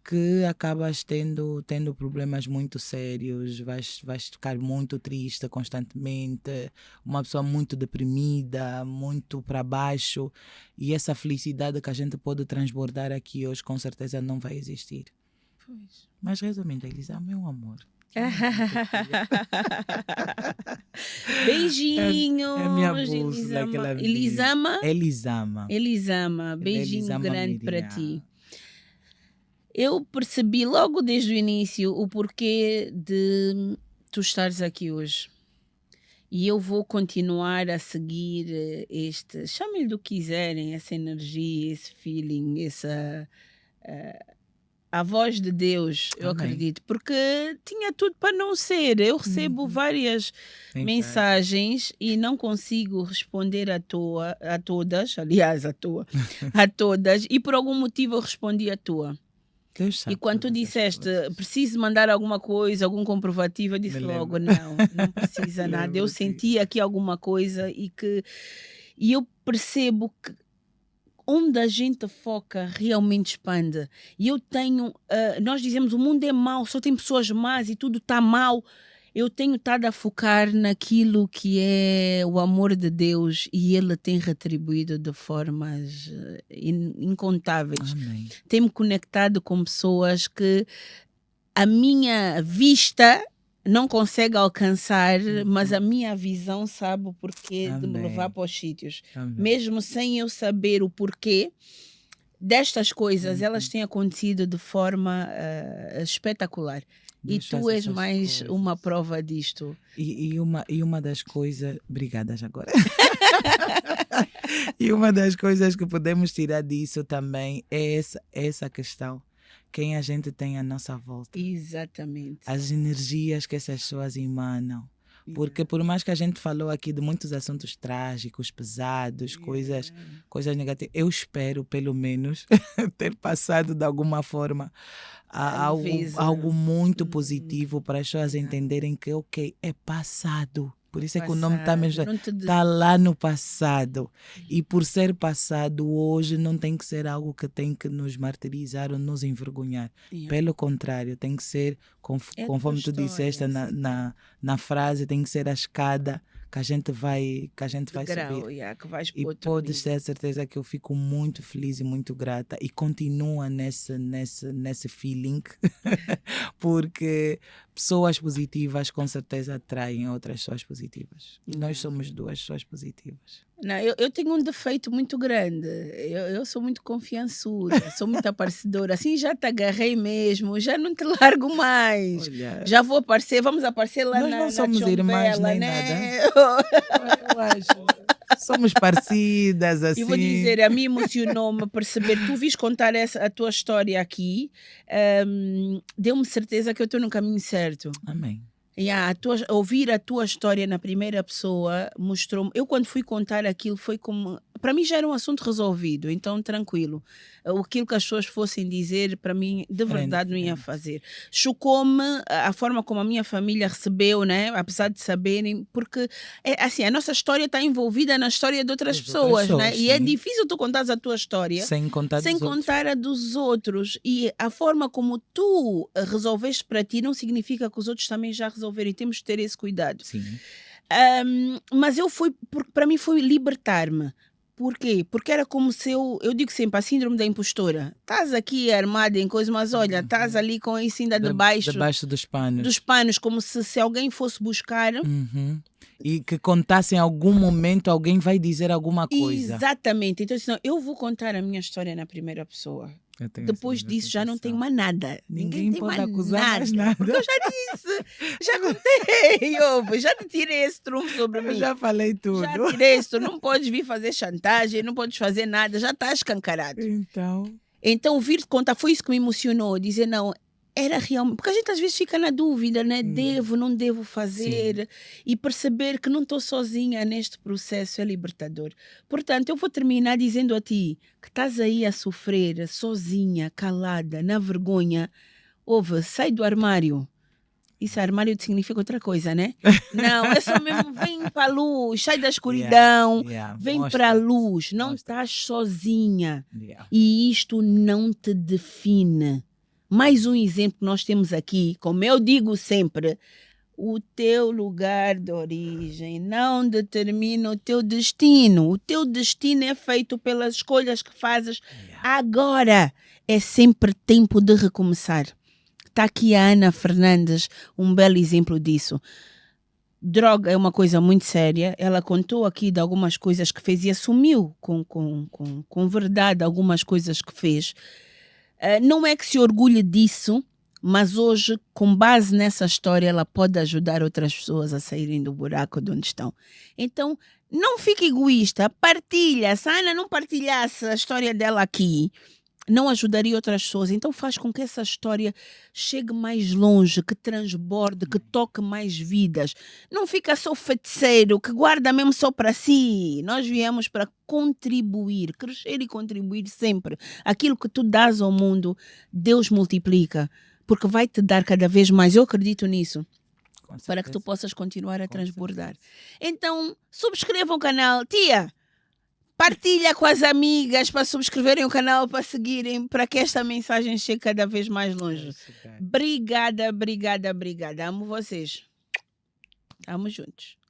que acabas tendo problemas muito sérios, vais ficar muito triste constantemente, uma pessoa muito deprimida, muito para baixo, e essa felicidade que a gente pode transbordar aqui hoje com certeza não vai existir. Pois. Mas resumindo, Elisa, meu amor. Beijinhos. É minha bússola que ela Elisama, beijinho Elisama grande Miriam. para ti. Eu percebi logo desde o início o porquê de tu estares aqui hoje. E eu vou continuar a seguir chamem-lhe do que quiserem, essa energia, esse feeling, a voz de Deus, eu Amém. acredito, porque tinha tudo para não ser. Eu recebo várias mensagens e não consigo responder a todas, aliás, a todas, e por algum motivo eu respondi à tua. Deus sabe E quando tu todas as disseste, coisas. preciso mandar alguma coisa, algum comprovativo, eu disse Me logo, lembro. não precisa nada. Eu Lembro, sim. senti aqui alguma coisa e eu percebo que onde a gente foca realmente expande. E eu tenho, nós dizemos o mundo é mau, só tem pessoas más e tudo está mau. Eu tenho estado a focar naquilo que é o amor de Deus e Ele tem retribuído de formas incontáveis. Amém. Tem-me conectado com pessoas que a minha vista não consegue alcançar, mas a minha visão sabe o porquê de me Amém. levar para os sítios. Amém. Mesmo sem eu saber o porquê destas coisas, elas têm acontecido de forma espetacular. E Deus faz tu és essas mais coisas. uma prova disto. E uma das coisas... Obrigada, já agora. E uma das coisas que podemos tirar disso também é essa questão. Quem a gente tem à nossa volta. Exatamente. As energias que essas pessoas emanam. Porque por mais que a gente falou aqui de muitos assuntos trágicos, pesados, coisas negativas, eu espero, pelo menos, ter passado de alguma forma algo muito positivo para as pessoas entenderem que, ok, é passado. Por isso é que o nome está mesmo. Está lá no passado. E por ser passado, hoje não tem que ser algo que tem que nos martirizar ou nos envergonhar. Pelo contrário, tem que ser, conforme tu disseste na frase, tem que ser a escada que a gente vai subir. Que vais E podes ter a certeza que eu fico muito feliz e muito grata e continua nesse feeling porque pessoas positivas com certeza atraem outras pessoas positivas. E nós somos duas pessoas positivas. Não, eu tenho um defeito muito grande. Eu sou muito confiançuda, sou muito aparecedora. Assim já te agarrei mesmo, já não te largo mais. Olha, Já vou aparecer, vamos aparecer lá nós na não somos Chombela, irmãs nem né? Eu acho. Somos parecidas assim. E vou dizer, a mim emocionou-me perceber, tu viste contar a tua história aqui, deu-me certeza que eu estou no caminho certo. Amém. Ouvir a tua história na primeira pessoa mostrou-me. Eu, quando fui contar aquilo, foi como. Para mim já era um assunto resolvido, então tranquilo. Aquilo que as pessoas fossem dizer, para mim, de verdade, não ia fazer. Chocou-me a forma como a minha família recebeu, né? Apesar de saberem, porque assim, a nossa história está envolvida na história de outras pessoas, né? E é difícil tu contares a tua história sem contar a dos outros. E a forma como tu resolveste para ti não significa que os outros também já resolveram resolverem, temos de ter esse cuidado. Sim. Mas para mim foi libertar-me. Por quê? Porque era como se eu digo sempre, a síndrome da impostora. Estás aqui armada em coisa, mas olha, estás ali com isso ainda debaixo dos panos. Dos panos, como se alguém fosse buscar. E que contasse em algum momento, alguém vai dizer alguma coisa. Exatamente. Então, assim, eu vou contar a minha história na primeira pessoa. Depois disso já não tem mais nada. Ninguém pode tem acusar mais nada. Porque eu já disse, já contei, já te tirei esse trunfo sobre mim. Eu já falei tudo. Já tirei isso, não podes vir fazer chantagem, não podes fazer nada, já está escancarado. Então vir contar, foi isso que me emocionou, dizer não, era realmente, porque a gente às vezes fica na dúvida, né? Devo, não devo fazer. Sim. E perceber que não estou sozinha neste processo é libertador. Portanto, eu vou terminar dizendo a ti que estás aí a sofrer, sozinha, calada, na vergonha. Sai do armário. Isso armário significa outra coisa, né? Não, é só mesmo, vem para a luz, sai da escuridão, vem para a luz. Não estás sozinha. E isto não te define. Mais um exemplo que nós temos aqui, como eu digo sempre, o teu lugar de origem não determina o teu destino. O teu destino é feito pelas escolhas que fazes agora. É sempre tempo de recomeçar. Está aqui a Ana Fernandes, um belo exemplo disso. Droga é uma coisa muito séria. Ela contou aqui de algumas coisas que fez e assumiu com verdade algumas coisas que fez. Não é que se orgulhe disso, mas hoje, com base nessa história, ela pode ajudar outras pessoas a saírem do buraco de onde estão. Então, não fique egoísta, partilha. Se a Ana não partilhasse a história dela aqui, não ajudaria outras pessoas. Então faz com que essa história chegue mais longe, que transborde, que toque mais vidas. Não fica só feiticeiro, que guarda mesmo só para si. Nós viemos para contribuir, crescer e contribuir sempre. Aquilo que tu dás ao mundo, Deus multiplica, porque vai te dar cada vez mais. Eu acredito nisso. Para que tu possas continuar a transbordar. Então, subscreva o canal. Tia, partilha com as amigas para subscreverem o canal, para seguirem, para que esta mensagem chegue cada vez mais longe. Obrigada. Amo vocês. Estamos juntos.